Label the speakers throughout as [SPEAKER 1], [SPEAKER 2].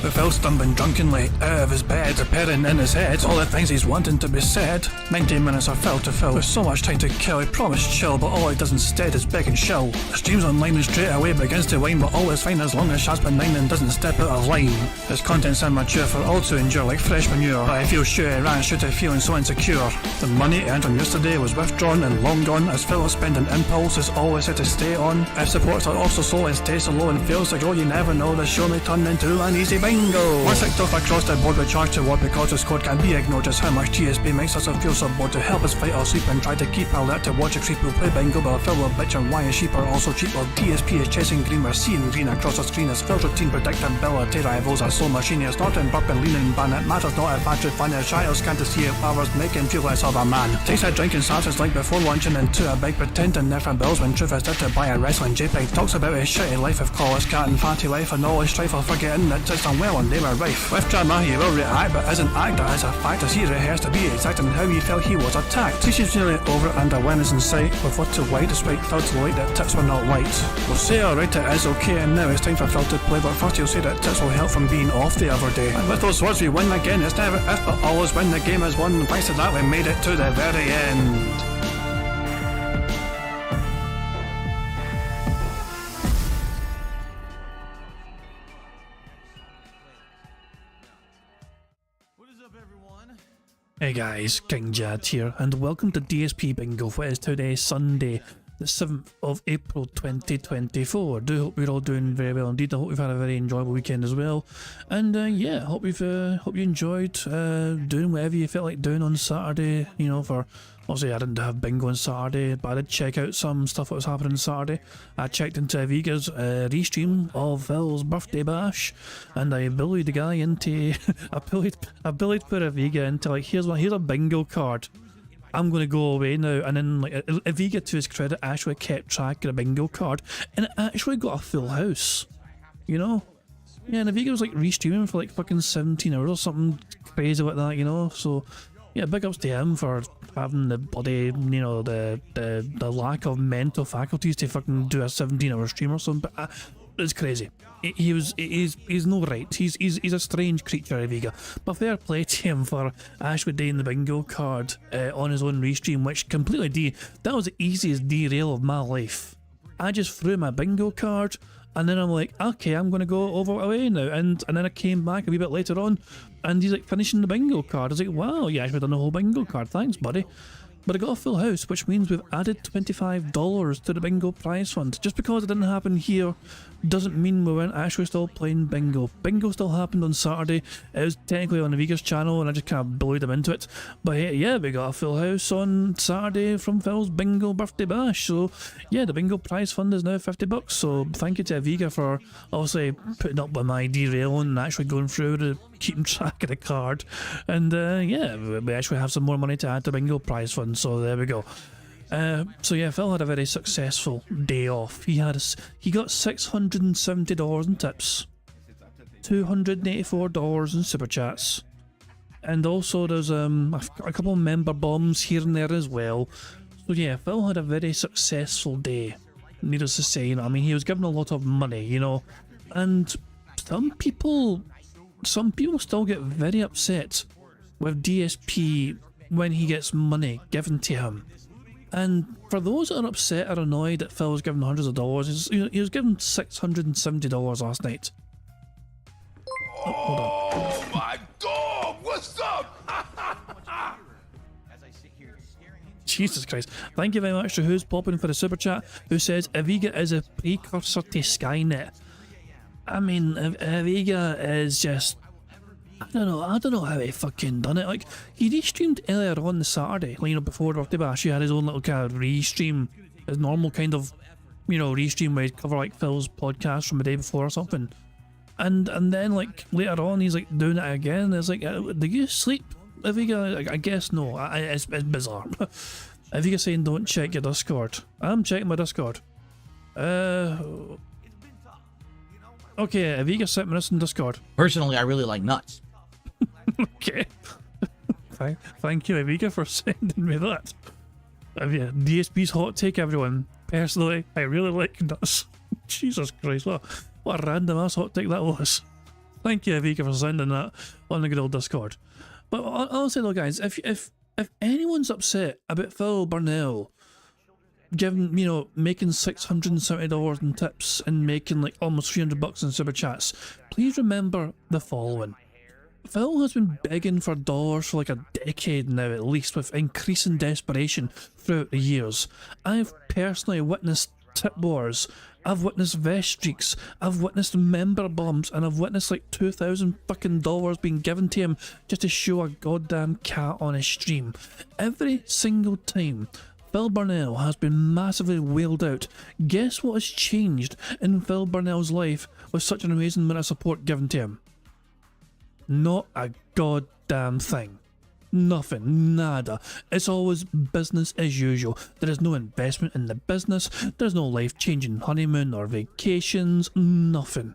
[SPEAKER 1] With Phil stumbling drunkenly out of his bed, preparing in his head all the things he's wanting to be said. 90 minutes of Phil to Phil, with so much time to kill. He promised chill, but all he does instead is beg and show. The stream's online and straight away begins to whine, but all is fine as long as Shaz's benign and doesn't step out of line. His content's immature for all to endure like fresh manure, but I feel sure he ran straight to feeling so insecure. The money earned from yesterday was withdrawn and long gone, as Phil's spending impulse is always had to stay on. If supports are also slow and stays so low and fails to grow, you never know, the show may turn into an easy bingo. Once ticked off across the board with charge to what because his code can be ignored, just how much DSP makes us feel so bored to help us fight or sleep and try to keep alert to watch a creep who play bingo, but Phil will bitch and why his sheep are also cheap. While DSP is chasing green, we're seeing green across the screen as Phil's routine predictability rivals are so machine. Snorting, burping, leaning, ban. It matters not if battery fun is child can't see if hours make him feel less of a man. Takes a drink and starts his like before lunching into a big pretending there for bills when truth is there to buy a wrestling JPEG. Talks about his shitty life of college cat and fatty life and all his strife of forgetting that it's done well and they were rife. With drama he will react but isn't act as a fact as he rehearsed to be exact in how he felt he was attacked. He's nearly over and awareness in sight with what to white despite Phil to light that tips were not white. We'll say alright it is okay and now it's time for Phil to play, but first he'll say that tips will help from being off the other day. And with those words we win again, it's never if but always when the game is won. Thanks to that we made it to the very end. Hey guys, King Jad here, and welcome to DSP Bingo for today, Sunday, the 7th of April 2024. Do hope you're all doing very well indeed. I hope you've had a very enjoyable weekend as well, and yeah, hope you enjoyed doing whatever you felt like doing on Saturday. You know, for obviously I didn't have bingo on Saturday, but I did check out some stuff that was happening on Saturday. I checked into Aviga's restream of Phil's birthday bash, and I bullied the guy into I bullied put Aviga into like here's a bingo card. I'm going to go away now, and then like Aviga, to his credit, actually kept track of a bingo card, and it actually got a full house, you know? Yeah, and Aviga was like restreaming for like fucking 17 hours or something crazy like that, you know? So yeah, big ups to him for having the bloody, you know, the lack of mental faculties to fucking do a 17-hour stream or something, but it's crazy. He's no right. He's a strange creature, Aviga. But fair play to him for actually doing the bingo card on his own restream, which completely that was the easiest derail of my life. I just threw my bingo card, and then I'm like, okay, I'm gonna go away now, and then I came back a wee bit later on, and he's like finishing the bingo card. I was like, wow, you actually done the whole bingo card, thanks buddy. But I got a full house, which means we've added $25 to the bingo prize fund. Just because it didn't happen here doesn't mean we weren't actually still playing bingo. Bingo still happened on Saturday. It was technically on Aviga's channel and I just kind of bullied him into it. But yeah, we got a full house on Saturday from Phil's bingo birthday bash. So yeah, the bingo prize fund is now $50. So thank you to Aviga for obviously putting up with my derailing and actually going through to keeping track of the card. And yeah, we actually have some more money to add to bingo prize fund. So there we go. So yeah, Phil had a very successful day off. He got $670 in tips, $284 in super chats, and also there's a couple of member bombs here and there as well. So yeah, Phil had a very successful day, needless to say. You know, I mean, he was given a lot of money, you know, and some people still get very upset with DSP when he gets money given to him. And for those that are upset or annoyed that Phil was given hundreds of dollars, he was given $670 last night. Oh, hold on.
[SPEAKER 2] Oh my god, what's up?
[SPEAKER 1] Jesus Christ. Thank you very much to Who's Popping for the super chat, who says Aviga is a precursor to Skynet. I mean, Aviga is just, I don't know how he fucking done it. Like, he restreamed earlier on the Saturday, like, you know, before Birthday Bash. He had his own little kind of restream, his normal kind of, you know, restream where he'd cover like Phil's podcast from the day before or something. And then like later on he's like doing it again. It's like, do you sleep, Aviga? I guess no. It's bizarre. Aviga saying don't check your Discord. I'm checking my Discord. Okay, Aviga sent me this in Discord.
[SPEAKER 3] Personally, I really like nuts.
[SPEAKER 1] Okay. Thank you, Aviga, for sending me that. Yeah, DSP's hot take, everyone. Personally, I really like nuts. Jesus Christ, what a random ass hot take that was. Thank you, Avika, for sending that on the good old Discord. But honestly though, guys, if anyone's upset about Phil Burnell giving, you know, making $670 in tips and making like almost $300 in super chats, please remember the following. Phil has been begging for dollars for like a decade now at least, with increasing desperation throughout the years. I've personally witnessed tip wars, I've witnessed vest streaks, I've witnessed member bumps, and I've witnessed like $2,000 being given to him just to show a goddamn cat on his stream. Every single time Phil Burnell has been massively whaled out. Guess what has changed in Phil Burnell's life with such an amazing amount of support given to him? Not a goddamn thing. Nothing. Nada. It's always business as usual. There is no investment in the business. There's no life-changing honeymoon or vacations. Nothing.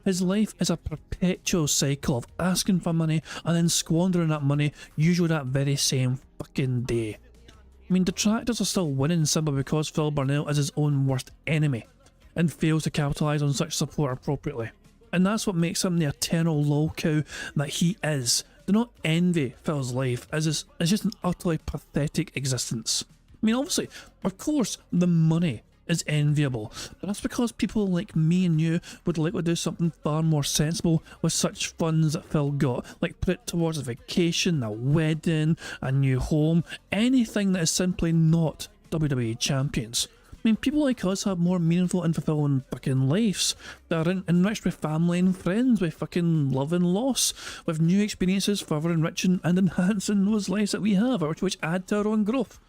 [SPEAKER 1] His life is a perpetual cycle of asking for money and then squandering that money, usually that very same fucking day. I mean, detractors are still winning simply because Phil Burnell is his own worst enemy and fails to capitalise on such support appropriately. And that's what makes him the eternal lolcow that he is. Do not envy Phil's life, as it's just an utterly pathetic existence. I mean, obviously, of course, the money is enviable, but that's because people like me and you would like to do something far more sensible with such funds that Phil got, like put it towards a vacation, a wedding, a new home, anything that is simply not WWE champions. I mean, people like us have more meaningful and fulfilling fucking lives that are enriched with family and friends, with fucking love and loss, with new experiences further enriching and enhancing those lives that we have, which add to our own growth.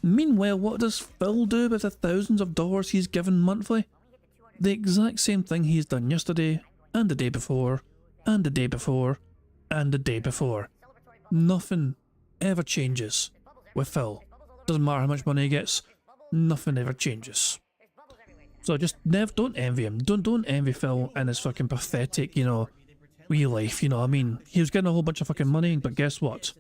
[SPEAKER 1] Meanwhile, what does Phil do with the thousands of dollars he's given monthly? The exact same thing he's done yesterday, and the day before, and the day before, and the day before. Nothing ever changes with Phil. Doesn't matter how much money he gets. Nothing ever changes. So just don't envy him. Don't envy Phil and his fucking pathetic, you know, wee life, you know. I mean, he was getting a whole bunch of fucking money, but guess what?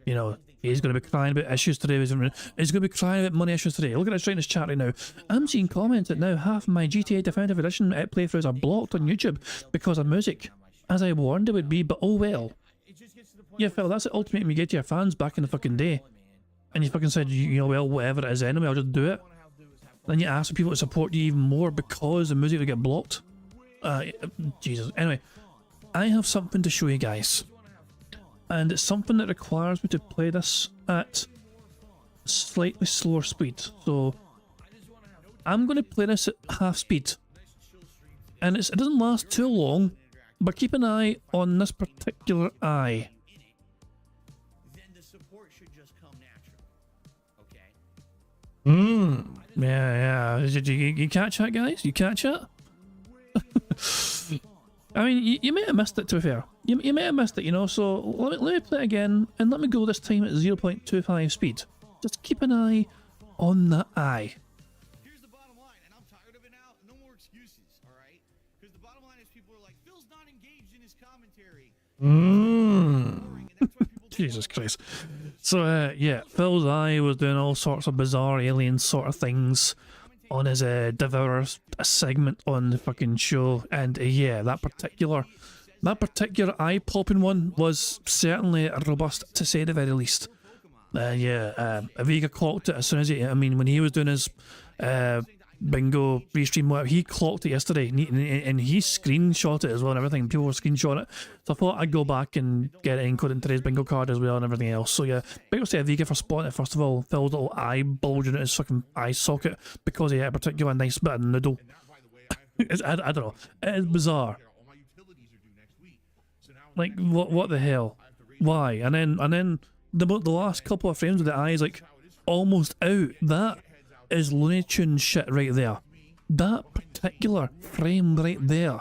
[SPEAKER 1] You know, he's going to be crying about issues today. He's going to be crying about money issues today. Look at this right in his chat right now. I'm seeing comments that now half my GTA Definitive Edition playthroughs are blocked on YouTube because of music. As I warned it would be, but oh well. Yeah, Phil, that's the ultimatum you get to your fans back in the fucking day. And you fucking said, you know, well, whatever it is anyway, I'll just do it. Then you ask for people to support you even more because the music will get blocked. Jesus. Anyway, I have something to show you guys. And it's something that requires me to play this at slightly slower speed. So, I'm going to play this at half speed. And it doesn't last too long, but keep an eye on this particular eye. Yeah. You catch that, guys? You catch that? I mean, you may have missed it, to be fair. You may have missed it, you know, so let me play it again, and let me go this time at 0.25 speed. Just keep an eye on that eye.
[SPEAKER 3] Here's the bottom line, and I'm tired of it now. No more excuses, alright? Because the bottom line is people are like, Phil's not engaged in his commentary.
[SPEAKER 1] Jesus Christ. So, yeah, Phil's eye was doing all sorts of bizarre alien sort of things on his Devourer segment on the fucking show, and yeah, that particular eye-popping one was certainly robust, to say the very least. Aviga clocked it as soon as when he was doing his bingo restream, whatever, he clocked it yesterday, and he screenshot it as well and everything. People were screenshotting it, so I thought I'd go back and get it encoded in today's bingo card as well and everything else. So yeah, big up to Aviga for spotting it. First of all, Phil's little eye bulging at his fucking eye socket because he had a particular nice bit of noodle. I don't know, it is bizarre. Like, what the hell? Why? And then the last couple of frames of the eye is like almost out. That is Looney Tunes shit right there. That particular frame right there,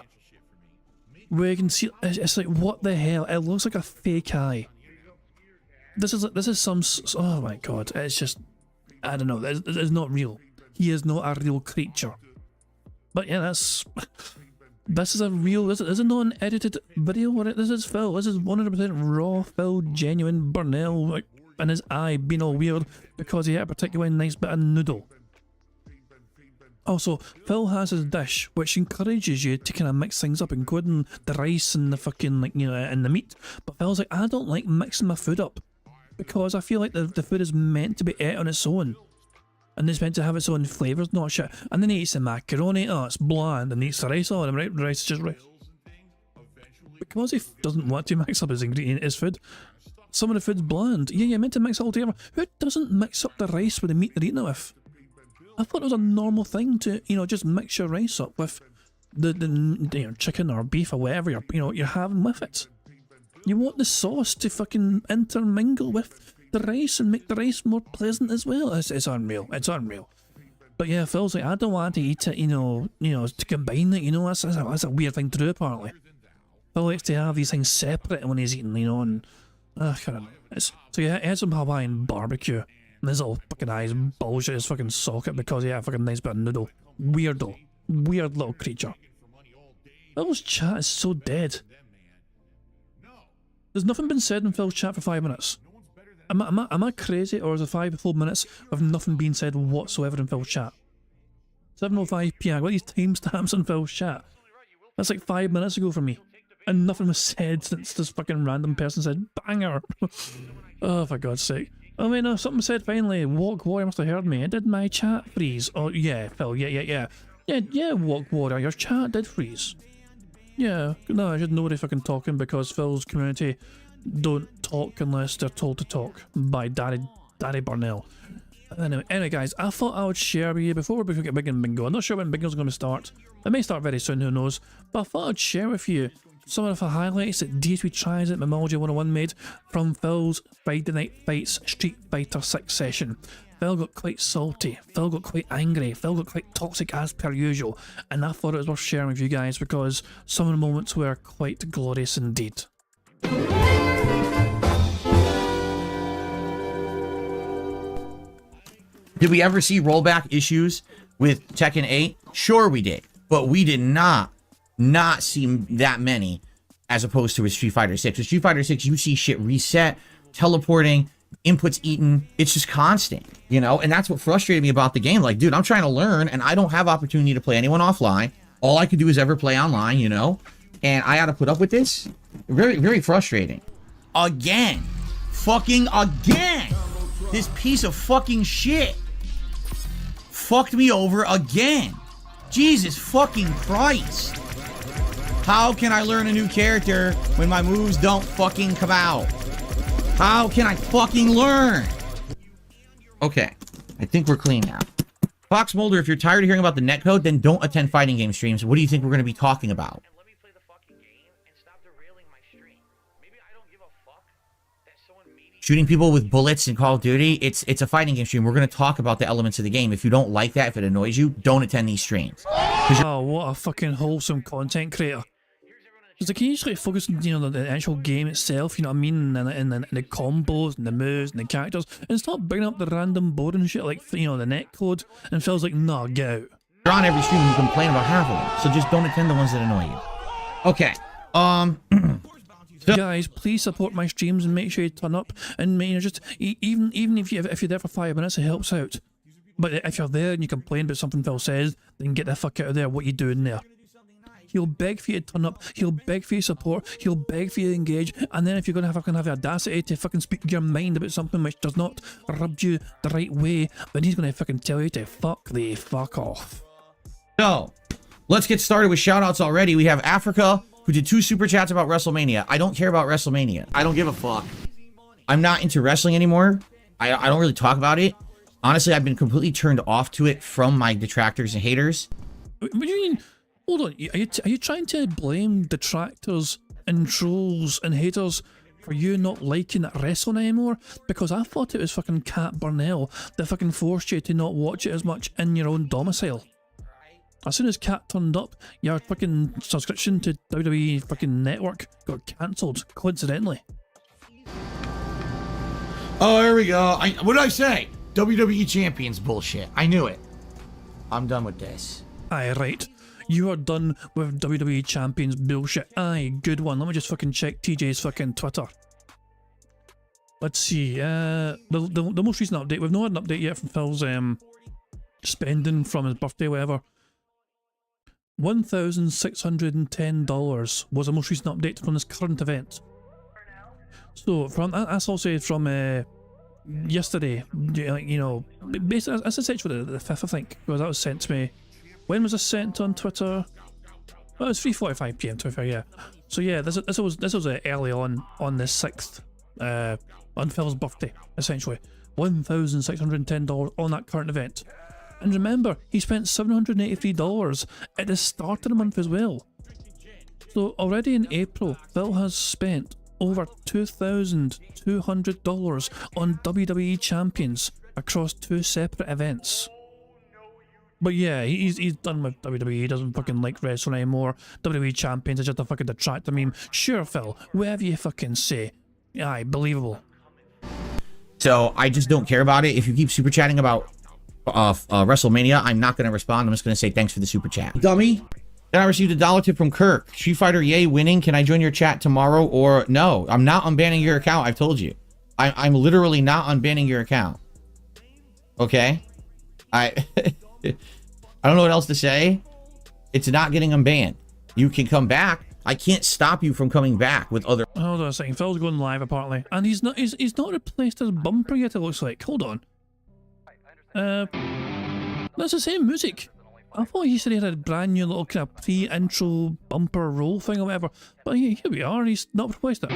[SPEAKER 1] where you can see, it's like, what the hell? It looks like a fake eye. This is some, oh my god, it's just, I don't know, it's not real. He is not a real creature. But yeah, this is a real, this is not an edited video. This is Phil. This is 100% raw Phil, genuine Burnell, like, and his eye being all weird because he had a particularly nice bit of noodle. Also, Phil has his dish, which encourages you to kind of mix things up, including the rice and the fucking, like, you know, and the meat. But Phil's like, I don't like mixing my food up, because I feel like the food is meant to be ate on its own. And it's meant to have its own flavours, not shit. And then he eats the macaroni, oh, it's bland, and he eats the rice, oh, and the rice is just rice. Because he doesn't want to mix up his ingredient, his food. Some of the food's bland. Yeah, you're meant to mix it all together. Who doesn't mix up the rice with the meat they're eating it with? I thought it was a normal thing to, you know, just mix your rice up with the you know, chicken or beef or whatever you're having with it. You want the sauce to fucking intermingle with the rice and make the rice more pleasant as well. It's unreal. It's unreal. But yeah, Phil's like, I don't want to eat it, you know, to combine it, you know, that's a weird thing to do apparently. Phil likes to have these things separate when he's eating, you know, and I don't know. So yeah, he had some Hawaiian barbecue. And his little fucking eyes bulge at his fucking socket because he had a fucking nice bit of noodle. Weirdo. Weird little creature. Phil's chat is so dead. There's nothing been said in Phil's chat for 5 minutes. Am I crazy, or is it 5 full minutes of nothing being said whatsoever in Phil's chat? 7:05 PM. I got these timestamps in Phil's chat. That's like 5 minutes ago for me. And nothing was said since this fucking random person said banger. Oh, for God's sake. I mean, something said finally, Walk Warrior must have heard me. Did my chat freeze? Oh, yeah, Phil, yeah, Walk Warrior, your chat did freeze. Yeah, no, I should nobody fucking talking because Phil's community don't talk unless they're told to talk by Daddy Barnell. Anyway, guys, I thought I would share with you before we get big in Bingo. I'm not sure when Bingo's going to start. It may start very soon, who knows. But I thought I'd share with you some of the highlights that DSP Trizent Memology 101 made from Phil's Friday Night Fights Street Fighter 6 session. Phil got quite salty, Phil got quite angry, Phil got quite toxic as per usual, and I thought it was worth sharing with you guys because some of the moments were quite glorious indeed.
[SPEAKER 4] Did we ever see rollback issues with Tekken 8? Sure we did, but we did not see that many as opposed to with Street Fighter 6. With Street Fighter 6, you see shit reset, teleporting, inputs eaten. It's just constant, you know? And that's what frustrated me about the game. Like, dude, I'm trying to learn, and I don't have opportunity to play anyone offline. All I could do is ever play online, you know? And I had to put up with this. Very, very frustrating. Again. Fucking again. This piece of fucking shit fucked me over again. Jesus fucking Christ. How can I learn a new character when my moves don't fucking come out? How can I fucking learn? Okay, I think we're clean now. Fox Mulder, if you're tired of hearing about the netcode, then don't attend fighting game streams. What do you think we're going to be talking about?
[SPEAKER 5] Let me play the fucking game and stop derailing my stream. Maybe I don't give a fuck that someone maybe...
[SPEAKER 4] Shooting people with bullets in Call of Duty, it's a fighting game stream. We're going to talk about the elements of the game. If you don't like that, if it annoys you, don't attend these streams.
[SPEAKER 1] Oh, what a fucking wholesome content creator. Because like, he usually focuses, you know, the actual game itself, you know what I mean, and the combos, and the moves, and the characters, and stop bringing up the random boring shit like, you know, the netcode, and feels like, nah, get out.
[SPEAKER 4] You're on every stream and you complain about half of them, so just don't attend the ones that annoy you. Okay,
[SPEAKER 1] Guys, please support my streams and make sure you turn up, and you know, just, even if you're there for 5 minutes, it helps out. But if you're there and you complain about something Phil says, then get the fuck out of there, what you doing there? He'll beg for you to turn up, he'll beg for your support, he'll beg for you to engage, and then if you're going to have the audacity to fucking speak your mind about something which does not rub you the right way, then he's going to fucking tell you to fuck off.
[SPEAKER 4] So, let's get started with shoutouts already. We have Africa, who did 2 super chats about WrestleMania. I don't care about WrestleMania. I don't give a fuck. I'm not into wrestling anymore. I don't really talk about it. Honestly, I've been completely turned off to it from my detractors and haters.
[SPEAKER 1] What do you mean? Hold on, are you trying to blame detractors and trolls and haters for you not liking wrestling anymore? Because I thought it was fucking Cat Burnell that fucking forced you to not watch it as much in your own domicile. As soon as Cat turned up, your fucking subscription to WWE fucking network got cancelled, coincidentally.
[SPEAKER 4] Oh, here we go. What did I say? WWE Champions bullshit. I knew it. I'm done with this.
[SPEAKER 1] Aye, right. You are done with WWE Champions bullshit. Aye, good one. Let me just fucking check TJ's fucking Twitter. Let's see. The most recent update. We've not had an update yet from Phil's spending from his birthday, whatever. $1,610 was the most recent update from this current event. So that's also from yesterday. You know, basically that's essentially the 5th, I think, because that was sent to me. When was this sent on Twitter? Well, it was 3:45 PM. To be fair, yeah. So yeah, this was early on the 6th, on Phil's birthday, essentially. $1,610 on that current event. And remember, he spent $783 at the start of the month as well. So already in April, Phil has spent over $2,200 on WWE champions across 2 separate events. But yeah, he's done with WWE. He doesn't fucking like wrestling anymore. WWE champions is just a fucking detractor meme. Sure, Phil, whatever you fucking say. Aye, believable.
[SPEAKER 4] So I just don't care about it. If you keep super chatting about WrestleMania, I'm not going to respond. I'm just going to say thanks for the super chat. Dummy. Then I received a $1 tip from Kirk. Street Fighter, yay, winning. Can I join your chat tomorrow or no? I'm not unbanning your account. I've told you. I'm literally not unbanning your account. Okay? I don't know what else to say. It's not getting unbanned. You can come back. I can't stop you from coming back with other...
[SPEAKER 1] Hold on a second. Phil's going live apparently. And he's not replaced his bumper yet, it looks like. Hold on. That's the same music. I thought he said he had a brand new little kind of pre-intro bumper roll thing or whatever. But here we are, he's not replaced it.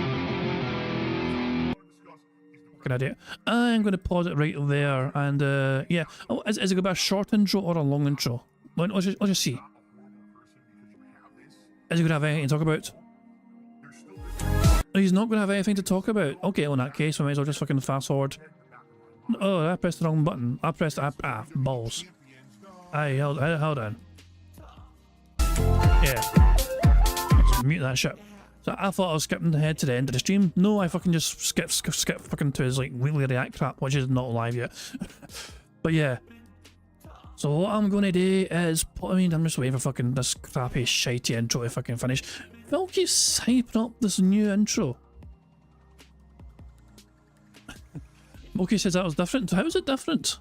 [SPEAKER 1] Fucking idiot. I'm going to pause it right there and yeah. Oh, is it going to be a short intro or a long intro? I'll just see. Is he going to have anything to talk about? He's not going to have anything to talk about. Okay, well in that case, I might as well just fucking fast forward. Oh, I pressed the wrong button. I pressed balls. Aye, hold on. Yeah. Let's mute that shit. So I thought I was skipping ahead to the end of the stream. No, I fucking just skip fucking to his like weekly react crap, which is not live yet. But yeah. So what I'm gonna do is, I mean, I'm just waiting for fucking this crappy shitey intro to fucking finish. Phil keeps hyping up this new intro. Moki says that was different. How is it different?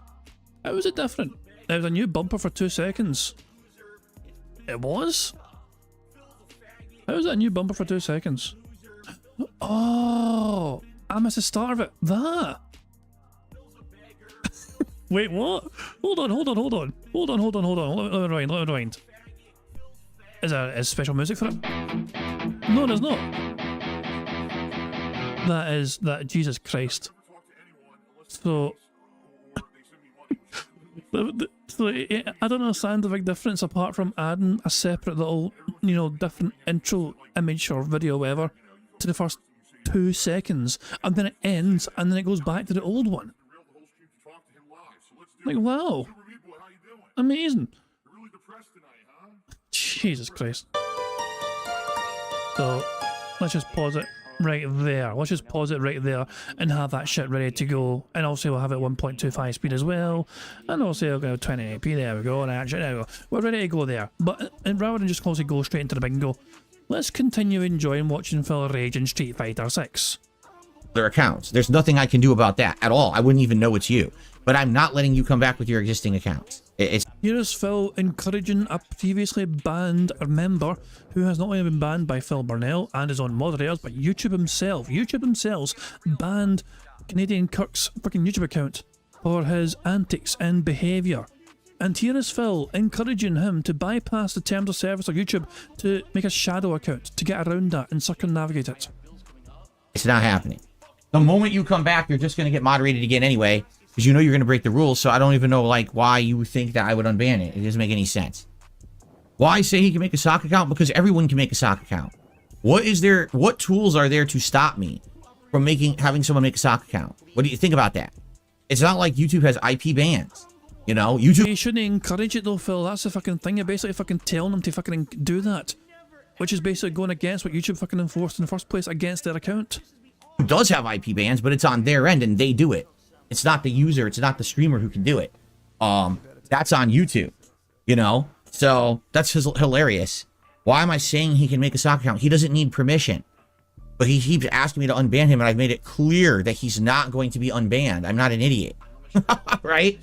[SPEAKER 1] How is it different? There was a new bumper for 2 seconds. It was? How was that a new bumper for 2 seconds? Oh, I missed the start of it. That. Wait, what? Hold on. Let me rewind. Is there special music for it? No, there's not. Jesus Christ. So I don't understand the big difference apart from adding a separate little, you know, different intro image or video or whatever to the first 2 seconds, and then it ends and then it goes back to the old one. Like, wow. Amazing. Jesus Christ. So let's just pause it right there. Let's just pause it right there and have that shit ready to go. And also we'll have it 1.25 speed as well. And also we'll go 2080p. There we go. And actually, there we go. We're ready to go there. But rather than just closely go straight into the bingo, let's continue enjoying watching Phil rage in Street Fighter 6.
[SPEAKER 4] Their accounts. There's nothing I can do about that at all. I wouldn't even know it's you. But I'm not letting you come back with your existing accounts.
[SPEAKER 1] Here is Phil encouraging a previously banned member who has not only been banned by Phil Burnell and his own moderators, but YouTube himself. YouTube themselves banned Canadian Kirk's fucking YouTube account for his antics and behaviour. And here is Phil encouraging him to bypass the terms of service of YouTube to make a shadow account to get around that and circumnavigate it.
[SPEAKER 4] It's not happening. The moment you come back, you're just going to get moderated again anyway, because you know you're going to break the rules, so I don't even know, like, why you think that I would unban it. It doesn't make any sense. Why say he can make a sock account? Because everyone can make a sock account. What tools are there to stop me from having someone make a sock account? What do you think about that? It's not like YouTube has IP bans. You know, YouTube...
[SPEAKER 1] You shouldn't encourage it though, Phil. That's the fucking thing. You're basically fucking telling them to fucking do that. Which is basically going against what YouTube fucking enforced in the first place against their account.
[SPEAKER 4] It does have IP bans, but it's on their end and they do it. It's not the user, it's not the streamer who can do it. That's on YouTube, you know? So that's hilarious. Why am I saying he can make a sock account? He doesn't need permission. But he keeps asking me to unban him, and I've made it clear that he's not going to be unbanned. I'm not an idiot. Right?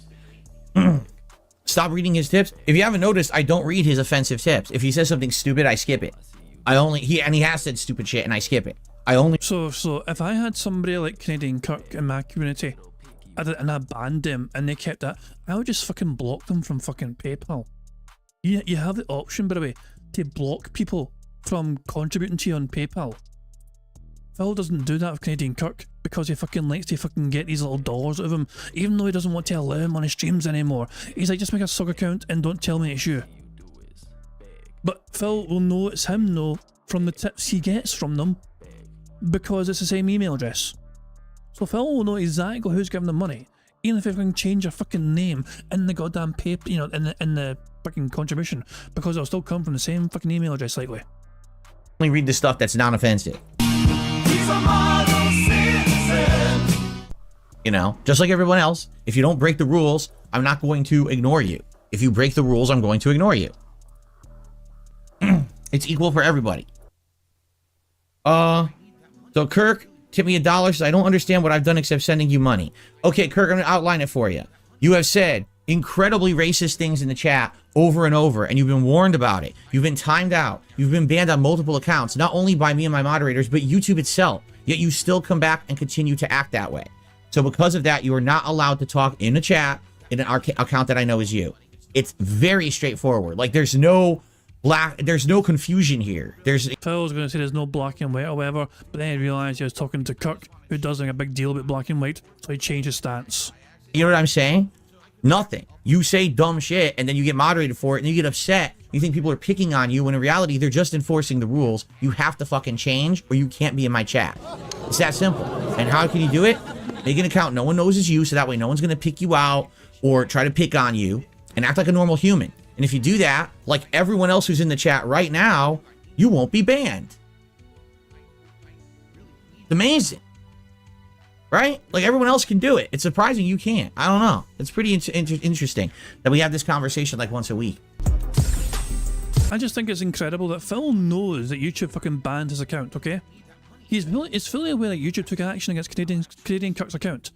[SPEAKER 4] Stop reading his tips. If you haven't noticed, I don't read his offensive tips. If he says something stupid, I skip it. He has said stupid shit and I skip it. I only...
[SPEAKER 1] So if I had somebody like Canadian Kirk in my community, and I banned them and they kept that, I would just fucking block them from fucking PayPal. You have the option, by the way, to block people from contributing to you on PayPal. Phil doesn't do that with Canadian Kirk because he fucking likes to fucking get these little dollars out of him, even though he doesn't want to allow him on his streams anymore. He's like, just make a sub account and don't tell me it's you. But Phil will know it's him, though, from the tips he gets from them, because it's the same email address. So Phil will know exactly who's giving them money, even if they can change their fucking name in the goddamn paper, you know, in the fucking contribution, because it'll still come from the same fucking email address likely.
[SPEAKER 4] only read the stuff that's non-offensive. You know, just like everyone else, if you don't break the rules, I'm not going to ignore you. If you break the rules, I'm going to ignore you. It's equal for everybody. So Kirk, tip me $1, says, I don't understand what I've done except sending you money. Okay, Kirk, I'm gonna outline it for you. You have said incredibly racist things in the chat over and over, and you've been warned about it. You've been timed out. You've been banned on multiple accounts, not only by me and my moderators, but YouTube itself. Yet you still come back and continue to act that way. So because of that, you are not allowed to talk in a chat in an account that I know is you. It's very straightforward. Like there's no confusion here.
[SPEAKER 1] Phil was going to say there's no black and white or whatever, but then he realised he was talking to Kirk, who doesn't make a big deal about black and white, so he changed his stance.
[SPEAKER 4] You know what I'm saying? Nothing. You say dumb shit, and then you get moderated for it, and you get upset. You think people are picking on you, when in reality, they're just enforcing the rules. You have to fucking change, or you can't be in my chat. It's that simple. And how can you do it? Make an account no one knows is you, so that way no one's going to pick you out or try to pick on you, and act like a normal human. And if you do that, like everyone else who's in the chat right now, you won't be banned. It's amazing. Right? Like everyone else can do it. It's surprising you can't. I don't know. It's pretty interesting that we have this conversation like once a week.
[SPEAKER 1] I just think it's incredible that Phil knows that YouTube fucking banned his account, okay? He's fully aware that YouTube took action against Canadian Kirk's account.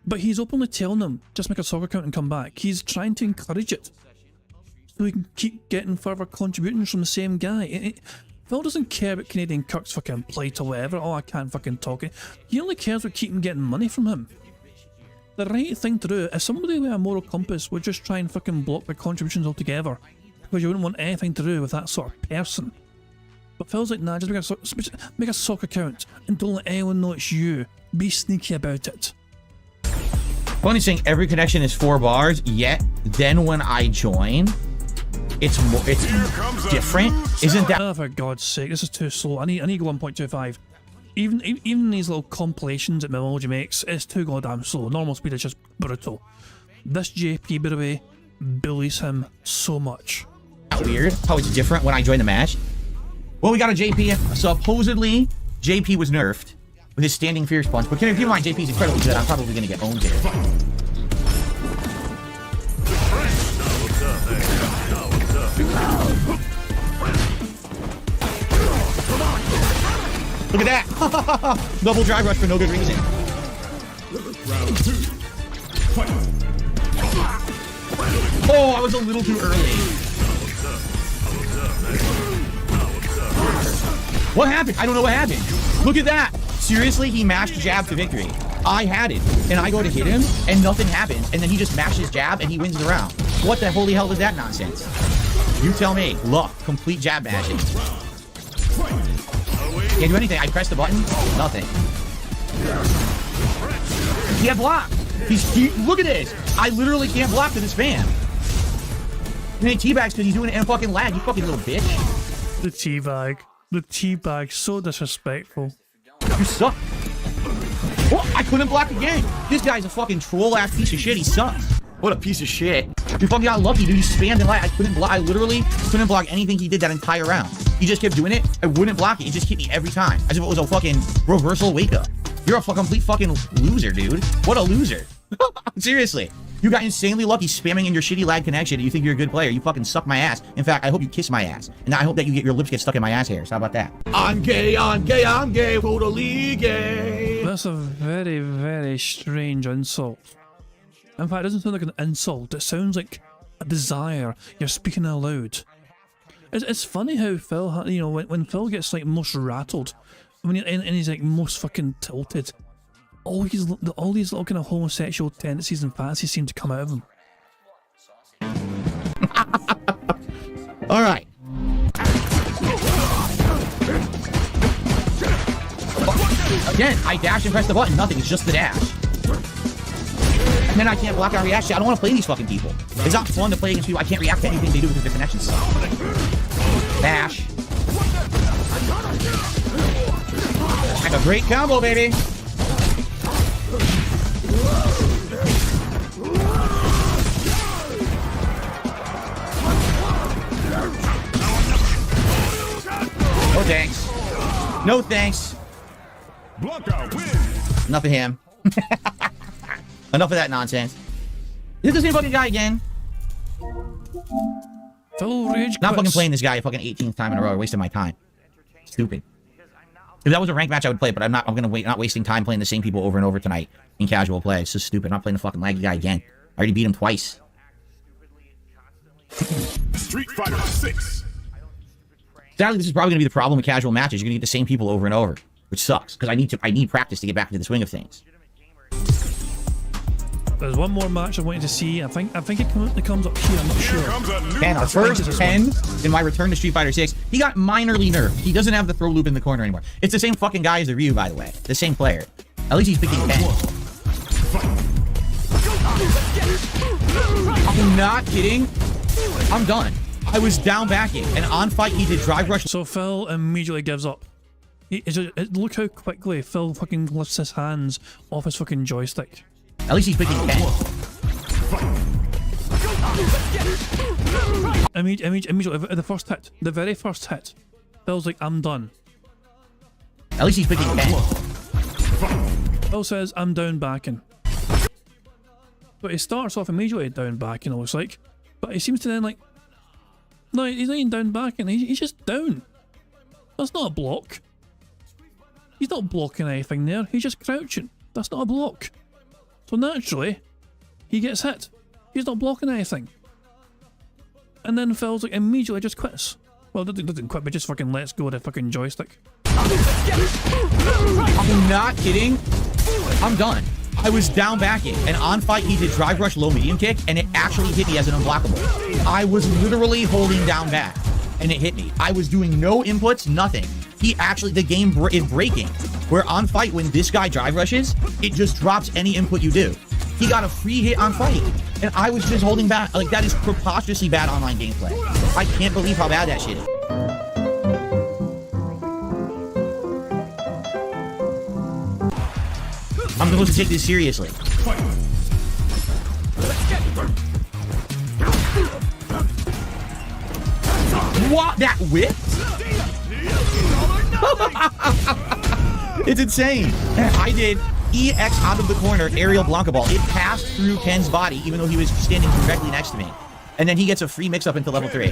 [SPEAKER 1] But he's openly telling them, just make a soccer account and come back. He's trying to encourage it, so he can keep getting further contributions from the same guy. Phil doesn't care about Canadian Kirk's fucking plight or whatever. Oh, I can't fucking talk it. He only cares about keeping getting money from him. The right thing to do is somebody with a moral compass would just try and fucking block the contributions altogether, because you wouldn't want anything to do with that sort of person. But Phil's like, nah, just make a sock account and don't let anyone know it's you. Be sneaky about it.
[SPEAKER 4] Funny saying every connection is 4 bars, yet then when I join, it's different. Isn't that?
[SPEAKER 1] Oh, for God's sake, this is too slow. I need to go 1.25. Even these little compilations that Memoji makes, it's too goddamn slow. Normal speed is just brutal. This JP, by the way, bullies him so much.
[SPEAKER 4] Weird how it's different when I join the match. Well, we got a JP. Supposedly, JP was nerfed with his standing fierce punch, but keep in mind, JP is incredibly good. I'm probably going to get owned here. Look at that! Double drive rush for no good reason. Oh, I was a little too early. What happened? I don't know what happened. Look at that. Seriously, he mashed jab to victory. I had it, and I go to hit him, and nothing happens, and then he just mashes jab, and he wins the round. What the holy hell is that nonsense? You tell me. Luck. Complete jab mashing. Can't do anything. I press the button. Nothing. He can't block. Look at this. I literally can't block to this spam. And then he teabags because he's doing it in fucking lag. You fucking little bitch.
[SPEAKER 1] The teabag. The teabag. So disrespectful.
[SPEAKER 4] You suck. Oh, I couldn't block again. This guy's a fucking troll-ass piece of shit. He sucks. What a piece of shit. You fucking got lucky, dude. You spammed and lag. I couldn't block. I literally couldn't block anything he did that entire round. He just kept doing it. I wouldn't block it. He just hit me every time. As if it was a fucking reversal wake-up. You're a complete fucking loser, dude. What a loser. Seriously. You got insanely lucky spamming in your shitty lag connection and you think you're a good player. You fucking suck my ass. In fact, I hope you kiss my ass. And I hope that your lips get stuck in my ass hairs. How about that? I'm gay, totally gay.
[SPEAKER 1] That's a very, very strange insult. In fact, it doesn't sound like an insult. It sounds like a desire. You're speaking out loud. It's funny how Phil, you know, when Phil gets like most rattled, when and he's like most fucking tilted, all these little kind of homosexual tendencies and fantasies seem to come out of him.
[SPEAKER 4] All right. Again, I dash and press the button. Nothing. It's just the dash. And then I can't block out reaction. I don't want to play these fucking people. It's not fun to play against people. I can't react to anything they do because their connections suck. Dash. Like a great combo, baby. No thanks. No thanks. Enough of him. Enough of that nonsense. Is it the same fucking guy again?
[SPEAKER 1] Phil rage
[SPEAKER 4] Not fucking
[SPEAKER 1] quits.
[SPEAKER 4] playing this guy a fucking 18th time in a row. Wasting my time. Stupid. If that was a ranked match, I would play, but I'm not. I'm gonna wait. Not wasting time playing the same people over and over tonight in casual play. It's just stupid. I'm not playing the fucking laggy guy again. I already beat him twice.
[SPEAKER 2] Street Fighter 6.
[SPEAKER 4] Sadly, this is probably gonna be the problem with casual matches. You're gonna get the same people over and over, which sucks because I need practice to get back into the swing of things.
[SPEAKER 1] There's one more match I wanted to see. I think it comes up here. I'm not sure.
[SPEAKER 2] Comes a new
[SPEAKER 4] And our first
[SPEAKER 1] this
[SPEAKER 4] 10 in my return to Street Fighter 6, he got minorly nerfed. He doesn't have the throw loop in the corner anymore. It's the same fucking guy as the Ryu, by the way. The same player. At least he's picking 10. I'm not kidding. I'm done. I was down backing, and on fight he did drive rush.
[SPEAKER 1] So Phil immediately gives up. Look how quickly Phil fucking lifts his hands off his fucking joystick.
[SPEAKER 4] At least he's picking 10.
[SPEAKER 1] Immediately, the first hit, the very first hit, Phil's like, I'm done.
[SPEAKER 4] At least he's picking 10.
[SPEAKER 1] Phil says, I'm down backing. But he starts off immediately down backing, it looks like. But he seems to then like, no, he's not even down backing, he's just down. That's not a block. He's not blocking anything there, he's just crouching. That's not a block. So naturally, he gets hit. He's not blocking anything. And then Phil's like immediately just quits. Well, doesn't quit, but just fucking lets go of the fucking joystick.
[SPEAKER 4] I'm not kidding. I'm done. I was down backing, and on fight he did drive rush low medium kick, and it actually hit me as an unblockable. I was literally holding down back, and it hit me. I was doing no inputs, nothing. He actually, the game is breaking. Where on fight, when this guy drive rushes, it just drops any input you do. He got a free hit on fight, and I was just holding back. Like, that is preposterously bad online gameplay. I can't believe how bad that shit is. I'm supposed to take this seriously. What? That whip? It's insane. I did EX out of the corner, aerial Blanca ball. It passed through Ken's body, even though he was standing directly next to me. And then he gets a free mix-up into level 3.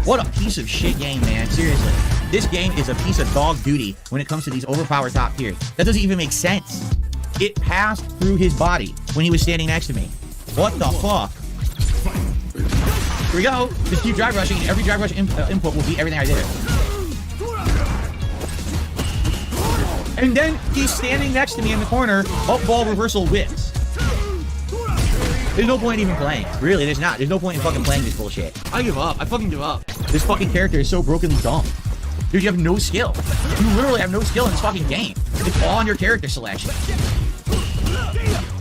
[SPEAKER 4] What a piece of shit game, man. Seriously. This game is a piece of dog duty when it comes to these overpowered top tiers. That doesn't even make sense. It passed through his body when he was standing next to me. What the fuck? Here we go. Just keep drive rushing, and every drive rush input will beat everything I did. And then he's standing next to me in the corner, up ball reversal whips. There's no point in even playing. Really, there's not. There's no point in fucking playing this bullshit. I give up. I fucking give up. This fucking character is so brokenly dumb. Dude, you have no skill. You literally have no skill in this fucking game. It's all on your character selection.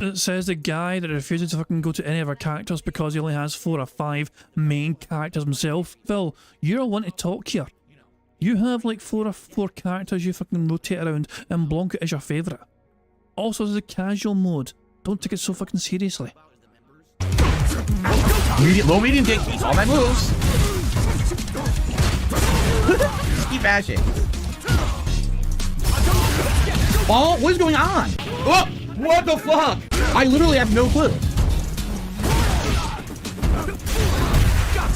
[SPEAKER 1] It says the guy that refuses to fucking go to any of our characters because he only has 4 or 5 main characters himself. Phil, you're one to talk here. You have like 4 characters you fucking rotate around, and Blanca is your favourite. Also, there's a casual mode. Don't take it so fucking seriously.
[SPEAKER 4] Low, medium, kick, beats all my moves. Just keep bashing. Oh, what is going on? Oh, what the fuck? I literally have no clue.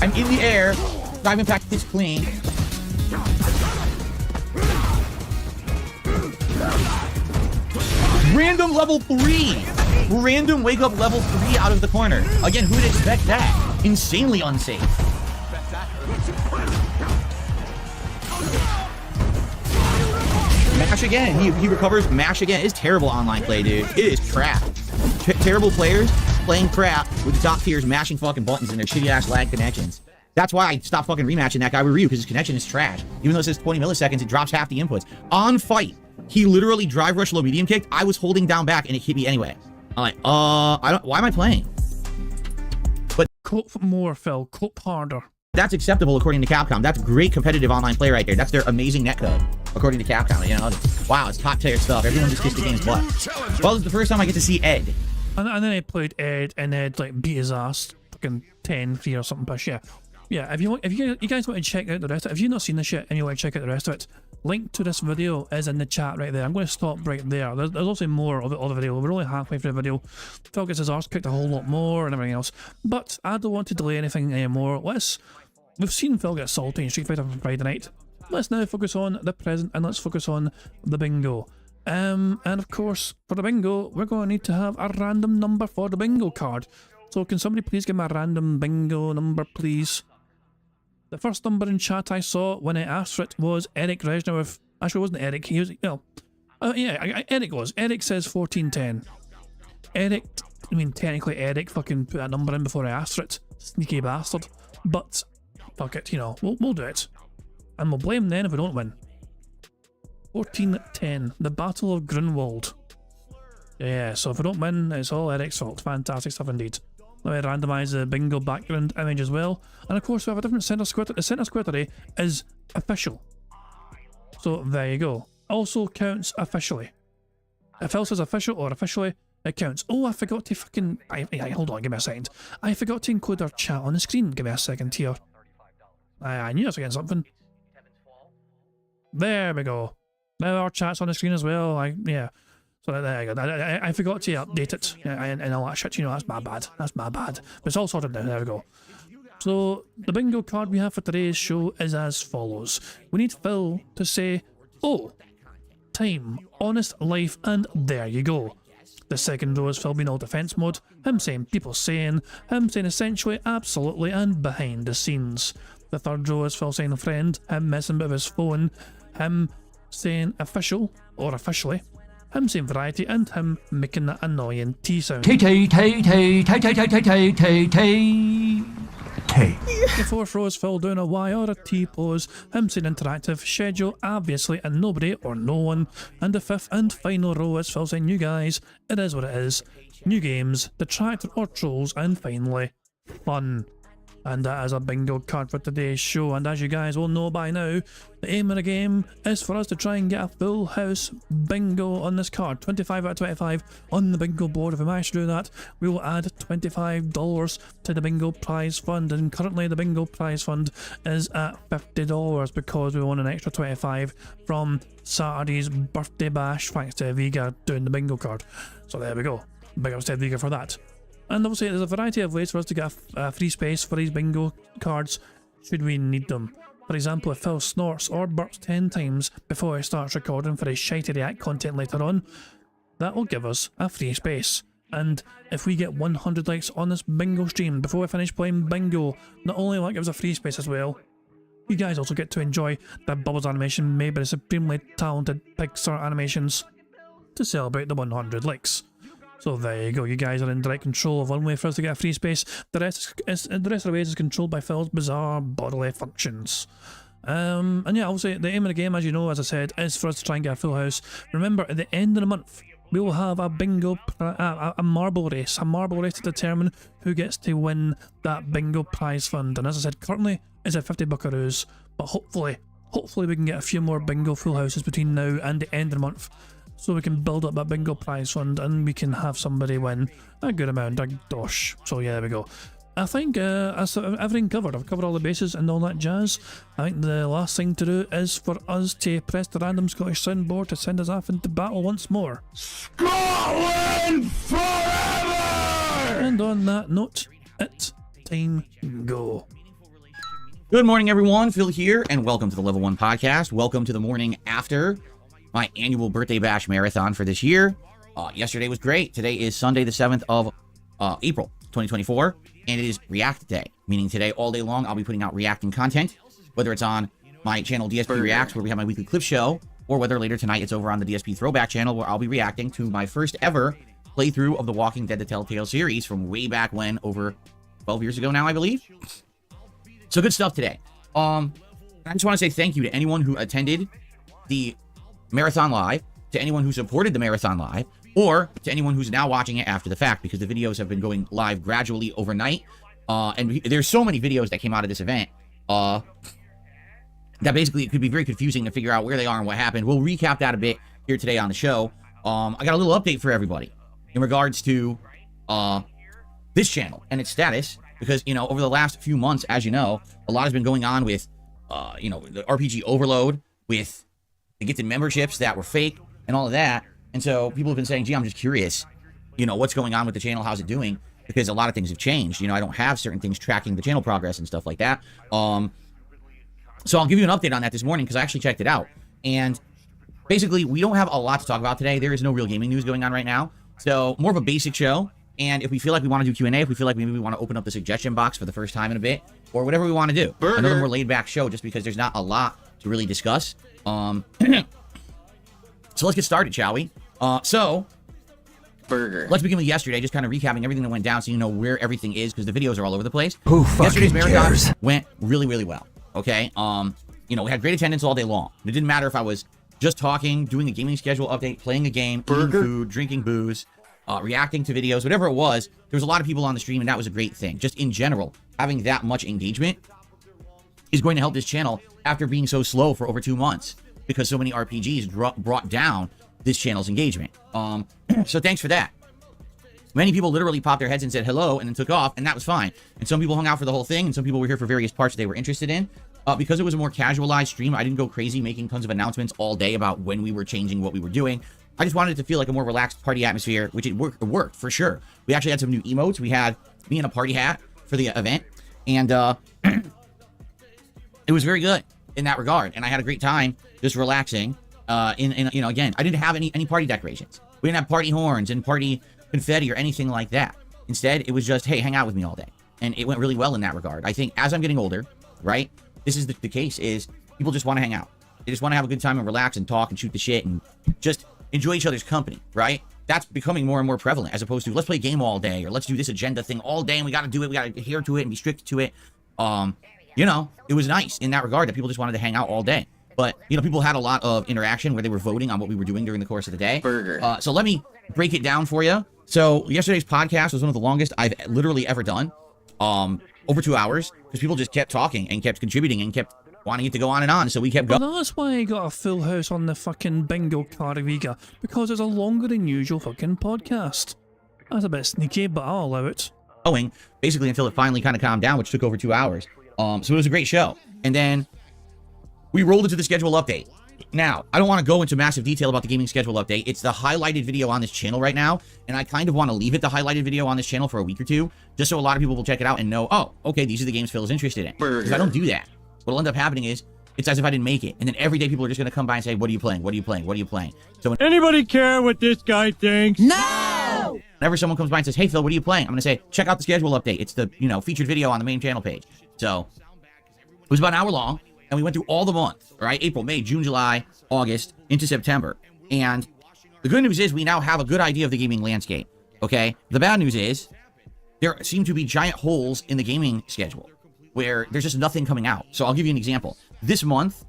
[SPEAKER 4] I'm in the air. Dive impact hits clean. Random level 3. Random wake up level 3 out of the corner. Again, who'd expect that? insanely unsafe. Mash again. He recovers. Mash again. It's terrible online play, dude. It is crap. Terrible players playing crap with the top tiers mashing fucking buttons and their shitty ass lag connections. That's why I stopped fucking rematching that guy with Ryu, because his connection is trash. Even though it says 20 milliseconds, it drops half the inputs. On fight, he literally drive rush low medium kicked. I was holding down back and it hit me anyway. I'm like, why am I playing? But
[SPEAKER 1] Cope more, Phil. Cope harder.
[SPEAKER 4] that's acceptable according to Capcom. That's great competitive online play right there. That's their amazing netcode, according to Capcom. You know, wow, it's top tier stuff. Everyone just kissed the game's butt. Well, it's the first time I get to see Ed.
[SPEAKER 1] And then I played Ed, and Ed like beat his ass, fucking 10-3 or something. But yeah. If you guys want to check out the rest of it, if you've not seen this yet and you want to check out the rest of it, link to this video is in the chat right there. I'm going to stop right there. There's also more of the video. We're only halfway through the video. Phil gets his arse kicked a whole lot more and everything else. But I don't want to delay anything anymore. We've seen Phil get salty in Street Fighter on Friday night. Let's now focus on the present and let's focus on the bingo. And of course, for the bingo, we're going to need to have a random number for the bingo card. So can somebody please give me a random bingo number, please? The first number in chat I saw when I asked for it was Eric Reznov. Actually, it wasn't Eric. He was, Eric was. Eric says 1410. Technically Eric fucking put a number in before I asked for it. Sneaky bastard. But, fuck it, we'll do it. And we'll blame them if we don't win. 1410. The Battle of Grunwald. Yeah, so if we don't win, it's all Eric's fault. Fantastic stuff indeed. Let me randomise the bingo background image as well. And of course we have a different centre square. The centre square today is official. So there you go. Also counts officially. If else is official or officially, it counts. Oh, I forgot to fucking... hold on, give me a second. I forgot to include our chat on the screen. Give me a second here. I knew I was getting something. There we go. Now our chat's on the screen as well. So there you go. I forgot to update it and all that shit. That's my bad. That's my bad. But it's all sorted now. There we go. So the bingo card we have for today's show is as follows. We need Phil to say, oh, time, honest life, and there you go. The second row is Phil being all defense mode, him saying people saying, him saying essentially, absolutely, and behind the scenes. The third row is Phil saying a friend, him messing with his phone, him saying official or officially, him saying variety, and him making that annoying T sound. The fourth row is Phil doing a Y or a T pose, him saying interactive, schedule, obviously, and nobody or no one. And the fifth and final row is Phil saying, you guys, it is what it is. New games, detractor or trolls, and finally, fun. And that is a bingo card for today's show. And as you guys will know by now, the aim of the game is for us to try and get a full house bingo on this card. 25 out of 25 on the bingo board. If we manage to do that, we will add $25 to the bingo prize fund. And currently the bingo prize fund is at $50 because we won an extra 25 from Saturday's birthday bash thanks to Viga doing the bingo card. So there we go. Big ups to Viga for that. And obviously there's a variety of ways for us to get a free space for these bingo cards should we need them. For example, if Phil snorts or burps 10 times before he starts recording for his shitey react content later on, that will give us a free space. And if we get 100 likes on this bingo stream before we finish playing bingo, not only will it give us a free space as well, you guys also get to enjoy the Bubbles animation made by the supremely talented Pixar Animations to celebrate the 100 likes. So there you go, you guys are in direct control of one way for us to get a free space. The rest of the ways is controlled by Phil's bizarre bodily functions. And yeah, obviously the aim of the game, as you know, as I said, is for us to try and get a full house. Remember, at the end of the month, we will have a bingo, a marble race to determine who gets to win that bingo prize fund. And as I said, currently it's at 50 buckaroos, but hopefully we can get a few more bingo full houses between now and the end of the month, so we can build up that bingo prize fund and we can have somebody win a good amount of dosh. So yeah, there we go. I think that's everything covered. I've covered all the bases and all that jazz. I think the last thing to do is for us to press the random Scottish soundboard to send us off into battle once more.
[SPEAKER 2] Scotland forever!
[SPEAKER 4] And on that note, it's time go. Good morning, everyone. Phil here, and welcome to the Level 1 Podcast. Welcome to the morning after my annual birthday bash marathon for this year. Yesterday was great. Today is Sunday the 7th of April. 2024, and it is React Day, meaning today all day long I'll be putting out reacting content, whether it's on my channel DSP Reacts, where we have my weekly clip show, or whether later tonight it's over on the DSP Throwback channel, where I'll be reacting to my first ever playthrough of the Walking Dead: The Telltale series from way back when, over 12 years ago now, I believe. So good stuff today. I just want to say thank you to anyone who attended the Marathon Live, to anyone who supported the Marathon Live, or to anyone who's now watching it after the fact, because the videos have been going live gradually overnight. And there's so many videos that came out of this event that basically it could be very confusing to figure out where they are and what happened. We'll recap that a bit here today on the show. I got a little update for everybody in regards to this channel and its status, because, you know, over the last few months, as you know, a lot has been going on with, you know, the RPG overload, with the gifted memberships that were fake and all of that. And so people have been saying, gee, I'm just curious, you know, what's going on with the channel? How's it doing? Because a lot of things have changed. You know, I don't have certain things tracking the channel progress and stuff like that. So I'll give you an update on that this morning, because I actually checked it out. And basically, we don't have a lot to talk about today. There is no real gaming news going on right now. So more of a basic show. And if we feel like we want to do Q&A, if we feel like maybe we want to open up the suggestion box for the first time in a bit, or whatever we want to do. Another more laid back show, just because there's not a lot to really discuss. So let's get started, shall we? Let's begin with yesterday, just kind of recapping everything that went down so you know where everything is, because the videos are all over the place. Yesterday's marathon went really, really well. Okay? You know, we had great attendance all day long. It didn't matter if I was just talking, doing a gaming schedule update, playing a game, eating food, drinking booze, reacting to videos, whatever it was. There was a lot of people on the stream, and that was a great thing. Just in general, having that much engagement is going to help this channel after being so slow for over 2 months, because so many RPGs brought down this channel's engagement. So thanks for that. Many people literally popped their heads and said hello and then took off, and that was fine. And some people hung out for the whole thing, and some people were here for various parts they were interested in. Because it was a more casualized stream, I didn't go crazy making tons of announcements all day about when we were changing what we were doing. I just wanted it to feel like a more relaxed party atmosphere, which it worked for sure. We actually had some new emotes. We had me in a party hat for the event, and it was very good in that regard. And I had a great time just relaxing. You know, again, I didn't have any party decorations. We didn't have party horns and party confetti or anything like that. Instead, it was just, hey, hang out with me all day. And it went really well in that regard. I think as I'm getting older, right, this is the case, is people just want to hang out. They just want to have a good time and relax and talk and shoot the shit and just enjoy each other's company, right? That's becoming more and more prevalent, as opposed to let's play a game all day, or let's do this agenda thing all day and we got to do it, we got to adhere to it and be strict to it. You know, it was nice in that regard that people just wanted to hang out all day. But, you know, people had a lot of interaction where they were voting on what we were doing during the course of the day. So let me break it down for you. So yesterday's podcast was one of the longest I've literally ever done. Over 2 hours, because people just kept talking and kept contributing and kept wanting it to go on and on. So we kept going.
[SPEAKER 1] Well, that's why I got a full house on the fucking bingo card we got, because it's a longer than usual fucking podcast. That's a bit sneaky, but I'll allow it.
[SPEAKER 4] Going basically until it finally kind of calmed down, which took over 2 hours. So it was a great show. And then we rolled into the schedule update. Now, I don't want to go into massive detail about the gaming schedule update. It's the highlighted video on this channel right now, and I kind of want to leave it the highlighted video on this channel for a week or two, just so a lot of people will check it out and know, oh, okay, these are the games Phil is interested in. Because I don't do that. What'll end up happening is, it's as if I didn't make it, and then every day people are just going to come by and say, what are you playing? What are you playing? What are you playing? So
[SPEAKER 2] Anybody care what this guy thinks?
[SPEAKER 4] No! Whenever someone comes by and says, hey, Phil, what are you playing? I'm going to say, check out the schedule update. It's the, you know, featured video on the main channel page. So it was about an hour long. And we went through all the month, right? April, May, June, July, August, into September. And the good news is we now have a good idea of the gaming landscape, okay? The bad news is there seem to be giant holes in the gaming schedule where there's just nothing coming out. So I'll give you an example. This month,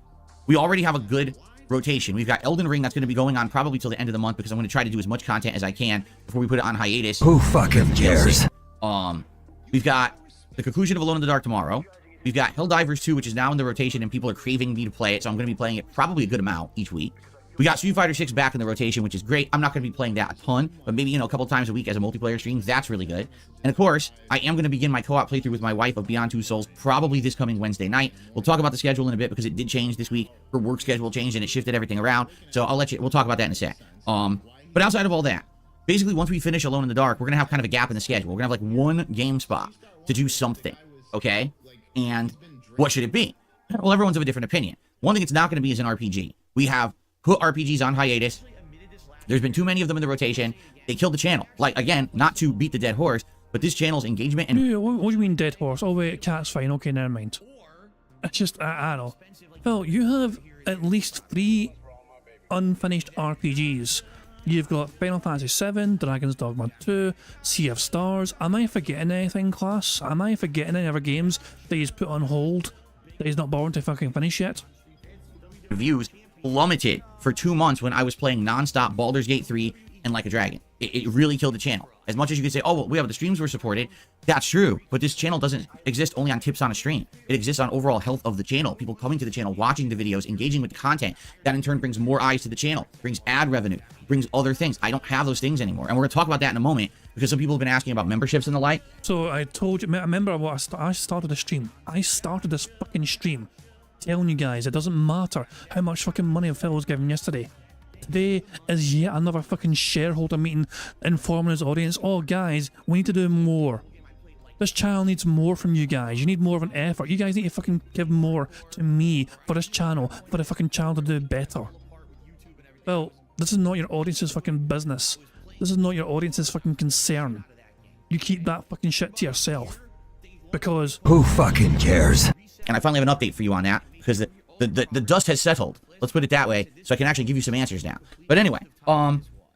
[SPEAKER 4] we already have a good rotation. We've got Elden Ring that's going to be going on probably till the end of the month, because I'm going to try to do as much content as I can before we put it on hiatus.
[SPEAKER 2] Who fucking cares?
[SPEAKER 4] We've got the conclusion of Alone in the Dark tomorrow. We've got Helldivers 2, which is now in the rotation, and people are craving me to play it, so I'm going to be playing it probably a good amount each week. We got Street Fighter 6 back in the rotation, which is great. I'm not going to be playing that a ton, but maybe, you know, a couple times a week as a multiplayer stream. That's really good. And of course, I am going to begin my co-op playthrough with my wife of Beyond Two Souls probably this coming Wednesday night. We'll talk about the schedule in a bit, because it did change this week. Her work schedule changed and it shifted everything around. So we'll talk about that in a sec. But outside of all that, basically once we finish Alone in the Dark, we're going to have kind of a gap in the schedule. We're going to have like one game spot to do something, okay? And what should it be? Well, everyone's of a different opinion. One thing it's not going to be is an RPG. We have put RPGs on hiatus. There's been too many of them in the rotation. They killed the channel. Like, again, not to beat the dead horse, but this channel's engagement and
[SPEAKER 1] Yeah, what do you mean dead horse? Oh wait, cat's fine. Okay, never mind. It's just, I don't know. Phil, you have at least 3 unfinished RPGs. You've got Final Fantasy VII, Dragon's Dogma 2, Sea of Stars. Am I forgetting anything, class? Am I forgetting any other games that he's put on hold that he's not bothered to fucking finish yet?
[SPEAKER 4] views plummeted for 2 months when I was playing non-stop Baldur's Gate 3 and Like a Dragon. It really killed the channel. As much as you could say, oh, well, the streams were supported, that's true, but this channel doesn't exist only on tips on a stream. It exists on overall health of the channel, people coming to the channel, watching the videos, engaging with the content. That in turn brings more eyes to the channel, brings ad revenue, brings other things. I don't have those things anymore, and we're going to talk about that in a moment, because some people have been asking about memberships and the like.
[SPEAKER 1] So I told you, I remember what I started a stream. I started this fucking stream telling you guys it doesn't matter how much fucking money Phil was given yesterday. Today is yet another fucking shareholder meeting informing his audience, oh guys, we need to do more. This channel needs more from you guys. You need more of an effort. You guys need to fucking give more to me for this channel, for the fucking channel to do better. Well, this is not your audience's fucking business. This is not your audience's fucking concern. You keep that fucking shit to yourself. Because
[SPEAKER 2] Who fucking cares?
[SPEAKER 4] And I finally have an update for you on that, because the dust has settled. Let's put it that way, so I can actually give you some answers now. But anyway,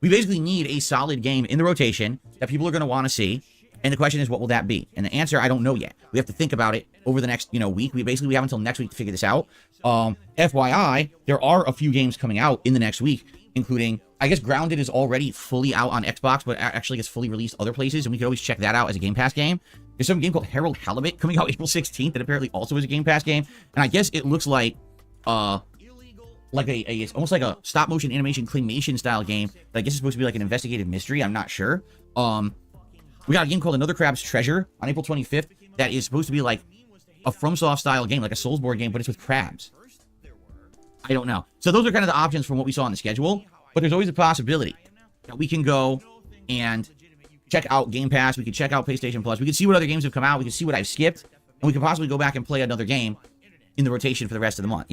[SPEAKER 4] we basically need a solid game in the rotation that people are going to want to see. And the question is, what will that be? And the answer, I don't know yet. We have to think about it over the next, week. We have until next week to figure this out. FYI, there are a few games coming out in the next week, including, I guess Grounded is already fully out on Xbox, but actually gets fully released other places, and we could always check that out as a Game Pass game. There's some game called Harold Halibut coming out April 16th that apparently also is a Game Pass game. And I guess it looks like it's almost like a stop motion animation claymation style game that I guess is supposed to be like an investigative mystery. I'm not sure. We got a game called Another Crab's Treasure on April 25th that is supposed to be like a FromSoft style game, like a Soulsborne game, but it's with crabs. I don't know. So those are kind of the options from what we saw on the schedule, but there's always a possibility that we can go and check out Game Pass, we can check out PlayStation Plus, we can see what other games have come out, we can see what I've skipped, and we can possibly go back and play another game in the rotation for the rest of the month,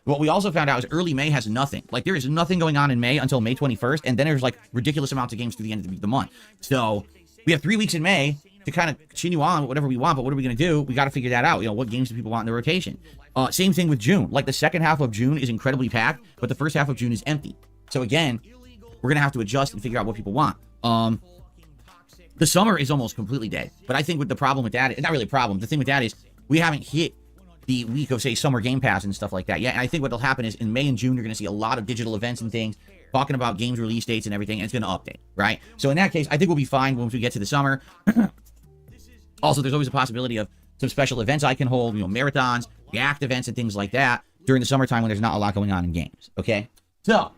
[SPEAKER 4] What we also found out is early May has nothing. Like, there is nothing going on in May until May 21st, and then there's, like, ridiculous amounts of games through the end of the month. So, we have 3 weeks in May to kind of continue on with whatever we want, but what are we going to do? We got to figure that out. What games do people want in the rotation? Same thing with June. Like, the second half of June is incredibly packed, but the first half of June is empty. So, again, we're going to have to adjust and figure out what people want. The summer is almost completely dead, but I think with the problem with that, not really a problem, the thing with that is we haven't hit the week of, say, summer Game Pass and stuff like that yet. And I think what'll happen is in May and June, you're going to see a lot of digital events and things talking about games release dates and everything, and it's going to update, right? So in that case, I think we'll be fine once we get to the summer. Also, there's always a possibility of some special events I can hold, marathons, react events, and things like that during the summertime when there's not a lot going on in games, okay? So,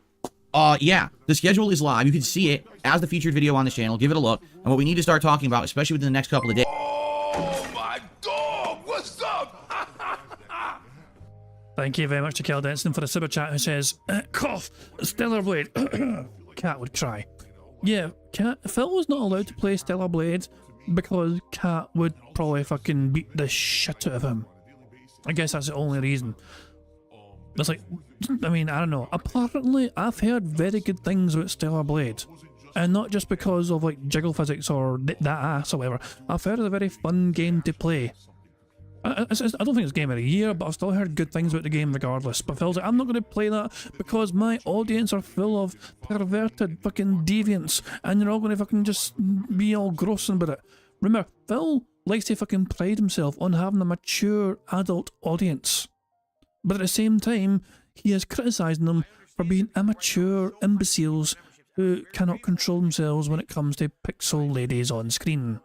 [SPEAKER 4] yeah, the schedule is live. You can see it as the featured video on this channel. Give it a look. And what we need to start talking about, especially within the next couple of days.
[SPEAKER 2] Oh my god, what's up?
[SPEAKER 1] thank you very much to Kel Denson for the super chat who says, cough, Stellar Blade. Cat would cry. Yeah, Phil was not allowed to play Stellar Blade because Cat would probably fucking beat the shit out of him. I guess that's the only reason. It's like, I mean, I don't know. Apparently, I've heard very good things about Stellar Blade. And not just because of, like, jiggle physics or that ass or whatever. I've heard it's a very fun game to play. I don't think it's Game of the Year, but I've still heard good things about the game regardless. But Phil's like, I'm not going to play that because my audience are full of perverted fucking deviants. And you're all going to fucking just be all gross about it. Remember, Phil likes to fucking pride himself on having a mature adult audience. But at the same time, he is criticising them for being immature imbeciles who cannot control themselves when it comes to pixel ladies on screen.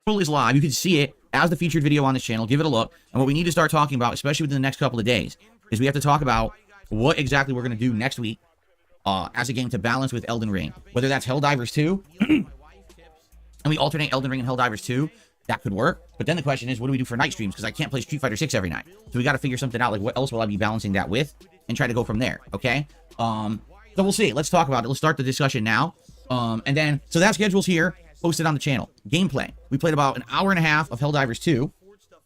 [SPEAKER 4] Is live. You can see it as the featured video on this channel. Give it a look. And what we need to start talking about, especially within the next couple of days, is we have to talk about what exactly we're going to do next week as a game to balance with Elden Ring. Whether that's Helldivers 2, and we alternate Elden Ring and Helldivers 2, that could work. But then the question is, what do we do for night streams? Because I can't play Street Fighter 6 every night. So we got to figure something out, like what else will I be balancing that with, and try to go from there, okay? So we'll see. Let's talk about it. Let's start the discussion now. And then, so that schedule's here, posted on the channel. Gameplay. We played about an hour and a half of Helldivers 2.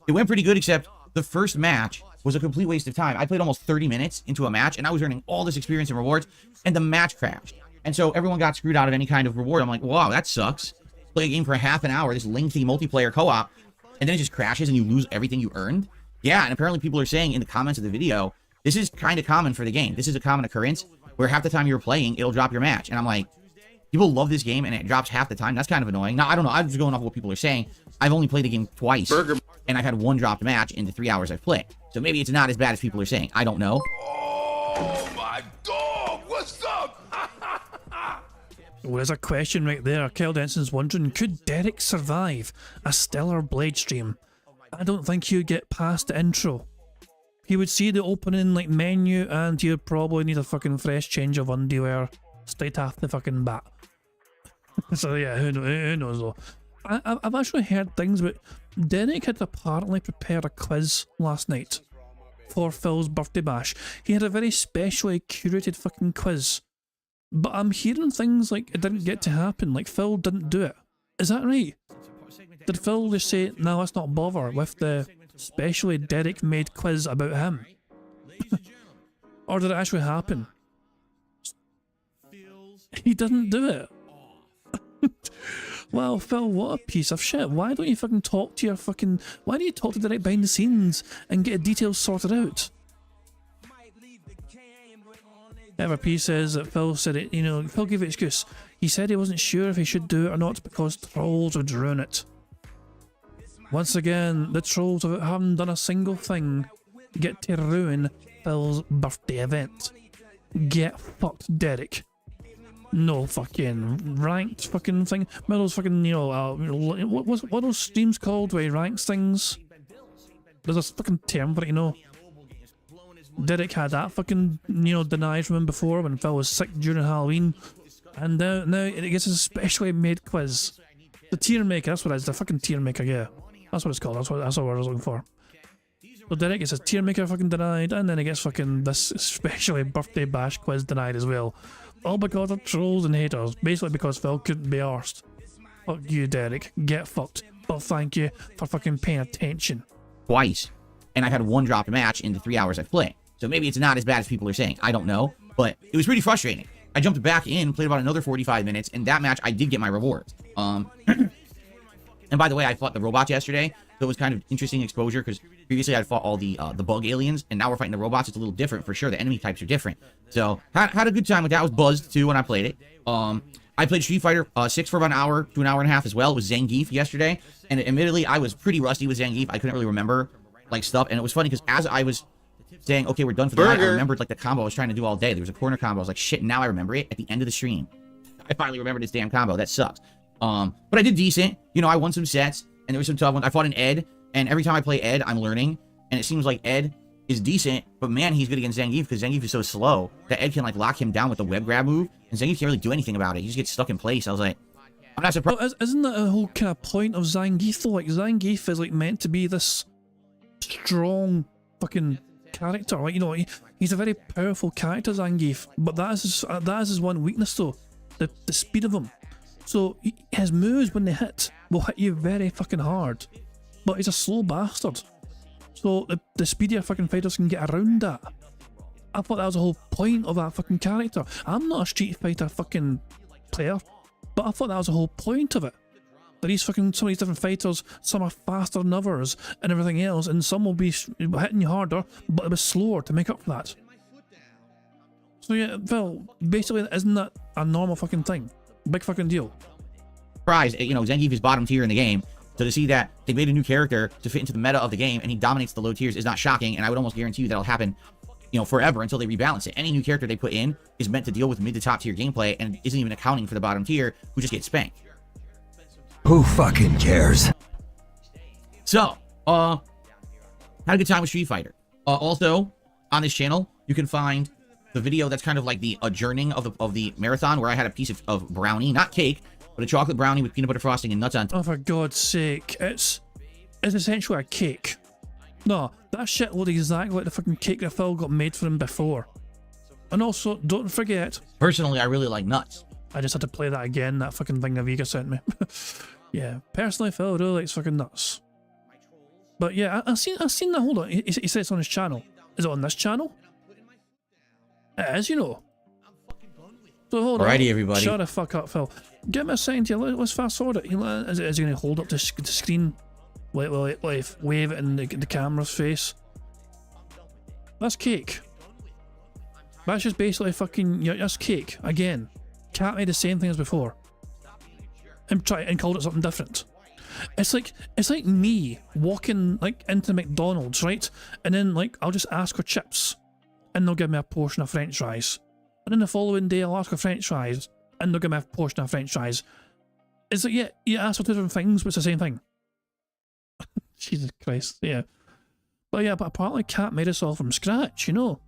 [SPEAKER 4] It went pretty good, except the first match was a complete waste of time. I played almost 30 minutes into a match, and I was earning all this experience and rewards, and the match crashed. And so everyone got screwed out of any kind of reward. I'm like, wow, that sucks. play a game for a half an hour, this lengthy multiplayer co-op, and then it just crashes and you lose everything you earned? Yeah, and apparently people are saying in the comments of the video, this is kind of common for the game. This is a common occurrence where half the time you're playing, it'll drop your match. And I'm like, people love this game and it drops half the time. That's kind of annoying. Now, I don't know. I'm just going off what people are saying. I've only played the game twice. And I've had one dropped match in the 3 hours I've played. So maybe it's not as bad as people are saying. I don't know.
[SPEAKER 2] Oh my dog, what's up?
[SPEAKER 1] Well, there's a question right there. Kel Denson's wondering, could Derek survive a stellar Blade stream? I don't think he'd get past the intro. He would see the opening like menu and he'd probably need a fucking fresh change of underwear straight off the fucking bat. So yeah, who knows though. I've actually heard things about Derek had apparently prepared a quiz last night for Phil's birthday bash. He had a very specially curated fucking quiz. But I'm hearing things like it didn't get to happen, like Phil didn't do it. Is that right? Did Phil just say, no, let's not bother with the specially Derek made quiz about him? Or did it actually happen? He didn't do it. Well, Phil, what a piece of shit. Why don't you fucking talk to your fucking... Why don't you talk to Derek behind the scenes and get details sorted out? FRP says that Phil said it, you know, Phil gave an excuse. He said he wasn't sure if he should do it or not because trolls would ruin it. Once again, the trolls, without having done a single thing, get to ruin Phil's birthday event. Get fucked, Derek. No fucking ranked fucking thing. One of those fucking, you know, what are those streams called where he ranks things? There's a fucking term for it, you know. Derek had that fucking, you know, denied from him before when Phil was sick during Halloween. And now it gets a specially made quiz. The tier maker, that's what it is, the fucking tier maker, yeah. That's what it's called, that's what I was looking for. So Derek gets a tier maker fucking denied, and then he gets fucking this specially birthday bash quiz denied as well. All because of trolls and haters, basically because Phil couldn't be arsed. Fuck you, Derek, get fucked. But thank you for fucking paying attention.
[SPEAKER 4] Twice. And I've had one dropped match in the 3 hours I've played. So maybe it's not as bad as people are saying. I don't know. But it was pretty frustrating. I jumped back in, played about another 45 minutes, and that match I did get my rewards. And by the way, I fought the robots yesterday, so it was kind of interesting exposure because previously I fought all the bug aliens, and now we're fighting the robots. It's a little different for sure. The enemy types are different. So had a good time with that. I was buzzed too when I played it. I played Street Fighter 6 for about an hour to an hour and a half as well. It was Zangief yesterday, and admittedly I was pretty rusty with Zangief. I couldn't really remember like stuff, and it was funny because as I was saying, okay, we're done for the night, I remembered like the combo I was trying to do all day. There was a corner combo. I was like, shit, now I remember it at the end of the stream. I finally remembered this damn combo. That sucks. But I did decent. You know, I won some sets, and there were some tough ones. I fought an Ed, and every time I play Ed, I'm learning, and it seems like Ed is decent, but man, he's good against Zangief because Zangief is so slow that Ed can like lock him down with the web grab move, and Zangief can't really do anything about it. He just gets stuck in place. I was like, I'm not surprised.
[SPEAKER 1] Well, isn't that a whole kind of point of Zangief though? Like, Zangief is like meant to be this strong fucking character. Like, you know, he's a very powerful character, Zangief, but that is his one weakness though, the speed of him. So his moves when they hit will hit you very fucking hard, but he's a slow bastard. So the speedier fucking fighters can get around that. I thought that was the whole point of that fucking character. I'm not a Street Fighter fucking player, but I thought that was the whole point of it. That these fucking, some of these different fighters, some are faster than others and everything else, and some will be hitting you harder, but it was slower to make up for that. So yeah, Phil, basically isn't that a normal fucking thing? Big fucking deal.
[SPEAKER 4] Surprised, you know, Zangief is bottom tier in the game. So to see that they made a new character to fit into the meta of the game and he dominates the low tiers is not shocking, and I would almost guarantee you that'll happen, you know, forever until they rebalance it. Any new character they put in is meant to deal with mid to top tier gameplay and isn't even accounting for the bottom tier who just gets spanked.
[SPEAKER 2] Who fucking cares?
[SPEAKER 4] So, had a good time with Street Fighter. Also, on this channel, you can find the video that's kind of like the adjourning of the marathon where I had a piece of brownie, not cake, but a chocolate brownie with peanut butter frosting and nuts on top.
[SPEAKER 1] Oh, for God's sake, it's essentially a cake. No, that shit looked exactly like the fucking cake that Phil got made for him before. And also, don't forget...
[SPEAKER 4] Personally, I really like nuts.
[SPEAKER 1] I just had to play that again, that fucking thing that Vega sent me. Yeah, personally, Phil really likes fucking nuts. But yeah, I've seen that, hold on, he said it's on his channel. Is it on this channel? It is, you know. So hold on.
[SPEAKER 4] Alrighty, everybody.
[SPEAKER 1] Shut the fuck up, Phil. Give me a second here. Let's fast forward it. Is he going to hold up the screen? Like wave it in the camera's face? That's cake. That's just basically fucking. Yeah, that's cake again. Cat made the same thing as before, and called it something different. It's like me walking like into McDonald's, right? And then like I'll just ask for chips, and they'll give me a portion of French fries. And then the following day I'll ask for French fries, and they'll give me a portion of French fries. It's like, yeah, you ask for two different things, but it's the same thing. Jesus Christ, yeah. But yeah, but apparently Cat made us all from scratch, you know.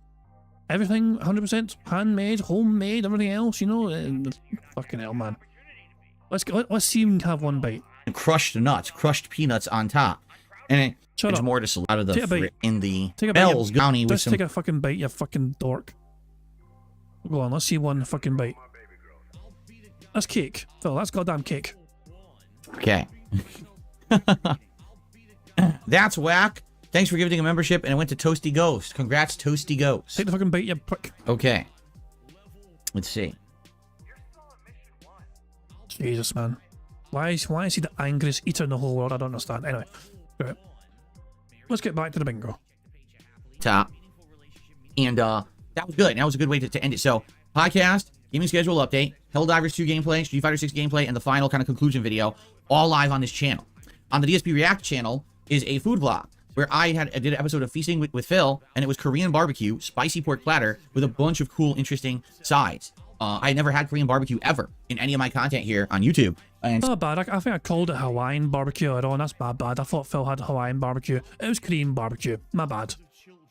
[SPEAKER 1] Everything 100% handmade, homemade, everything else, you know. Fucking hell, man. Let's see if we can have one bite.
[SPEAKER 4] Crushed nuts, crushed peanuts on top, and it's more to out of the in the Bell's Brownie with some.
[SPEAKER 1] Take a fucking bite, you fucking dork. Go on, let's see one fucking bite. That's cake, Phil. That's goddamn cake.
[SPEAKER 4] Okay. That's whack. Thanks for giving a membership, and it went to Toasty Ghost. Congrats, Toasty Ghost.
[SPEAKER 1] Take the fucking bite, you prick.
[SPEAKER 4] Okay. Let's see.
[SPEAKER 1] Jesus, man. Why is he the angriest eater in the whole world? I don't understand. Anyway, right. Let's get back to the bingo.
[SPEAKER 4] Top. And that was good. That was a good way to end it. So, podcast, gaming schedule update, Helldivers 2 gameplay, Street Fighter 6 gameplay, and the final kind of conclusion video, all live on this channel. On the DSP React channel is a food vlog where I did an episode of Feasting with Phil, and it was Korean barbecue, spicy pork platter with a bunch of cool, interesting sides. I never had Korean barbecue ever in any of my content here on YouTube. And
[SPEAKER 1] not bad. I think I called it Hawaiian barbecue at all, and that's bad. I thought Phil had Hawaiian barbecue. It was Korean barbecue. My bad.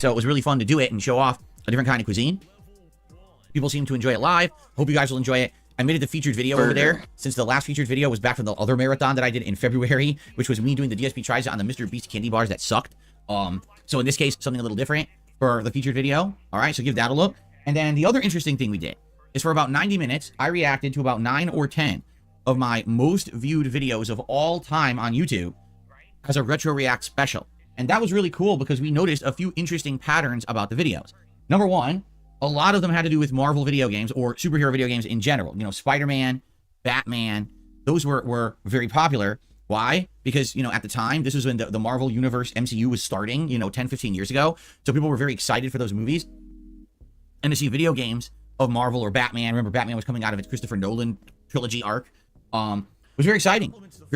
[SPEAKER 4] So it was really fun to do it and show off a different kind of cuisine. People seem to enjoy it live. Hope you guys will enjoy it. I made it the featured video over there, since the last featured video was back from the other marathon that I did in February, which was me doing the DSP tries on the Mr. Beast candy bars that sucked. So in this case, something a little different for the featured video. All right, so give that a look. And then the other interesting thing we did is for about 90 minutes, I reacted to about 9 or 10 of my most viewed videos of all time on YouTube as a retro react special. And that was really cool because we noticed a few interesting patterns about the videos. Number one, a lot of them had to do with Marvel video games or superhero video games in general. You know, Spider-Man, Batman, those were very popular. Why? Because, you know, at the time, this was when the Marvel Universe MCU was starting, you know, 10, 15 years ago. So people were very excited for those movies. And to see video games of Marvel or Batman, remember Batman was coming out of its Christopher Nolan trilogy arc, was very exciting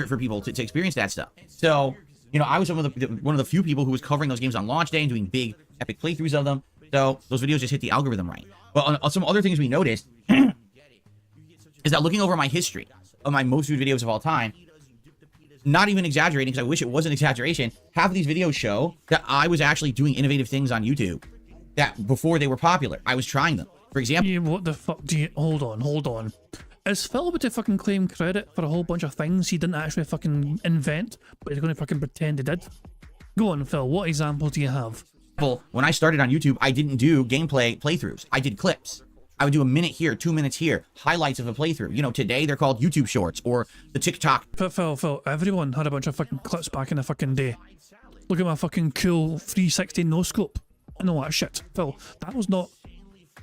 [SPEAKER 4] for people to experience that stuff. So, you know, I was one of the few people who was covering those games on launch day and doing big epic playthroughs of them. So those videos just hit the algorithm right. But on some other things we noticed is that looking over my history of my most viewed videos of all time, not even exaggerating, because I wish it was an exaggeration, half of these videos show that I was actually doing innovative things on YouTube that before they were popular. I was trying them. For example...
[SPEAKER 1] Yeah, what the fuck do you... Hold on. Is Phil about to fucking claim credit for a whole bunch of things he didn't actually fucking invent, but he's going to fucking pretend he did? Go on, Phil, what examples do you have?
[SPEAKER 4] When I started on YouTube, I didn't do gameplay playthroughs. I did clips. I would do a minute here, 2 minutes here, highlights of a playthrough. You know, today they're called YouTube Shorts or the TikTok.
[SPEAKER 1] Phil, everyone had a bunch of fucking clips back in the fucking day. Look at my fucking cool 360 no-scope and all that shit. Phil, that was not...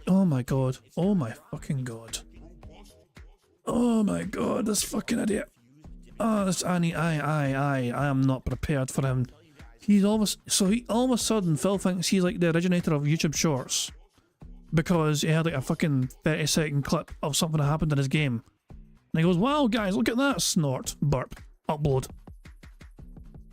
[SPEAKER 1] Oh my god. Oh my fucking god. Oh my god, this fucking idiot. Oh, this Annie, I am not prepared for him. He's almost... So he all of a sudden, Phil thinks he's like the originator of YouTube Shorts. Because he had like a fucking 30-second clip of something that happened in his game. And he goes, wow guys, look at that snort. Burp. Upload.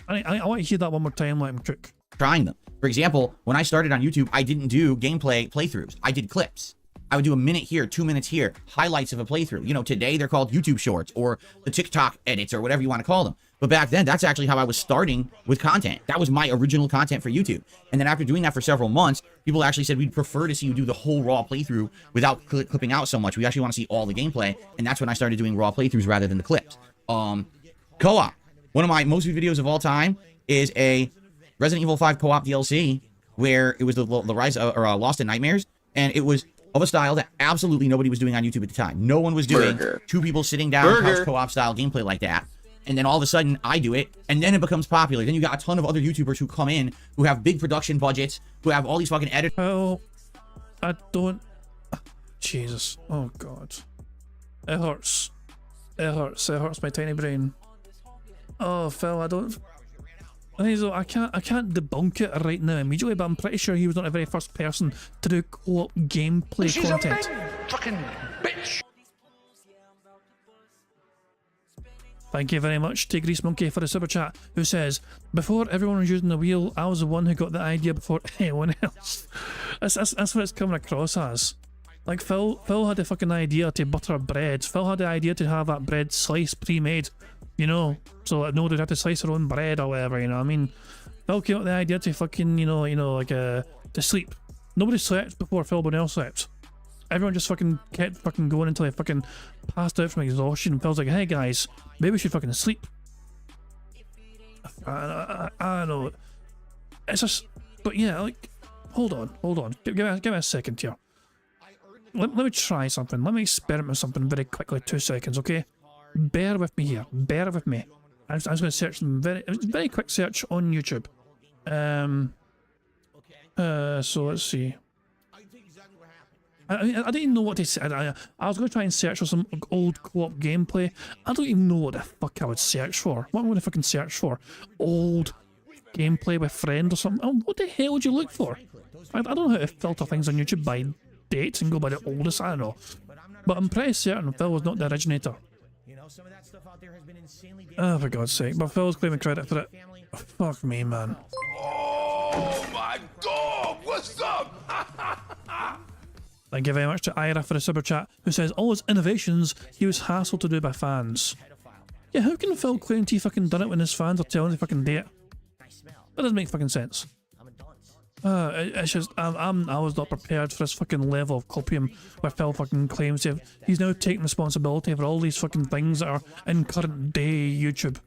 [SPEAKER 1] I want to hear that one more time, let him cook.
[SPEAKER 4] Trying them. For example, when I started on YouTube, I didn't do gameplay playthroughs. I did clips. I would do a minute here, 2 minutes here, highlights of a playthrough. You know, today they're called YouTube Shorts or the TikTok edits or whatever you want to call them. But back then, that's actually how I was starting with content. That was my original content for YouTube. And then after doing that for several months, people actually said, we'd prefer to see you do the whole raw playthrough without clipping out so much. We actually want to see all the gameplay. And that's when I started doing raw playthroughs rather than the clips. Co-op. One of my most viewed videos of all time is a Resident Evil 5 co-op DLC where it was the rise of, or Lost in Nightmares. And it was of a style that absolutely nobody was doing on YouTube at the time. No one was doing two people sitting down couch co-op style gameplay like that. And then all of a sudden I do it, and then it becomes popular. Then you got a ton of other YouTubers who come in, who have big production budgets, who have all these fucking editors.
[SPEAKER 1] Oh, I don't... Jesus. Oh, God. It hurts. It hurts my tiny brain. Oh, Phil, I don't. I can't debunk it right now immediately, but I'm pretty sure he was not the very first person to do co-op gameplay content.
[SPEAKER 5] Fucking bitch.
[SPEAKER 1] Thank you very much to Grease Monkey for the super chat, who says, before everyone was using the wheel, I was the one who got the idea before anyone else. That's what it's coming across as. Like, Phil had the fucking idea to butter bread. Phil had the idea to have that bread sliced pre-made, you know, so that nobody had to slice their own bread or whatever, you know what I mean? Phil came up with the idea to fucking, to sleep. Nobody slept before Phil Bonnell slept. Everyone just fucking kept fucking going until they fucking passed out from exhaustion. Phil's like, hey guys, maybe we should fucking sleep. I don't know. It's just, but yeah, like, hold on. Give me a second here. Let me try something. Let me experiment with something very quickly. 2 seconds, okay? Bear with me here. Bear with me. I was going to search some very quick search on YouTube. So let's see. I don't even know what to say. I was going to try and search for some old co-op gameplay. I don't even know what the fuck I would search for. What am I going to fucking search for? Old gameplay with friend or something? Oh, what the hell would you look for? I don't know how to filter things on YouTube by dates and go by the oldest. I don't know. But I'm pretty certain Phil was not the originator. Oh, for God's sake. But Phil's claiming credit for it. Oh, fuck me, man.
[SPEAKER 2] Oh my dog! What's up?
[SPEAKER 1] Thank you very much to Ira for the super chat, who says all his innovations he was hassled to do by fans. Yeah, how can Phil claim he fucking done it when his fans are telling him to fucking do it? That doesn't make fucking sense. It's just I was not prepared for this fucking level of copium where Phil fucking claims he's now taking responsibility for all these fucking things that are in current day YouTube.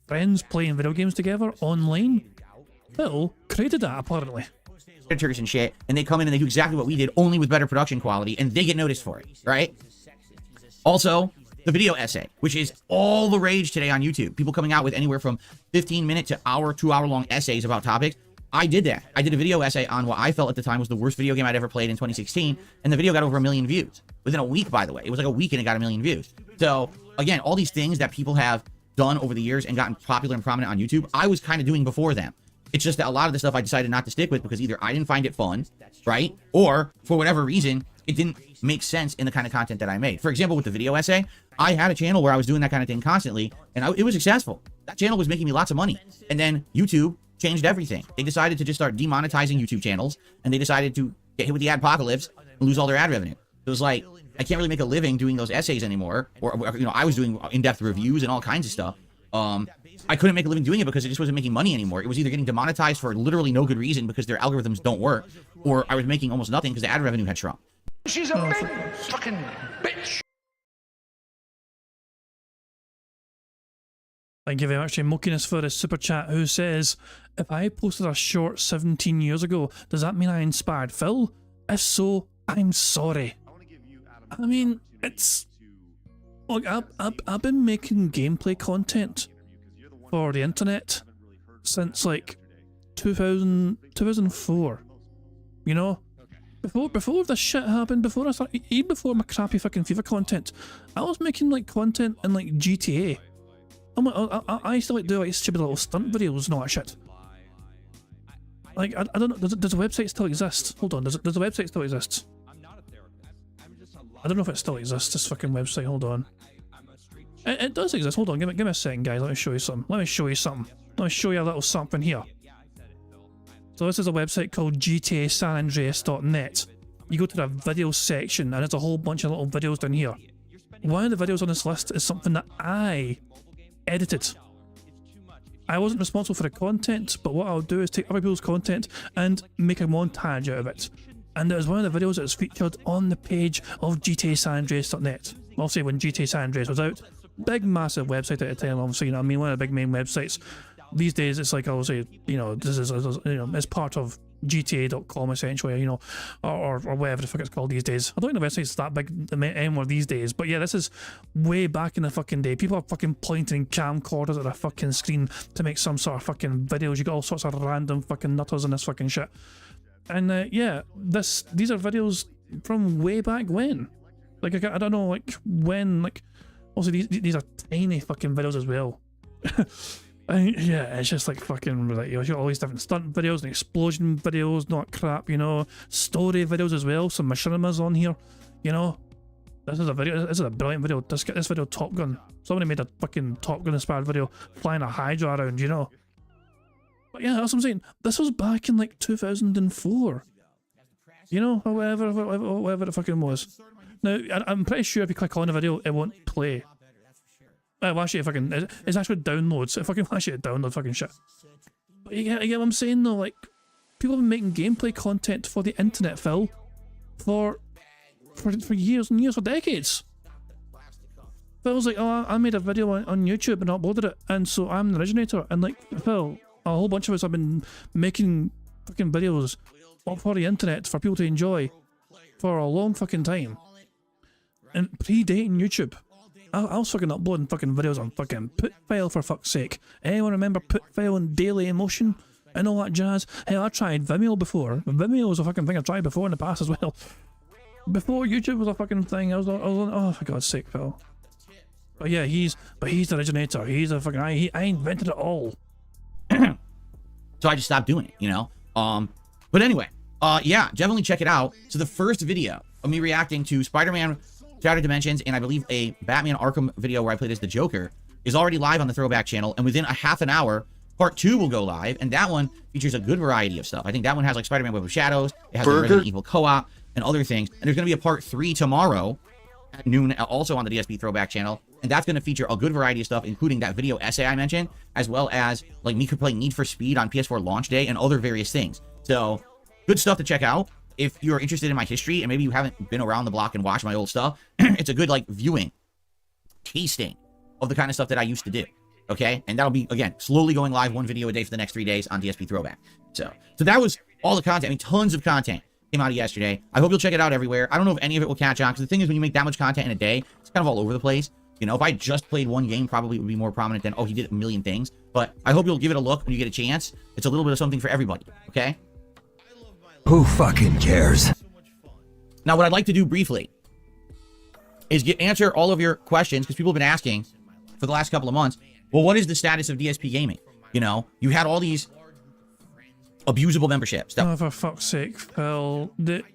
[SPEAKER 1] Friends playing video games together online? Phil created that apparently.
[SPEAKER 4] Editors and shit, and they come in and they do exactly what we did, only with better production quality, and they get noticed for it, right? Also, the video essay, which is all the rage today on YouTube. People coming out with anywhere from 15-minute to 2-hour-long essays about topics. I did that. I did a video essay on what I felt at the time was the worst video game I'd ever played in 2016, and the video got over 1 million views. Within a week, by the way. It was like a week and it got 1 million views. So, again, all these things that people have done over the years and gotten popular and prominent on YouTube, I was kind of doing before them. It's just that a lot of the stuff I decided not to stick with because either I didn't find it fun, right? Or, for whatever reason, it didn't make sense in the kind of content that I made. For example, with the video essay, I had a channel where I was doing that kind of thing constantly, and it was successful. That channel was making me lots of money. And then YouTube changed everything. They decided to just start demonetizing YouTube channels, and they decided to get hit with the adpocalypse and lose all their ad revenue. It was like, I can't really make a living doing those essays anymore. Or I was doing in-depth reviews and all kinds of stuff. I couldn't make a living doing it because it just wasn't making money anymore. It was either getting demonetized for literally no good reason because their algorithms don't work, or I was making almost nothing because the ad revenue had shrunk.
[SPEAKER 5] She's a big fucking bitch.
[SPEAKER 1] Thank you very much to Mokiness for his super chat, who says, if I posted a short 17 years ago, does that mean I inspired Phil? If so, I'm sorry. I mean, it's... Look, I've been making gameplay content for the internet since like 2004, you know? Before this shit happened, before I started, even before my crappy fucking FIFA content, I was making like content in like GTA. I used to like do like stupid little stunt videos and all that shit. Like, I don't know, does the website still exist? Hold on, does the website still exist? I don't know if it still exists, this fucking website, hold on. It does exist, hold on, give me a second guys, let me show you something. Let me show you a little something here. So this is a website called GTASanandreas.net. You go to the video section and there's a whole bunch of little videos down here. One of the videos on this list is something that I edited. I wasn't responsible for the content, but what I'll do is take other people's content and make a montage out of it. And it was one of the videos that was featured on the page of GTASanandreas.net. I'll say when GTA San Andreas was out. Big massive website at the time, obviously, you know what I mean, one of the big main websites. These days it's like, I'll say, you know, this is, you know, it's part of GTA.com essentially, you know, or whatever the fuck it's called these days. I don't think the website's that big anymore these days, but yeah, this is way back in the fucking day. People are fucking pointing camcorders at a fucking screen to make some sort of fucking videos. You got all sorts of random fucking nutters in this fucking shit. And yeah, these are videos from way back when. Like, I don't know, like, when, like, Also, these are tiny fucking videos as well. Yeah, it's just like fucking ridiculous. You got all these different stunt videos and explosion videos, not crap, you know. Story videos as well. Some machinimas on here, you know. This is a video. This is a brilliant video. Let's get this video Top Gun. Somebody made a fucking Top Gun inspired video flying a Hydra around, you know. But yeah, that's what I'm saying. This was back in like 2004. You know, or whatever it fucking was. Now, I'm pretty sure if you click on the video, it won't play. Well, actually, it's actually downloads. If I can actually download fucking shit. But you get what I'm saying though, like, people have been making gameplay content for the internet, Phil, for years and years, for decades. Phil's like, oh, I made a video on YouTube and uploaded it, and so I'm the originator. And like, Phil, a whole bunch of us have been making fucking videos for the internet for people to enjoy for a long fucking time. And predating YouTube. I was fucking uploading fucking videos on fucking Putfile, for fuck's sake. Anyone remember Putfile and Daily Emotion and all that jazz? Hell, I tried Vimeo before. Vimeo was a fucking thing I tried before in the past as well. Before YouTube was a fucking thing, I was oh, for God's sake, Phil. But yeah, he's the originator. He's a fucking, I invented it all.
[SPEAKER 4] So I just stopped doing it, you know? But anyway, yeah, definitely check it out. So the first video of me reacting to Spider-Man Shattered Dimensions, and I believe a Batman Arkham video where I played as the Joker, is already live on the Throwback channel, and within a half an hour, part 2 will go live, and that one features a good variety of stuff. I think that one has like Spider-Man Web of Shadows, it has the Resident Evil co-op, and other things, and there's going to be a part 3 tomorrow at noon, also on the DSP Throwback channel, and that's going to feature a good variety of stuff, including that video essay I mentioned, as well as like me playing Need for Speed on PS4 launch day, and other various things. So, good stuff to check out. If you're interested in my history and maybe you haven't been around the block and watched my old stuff, it's a good like viewing, tasting of the kind of stuff that I used to do. Okay, and that'll be again slowly going live, one video a day for the next 3 days on DSP Throwback. So that was all the content. I mean, tons of content came out yesterday. I hope you'll check it out everywhere. I don't know if any of it will catch on, because the thing is, when you make that much content in a day, it's kind of all over the place. You know, if I just played one game, probably it would be more prominent than, oh, he did a million things. But I hope you'll give it a look when you get a chance. It's a little bit of something for everybody. Okay.
[SPEAKER 6] Who fucking cares?
[SPEAKER 4] Now, what I'd like to do briefly is answer all of your questions, because people have been asking for the last couple of months, well, what is the status of DSP Gaming? You know, you had all these abusable memberships.
[SPEAKER 1] Oh, for fuck's sake, Phil.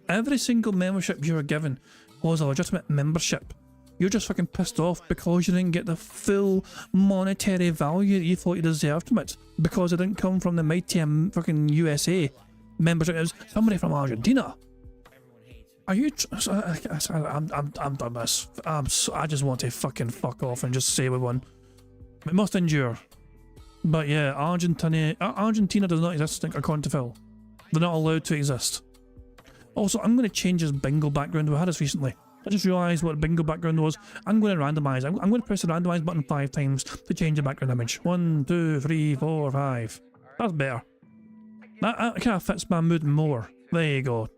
[SPEAKER 1] Every single membership you were given was a legitimate membership. You're just fucking pissed off because you didn't get the full monetary value that you thought you deserved from it, because it didn't come from the mighty fucking USA membership. It was somebody from Argentina. Are you? I'm done this. I just want to fucking fuck off and just say we won. We must endure. But yeah, Argentina does not exist according to Phil. They're not allowed to exist. Also, I'm going to change his bingo background. We had this recently. I just realised what bingo background was. I'm going to randomise. I'm going to press the randomise button 5 times to change the background image. 1, 2, 3, 4, 5. That's better. That kind of fits my mood more. There you go.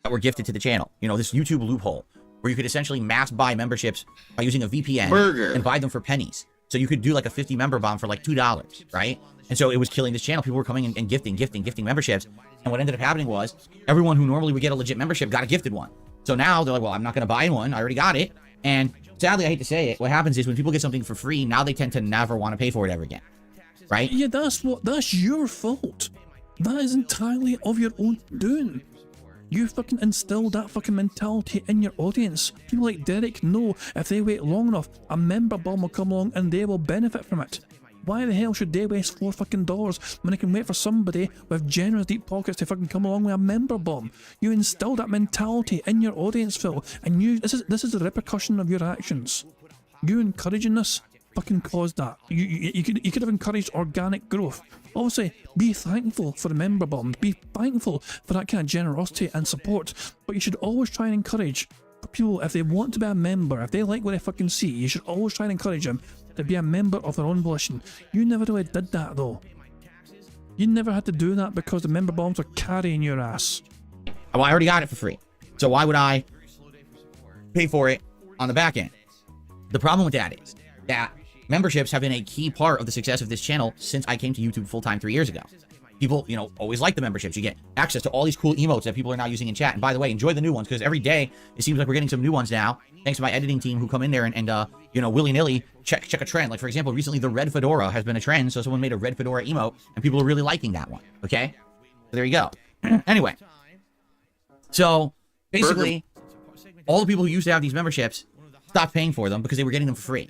[SPEAKER 4] That were gifted to the channel. You know, this YouTube loophole where you could essentially mass buy memberships by using a VPN and buy them for pennies. So you could do like a 50 member bomb for like $2, right? And so it was killing this channel. People were coming and gifting memberships. And what ended up happening was everyone who normally would get a legit membership got a gifted one. So now they're like, well, I'm not going to buy one. I already got it. And sadly, I hate to say it, what happens is when people get something for free, now they tend to never want to pay for it ever again. Right?
[SPEAKER 1] Yeah, that's your fault. That is entirely of your own doing. You fucking instilled that fucking mentality in your audience. People like Derek know if they wait long enough, a member bomb will come along and they will benefit from it. Why the hell should they waste $4 fucking when they can wait for somebody with generous deep pockets to fucking come along with a member bomb? You instilled that mentality in your audience, Phil, and this is the repercussion of your actions. You encouraging this fucking caused that. You could have encouraged organic growth. Obviously, be thankful for the member bomb. Be thankful for that kind of generosity and support. But you should always try and encourage people, if they want to be a member, if they like what they fucking see, you should always try and encourage them to be a member of their own volition. You never really did that though. You never had to do that because the member bombs were carrying your ass.
[SPEAKER 4] Well, I already got it for free. So why would I pay for it on the back end? The problem with that is that memberships have been a key part of the success of this channel since I came to YouTube full-time 3 years ago. People, you know, always like the memberships. You get access to all these cool emotes that people are now using in chat. And by the way, enjoy the new ones, because every day it seems like we're getting some new ones now. Thanks to my editing team who come in there and you know, willy-nilly check a trend. Like, for example, recently the red fedora has been a trend. So someone made a red fedora emote and people are really liking that one. Okay. So there you go. Anyway. So basically, all the people who used to have these memberships stopped paying for them because they were getting them for free.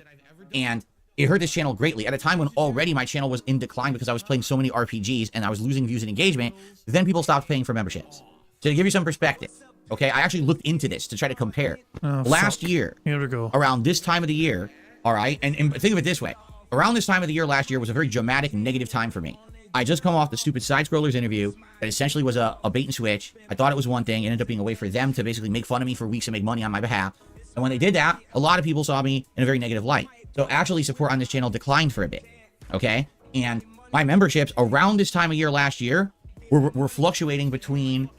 [SPEAKER 4] And it hurt this channel greatly at a time when already my channel was in decline because I was playing so many RPGs and I was losing views and engagement. Then people stopped paying for memberships. So to give you some perspective, okay, I actually looked into this to try to compare. Last year,
[SPEAKER 1] here we go.
[SPEAKER 4] Around this time of the year, all right, and think of it this way. Around this time of the year last year was a very dramatic and negative time for me. I just come off the stupid Side Scrollers interview that essentially was a bait and switch. I thought it was one thing. It ended up being a way for them to basically make fun of me for weeks and make money on my behalf. And when they did that, a lot of people saw me in a very negative light. So actually support on this channel declined for a bit, okay? And my memberships around this time of year last year were fluctuating between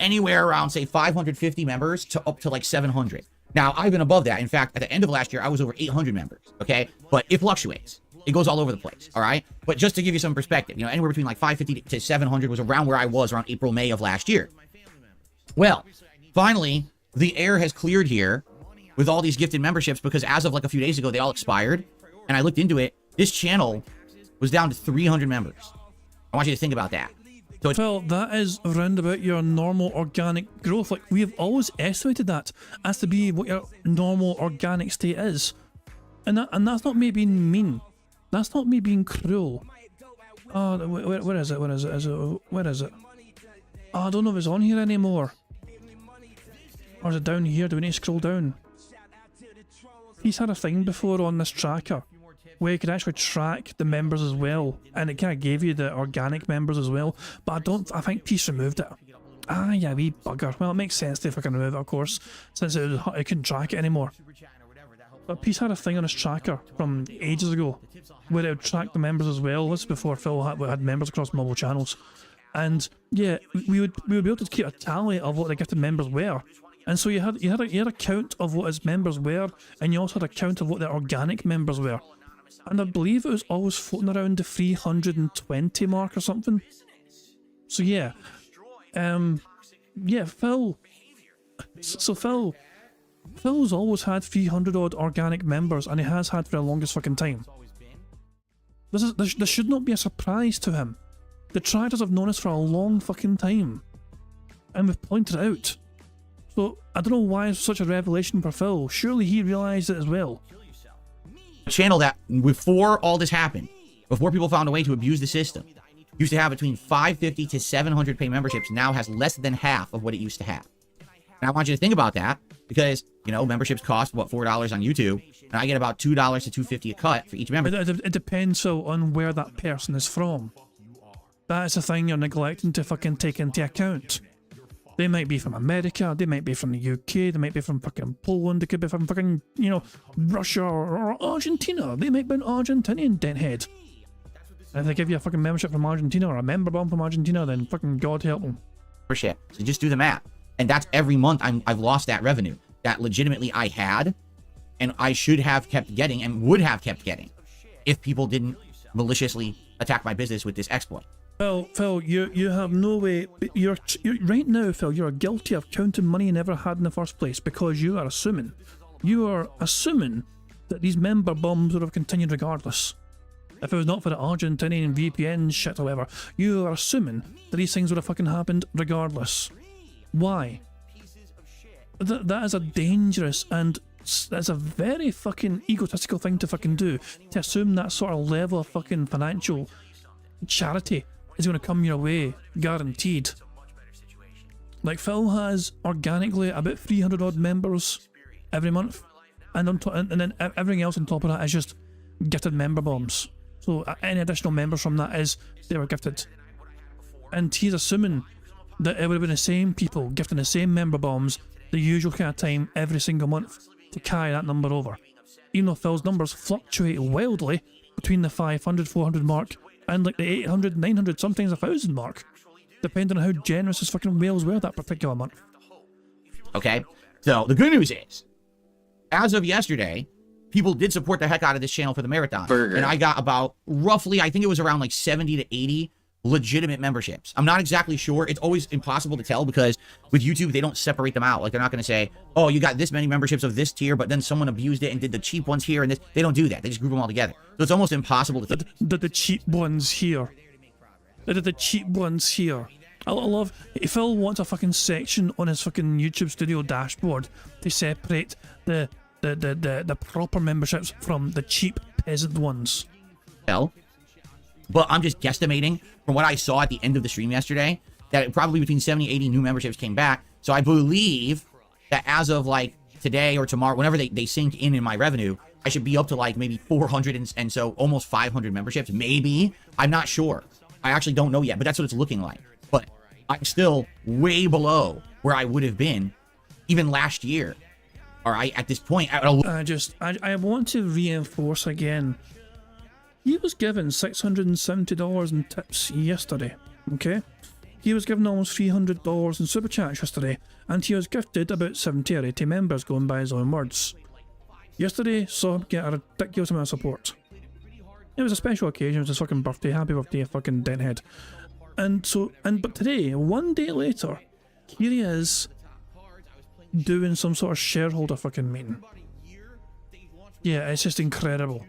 [SPEAKER 4] anywhere around, say, 550 members to up to like 700. Now, I've been above that. In fact, at the end of last year, I was over 800 members, okay? But it fluctuates. It goes all over the place, all right? But just to give you some perspective, you know, anywhere between like 550 to 700 was around where I was around April, May of last year. Well, finally, the air has cleared here with all these gifted memberships, because as of like a few days ago, they all expired. And I looked into it. This channel was down to 300 members. I want you to think about that. So it's,
[SPEAKER 1] Well, that is around about your normal organic growth. Like, we have always estimated that as to be what your normal organic state is. And that's not me being mean. That's not me being cruel. Oh, where is it? Where is it? Where is it? Oh, I don't know if it's on here anymore. Or is it down here? Do we need to scroll down? He's had a thing before on this tracker where you could actually track the members as well, and it kind of gave you the organic members as well. But I think Peace removed it. Ah, yeah, wee bugger. Well, it makes sense to if I can remove it, of course, since it couldn't track it anymore. But Peace had a thing on his tracker from ages ago where it would track the members as well. This is before Phil had members across multiple channels. And yeah, we would be able to keep a tally of what the gifted members were. And so you had a count of what his members were, and you also had a count of what the organic members were. And I believe it was always floating around the 320 mark or something. So yeah. Yeah, Phil. So Phil's always had 300 odd organic members, and he has had for the longest fucking time. This should not be a surprise to him. The traders have known us for a long fucking time, and we've pointed it out. So I don't know why it's such a revelation for Phil. Surely he realised it as well.
[SPEAKER 4] a channel that, before all this happened, before people found a way to abuse the system, used to have between 550 to 700 paid memberships, now has less than half of what it used to have. And I want you to think about that, because, you know, memberships cost, what, $4 on YouTube, and I get about $2 to $2.50 a cut for each member.
[SPEAKER 1] It depends so on where that person is from. That is a thing you're neglecting to fucking take into account. They might be from America, they might be from the UK, they might be from fucking Poland, they could be from fucking, you know, Russia or Argentina. They might be an Argentinian deadhead. And if they give you a fucking membership from Argentina or a member bomb from Argentina, then fucking God help them.
[SPEAKER 4] For shit. So just do the math. And that's every month I've lost that revenue that legitimately I had, and I should have kept getting and would have kept getting if people didn't maliciously attack my business with this exploit.
[SPEAKER 1] Well, Phil, you have no way. You're right now, Phil. You're guilty of counting money you never had in the first place, because you are assuming that these member bombs would have continued regardless. If it was not for the Argentinian VPN shit, however, you are assuming that these things would have fucking happened regardless. Why? That is a dangerous and that's a very fucking egotistical thing to fucking do, to assume that sort of level of fucking financial charity is going to come your way, guaranteed. Like, Phil has organically about 300 odd members every month, and then everything else on top of that is just gifted member bombs. So any additional members from that is they were gifted, and he's assuming that it would have been the same people gifting the same member bombs the usual kind of time every single month to carry that number over, even though Phil's numbers fluctuate wildly between the 500, 400 mark and like the 800, 900, sometimes 1,000 mark, depending on how generous his fucking whales were that particular month.
[SPEAKER 4] Okay, so the good news is, as of yesterday, people did support the heck out of this channel for the marathon. And I got about roughly, I think it was around like 70 to 80 legitimate memberships. I'm not exactly sure. It's always impossible to tell because with YouTube, they don't separate them out. Like, they're not going to say, oh, you got this many memberships of this tier, but then someone abused it and did the cheap ones here and this. They don't do that. They just group them all together. So it's almost impossible to...
[SPEAKER 1] The cheap ones here. The cheap ones here. I love... If Phil wants a fucking section on his fucking YouTube studio dashboard to separate the proper memberships from the cheap peasant ones.
[SPEAKER 4] Hell. But I'm just guesstimating from what I saw at the end of the stream yesterday that probably between 70 80 new memberships came back. So I believe that as of like today or tomorrow, whenever they sink in my revenue, I should be up to like maybe 400 and so almost 500 memberships. Maybe. I'm not sure. I actually don't know yet, but that's what it's looking like. But I'm still way below where I would have been even last year. All right, at this point.
[SPEAKER 1] I want to reinforce again. He was given $670 in tips yesterday, okay? He was given almost $300 in super chats yesterday, and he was gifted about 70 or 80 members, going by his own words. Yesterday saw him get a ridiculous amount of support. It was a special occasion, it was his fucking birthday, happy birthday, fucking denthead. But today, one day later, here he is doing some sort of shareholder fucking meeting. Yeah, it's just incredible.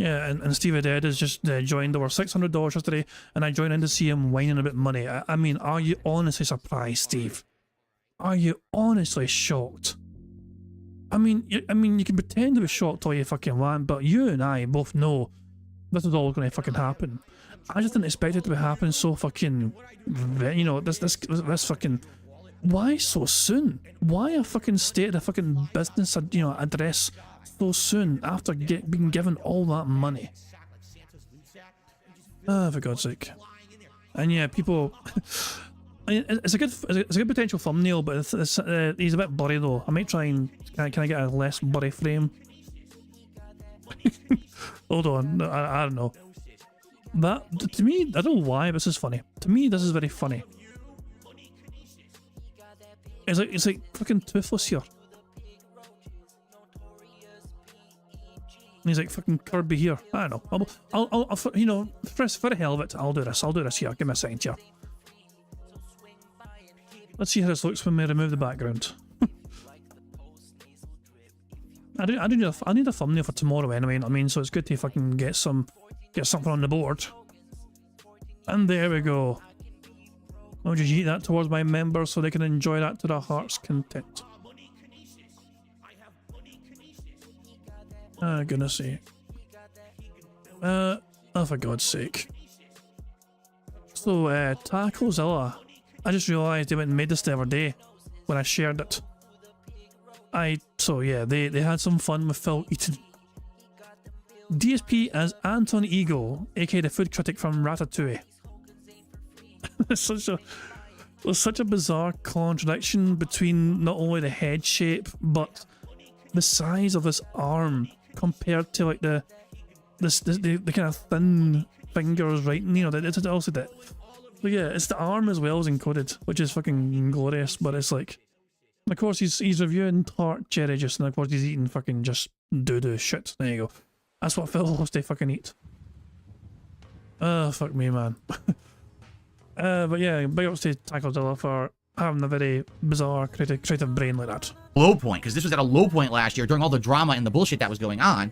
[SPEAKER 1] Yeah, and Stevie Dead has just joined over $600 yesterday, and I joined in to see him whining about money. I mean, are you honestly surprised, Steve? Are you honestly shocked? I mean, you can pretend to be shocked all you fucking want, but you and I both know this is all going to fucking happen. I just didn't expect it to be happening so fucking, you know, this fucking. Why so soon? Why a fucking state of the fucking business, you know, address so soon after being given all that money? Ah, for God's sake. And yeah, people. I mean, it's a good potential thumbnail, but he's a bit blurry though. I might try and can I get a less blurry frame? Hold on, no, I don't know. That to me, I don't know why, but this is funny. To me, this is very funny. It's like fucking Toothless here. And he's like fucking Kirby here. I don't know. I'll you know, for the hell of it, I'll do this. I'll do this here. Give me a second here. Let's see how this looks when we remove the background. I need a thumbnail for tomorrow anyway. I mean, so it's good to fucking get something on the board. And there we go. I'll just eat that towards my members so they can enjoy that to their heart's content. Ah, goodness sake. Oh, for God's sake. So, Tacozilla. I just realised they went and made this the other day when I shared it. So yeah, they had some fun with Phil eating. DSP as Anton Ego, aka the food critic from Ratatouille. There's such a bizarre contradiction between not only the head shape but the size of this arm compared to like the kind of thin fingers, right? You know, it's also that. But yeah, it's the arm as well as encoded, which is fucking glorious. But it's like, and of course he's reviewing tart cherry juice, and of course he's eating fucking just doo-doo shit. There you go. That's what Phil loves to fucking eat. Oh, fuck me, man. But yeah, big ups to Tacozilla for having a very bizarre creative brain like that.
[SPEAKER 4] Low point, because this was at a low point last year during all the drama and the bullshit that was going on.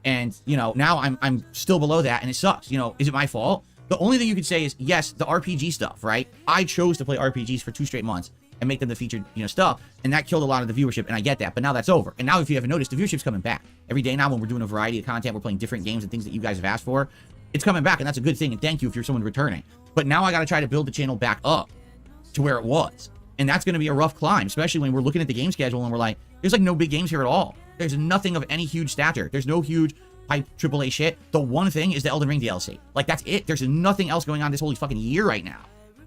[SPEAKER 4] And, you know, now I'm still below that, and it sucks. You know, is it my fault? The only thing you could say is, yes, the RPG stuff, right? I chose to play RPGs for 2 straight months and make them the featured, you know, stuff, and that killed a lot of the viewership, and I get that, but now that's over. And now, if you haven't noticed, the viewership's coming back. Every day now when we're doing a variety of content, we're playing different games and things that you guys have asked for, it's coming back, and that's a good thing, and thank you if you're someone returning. But now I gotta try to build the channel back up to where it was. And that's gonna be a rough climb, especially when we're looking at the game schedule and we're like, there's like no big games here at all. There's nothing of any huge stature. There's no huge hype AAA shit. The one thing is the Elden Ring DLC. Like, that's it. There's nothing else going on this whole fucking year right now.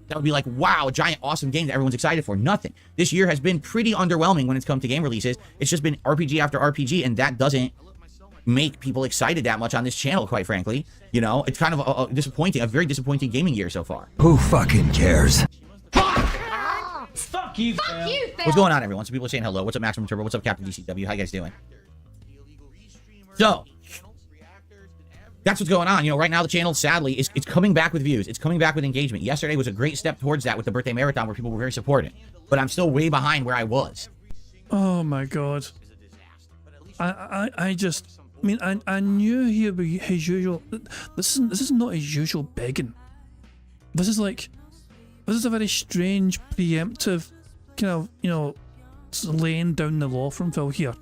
[SPEAKER 4] That would be like, wow, a giant, awesome game that everyone's excited for. Nothing. This year has been pretty underwhelming when it's come to game releases. It's just been RPG after RPG, and that doesn't make people excited that much on this channel, quite frankly. You know, it's kind of a disappointing, a very disappointing gaming year so far.
[SPEAKER 6] Who fucking cares?
[SPEAKER 7] Fuck you, Phil.
[SPEAKER 4] What's going on, everyone? Some people are saying hello. What's up, Maximum Turbo? What's up, Captain DCW? How you guys doing? So, that's what's going on. You know, right now the channel, sadly, is it's coming back with views. It's coming back with engagement. Yesterday was a great step towards that with the birthday marathon where people were very supportive. But I'm still way behind where I was.
[SPEAKER 1] Oh my god. I mean, I knew he would be his usual. This is not his usual begging. This is a very strange, preemptive kind of, you know, laying down the law from Phil here.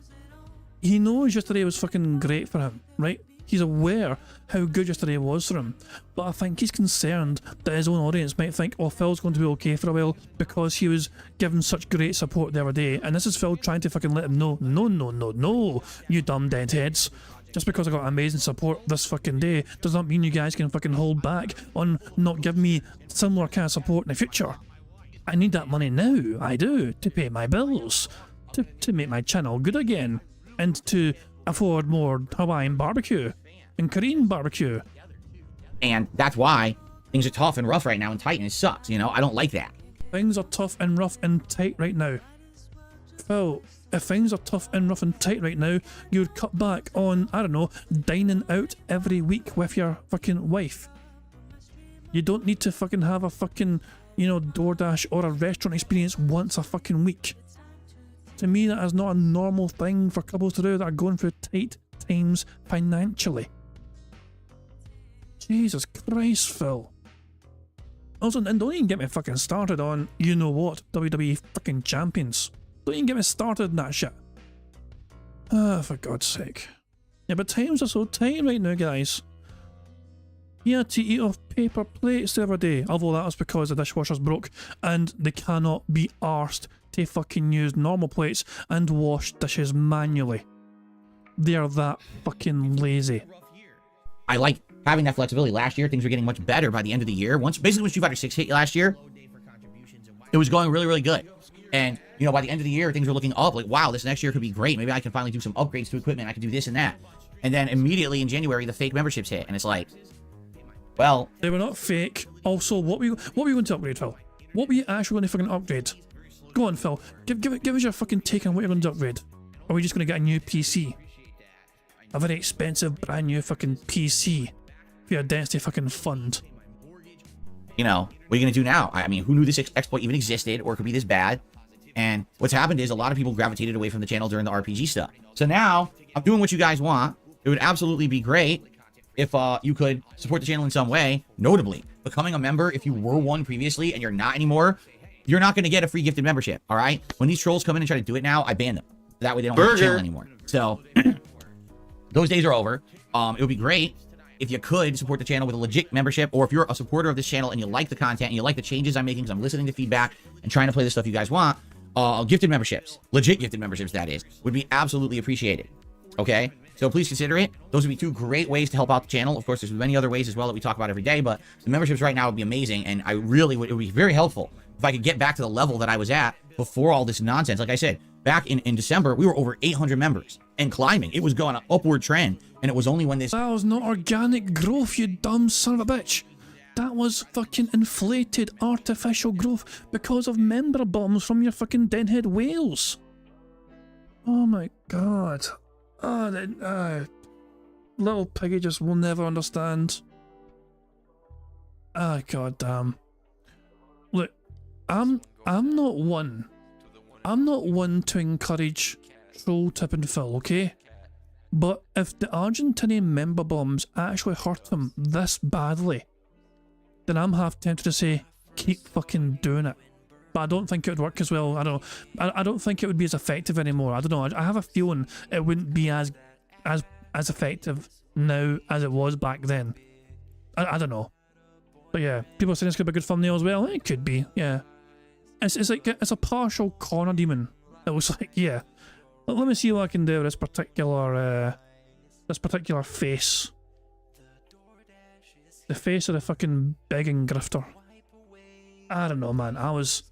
[SPEAKER 1] He knows yesterday was fucking great for him, right? He's aware how good yesterday was for him, but I think he's concerned that his own audience might think, oh, Phil's going to be okay for a while because he was given such great support the other day, and this is Phil trying to fucking let him know, no, you dumb deadheads. Just because I got amazing support this fucking day does not mean you guys can fucking hold back on not giving me similar kind of support in the future. I need that money now, I do, to pay my bills, to make my channel good again, and to afford more Hawaiian barbecue and Korean barbecue.
[SPEAKER 4] And that's why things are tough and rough right now and tight, and it sucks, you know? I don't like that.
[SPEAKER 1] Things are tough and rough and tight right now. Phil, if things are tough and rough and tight right now, you would cut back on, I don't know, dining out every week with your fucking wife. You don't need to fucking have a fucking, you know, DoorDash or a restaurant experience once a fucking week. To me, that is not a normal thing for couples to do that are going through tight times financially. Jesus Christ, Phil. Also, and don't even get me fucking started on, you know what, WWE fucking champions. Don't even get me started in that shit. Ah, for God's sake. Yeah, but times are so tight right now, guys. He had to eat off paper plates the other day, although that was because the dishwasher's broke and they cannot be arsed to fucking use normal plates and wash dishes manually. They are that fucking lazy.
[SPEAKER 4] I like having that flexibility. Last year, things were getting much better by the end of the year. Basically when Street Fighter 6 hit last year, it was going really, really good. And, you know, by the end of the year, things were looking up. Like, wow, this next year could be great. Maybe I can finally do some upgrades to equipment. I can do this and that. And then immediately in January, the fake memberships hit. And it's like, well...
[SPEAKER 1] They were not fake. Also, what were you going to upgrade, Phil? What were you actually going to fucking upgrade? Go on, Phil. Give us your fucking take on what you're going to upgrade. Or are we just going to get a new PC? A very expensive, brand new fucking PC for your Density fucking fund.
[SPEAKER 4] You know, what are you going to do now? I mean, who knew this exploit even existed or could be this bad? And what's happened is a lot of people gravitated away from the channel during the RPG stuff. So now, I'm doing what you guys want. It would absolutely be great if you could support the channel in some way, notably becoming a member if you were one previously and you're not anymore. You're not going to get a free gifted membership, all right? When these trolls come in and try to do it now, I ban them. That way they don't have the channel anymore. So, those days are over. It would be great if you could support the channel with a legit membership, or if you're a supporter of this channel and you like the content and you like the changes I'm making because I'm listening to feedback and trying to play the stuff you guys want, gifted memberships, legit gifted memberships, that is, would be absolutely appreciated. Okay? So please consider it. Those would be two great ways to help out the channel. Of course, there's many other ways as well that we talk about every day, but the memberships right now would be amazing, and I really would, it would be very helpful if I could get back to the level that I was at before all this nonsense. Like I said, back in December, we were over 800 members and climbing. It was going an upward trend, and it was only when this...
[SPEAKER 1] That was not organic growth, you dumb son of a bitch. That was fucking inflated artificial growth because of member bombs from your fucking deadhead whales. Oh my god. Little piggy just will never understand. Ah, god damn. Look, I'm not one to encourage troll tipping Phil, okay? But if the Argentinian member bombs actually hurt him this badly, then I'm half tempted to say, keep fucking doing it. But I don't think it would work as well. I don't know. I don't think it would be as effective anymore. I don't know. I have a feeling it wouldn't be as effective now as it was back then. I don't know. But yeah, people are saying it's gonna be a good thumbnail as well. It could be, yeah. It's like it's a partial corner demon. It looks like, yeah. Let me see what I can do with this particular face. The face of the fucking begging grifter. I don't know, man. I don't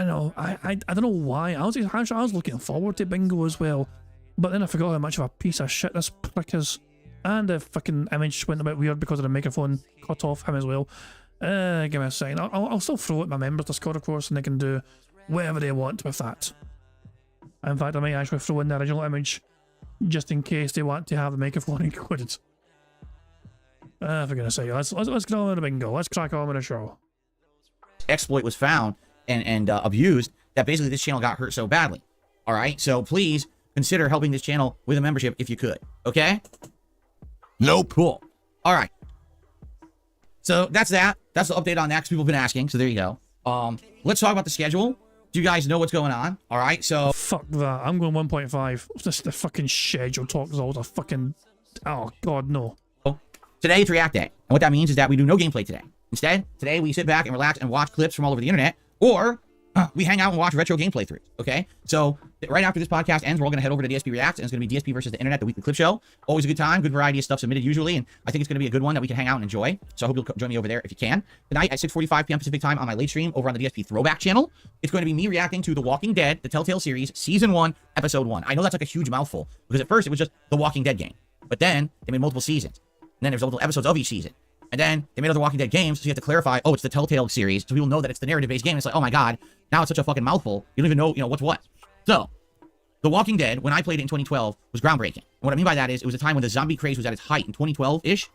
[SPEAKER 1] know. I don't know why. I was looking forward to Bingo as well, but then I forgot how much of a piece of shit this prick is, and the fucking image went a bit weird because of the microphone cut off him as well. Give me a second. I'll still throw it my members Discord, of course, and they can do whatever they want with that. In fact, I might actually throw in the original image just in case they want to have the microphone included. For goodness sake, let's get on with the bingo. Let's crack on with the show.
[SPEAKER 4] Exploit was found and abused that basically this channel got hurt so badly. All right, so please consider helping this channel with a membership if you could. Okay?
[SPEAKER 2] Nope.
[SPEAKER 4] Cool. All right. So that's that. That's the update on that because people have been asking. So there you go. Let's talk about the schedule. Do you guys know what's going on? All right. So
[SPEAKER 1] Fuck that. I'm going 1.5. Just the fucking schedule talks all the fucking. Oh god, no.
[SPEAKER 4] today it's React Day. And what that means is that we do no gameplay today. Instead, today we sit back and relax and watch clips from all over the internet, or we hang out and watch retro gameplay throughs, okay? So right after this podcast ends, we're all going to head over to DSP Reacts, and it's going to be DSP versus the internet, the weekly clip show. Always a good time, good variety of stuff submitted usually, and I think it's going to be a good one that we can hang out and enjoy. So I hope you'll join me over there if you can. Tonight at 6:45 p.m. Pacific time on my late stream over on the DSP Throwback channel, it's going to be me reacting to The Walking Dead, the Telltale series, Season 1, Episode 1. I know that's like a huge mouthful, because at first it was just The Walking Dead game, but then they made multiple seasons, and then there's multiple episodes of each season. And then they made other Walking Dead games, so you have to clarify, oh, it's the Telltale series, so people know that it's the narrative-based game. It's like, oh my god, now it's such a fucking mouthful. You don't even know, what's what. So, The Walking Dead, when I played it in 2012, was groundbreaking. And what I mean by that is, it was a time when the zombie craze was at its height in 2012-ish.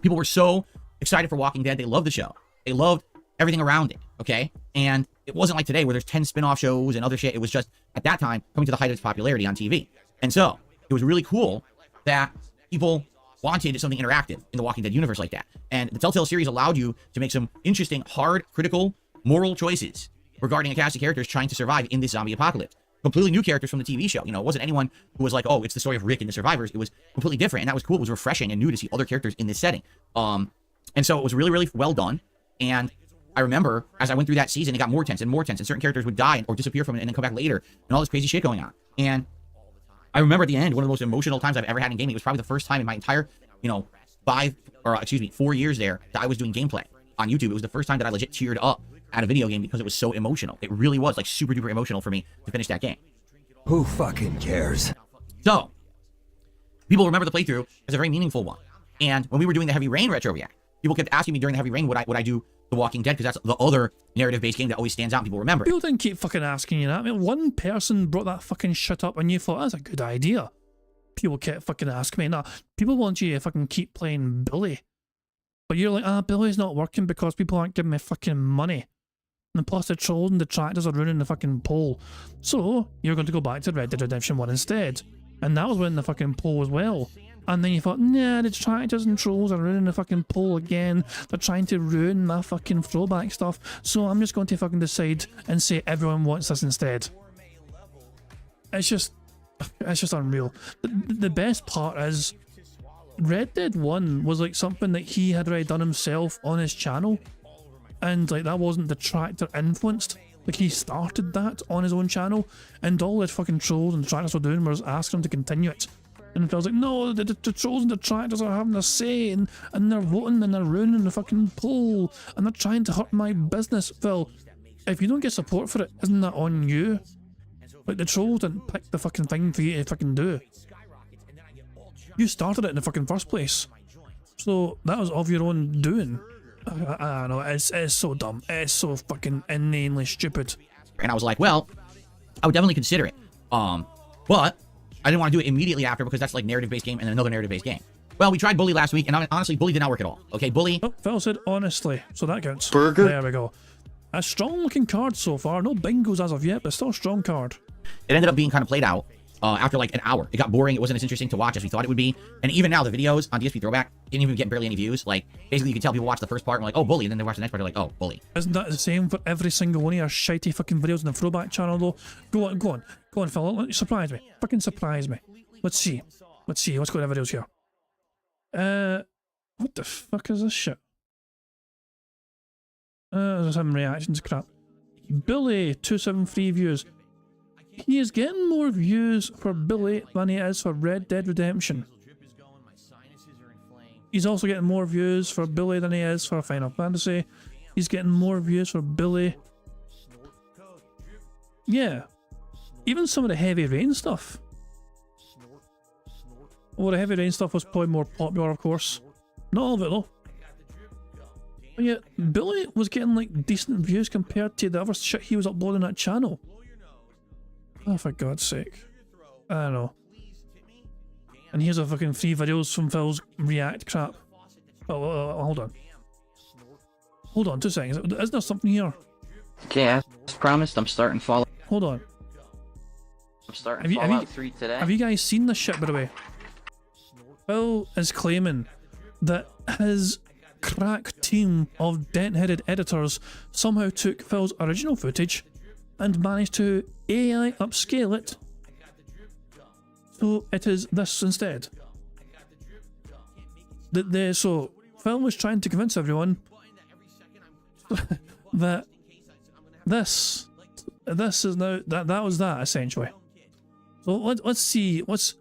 [SPEAKER 4] People were so excited for Walking Dead, they loved the show. They loved everything around it, okay? And it wasn't like today, where there's 10 spin-off shows and other shit. It was just, at that time, coming to the height of its popularity on TV. And so, it was really cool that people wanted something interactive in the Walking Dead universe like that. And the Telltale series allowed you to make some interesting, hard, critical, moral choices regarding a cast of characters trying to survive in this zombie apocalypse. Completely new characters from the TV show. It wasn't anyone who was like, oh, it's the story of Rick and the survivors. It was completely different, and that was cool. It was refreshing and new to see other characters in this setting. And so it was really, really well done. And I remember, as I went through that season, it got more tense, and certain characters would die or disappear from it and then come back later, and all this crazy shit going on. And I remember at the end, one of the most emotional times I've ever had in gaming. It was probably the first time in my entire 4 years there that I was doing gameplay on YouTube. It was the first time that I legit teared up at a video game because it was so emotional. It really was like super duper emotional for me to finish that game.
[SPEAKER 6] Who fucking cares?
[SPEAKER 4] So people remember the playthrough as a very meaningful one. And when we were doing the Heavy Rain retro react, people kept asking me during the Heavy Rain would I do The Walking Dead, because that's the other narrative-based game that always stands out and people remember.
[SPEAKER 1] People didn't keep fucking asking you that. I mean, one person brought that fucking shit up and you thought, that's a good idea. People kept fucking asking me. Nah, people want you to fucking keep playing Billy. But you're like, Billy's not working because people aren't giving me fucking money. And plus the trolls and detractors are ruining the fucking poll. So, you're going to go back to Red Dead Redemption 1 instead. And that was when the fucking poll as well. And then you thought, nah, the detractors and trolls are ruining the fucking poll again. They're trying to ruin my fucking throwback stuff. So I'm just going to fucking decide and say everyone wants this instead. It's just unreal. The best part is Red Dead 1 was like something that he had already done himself on his channel, and like that wasn't detractor influenced. Like he started that on his own channel, and all the fucking trolls and detractors were doing was asking him to continue it. And Phil's like, no, the trolls and detractors are having a say, and they're voting and they're ruining the fucking poll, and they're trying to hurt my business. Phil, if you don't get support for it, isn't that on you? Like, the trolls didn't pick the fucking thing for you to fucking do. You started it in the fucking first place. So, that was of your own doing. I don't know, it's so dumb. It's so fucking inanely stupid.
[SPEAKER 4] And I was like, well, I would definitely consider it. But I didn't want to do it immediately after because that's like narrative-based game and then another narrative-based game. Well, we tried Bully last week, and honestly, Bully did not work at all. Okay, Bully...
[SPEAKER 1] Oh, Phil said honestly, so that counts.
[SPEAKER 2] Burger?
[SPEAKER 1] There we go. A strong-looking card so far. No bingos as of yet, but still a strong card.
[SPEAKER 4] It ended up being kind of played out after like an hour. It got boring. It wasn't as interesting to watch as we thought it would be. And even now, the videos on DSP Throwback didn't even get barely any views. Like, basically, you can tell people watch the first part and like, oh, Bully. And then they watch the next part, they're like, oh, Bully.
[SPEAKER 1] Isn't that the same for every single one of your shitey fucking videos on the Throwback channel, though? Go on, Phil. Surprise me. Fucking surprise me. Let's see. Let's go to the videos here. What the fuck is this shit? There's some reactions crap. Billy 273 views. He is getting more views for Billy than he is for Red Dead Redemption. He's also getting more views for Billy than he is for Final Fantasy. He's getting more views for Billy. Yeah. Even some of the Heavy Rain stuff. Well, the Heavy Rain stuff was probably more popular, of course. Not all of it, though. But yeah, Billy was getting like decent views compared to the other shit he was uploading on that channel. Oh, for God's sake. I don't know. And here's a fucking 3 videos from Phil's React crap. Oh, hold on. Hold on, 2 seconds. Isn't there something here?
[SPEAKER 7] Okay, as promised, I'm starting Fallout.
[SPEAKER 1] Hold on.
[SPEAKER 7] I'm starting Fallout 3 today.
[SPEAKER 1] Have you guys seen this shit, by the way? Phil is claiming that his crack team of dent-headed editors somehow took Phil's original footage and managed to AI upscale it. So it is this instead. So Phil was trying to convince everyone that this is now that was that essentially. So let's see let's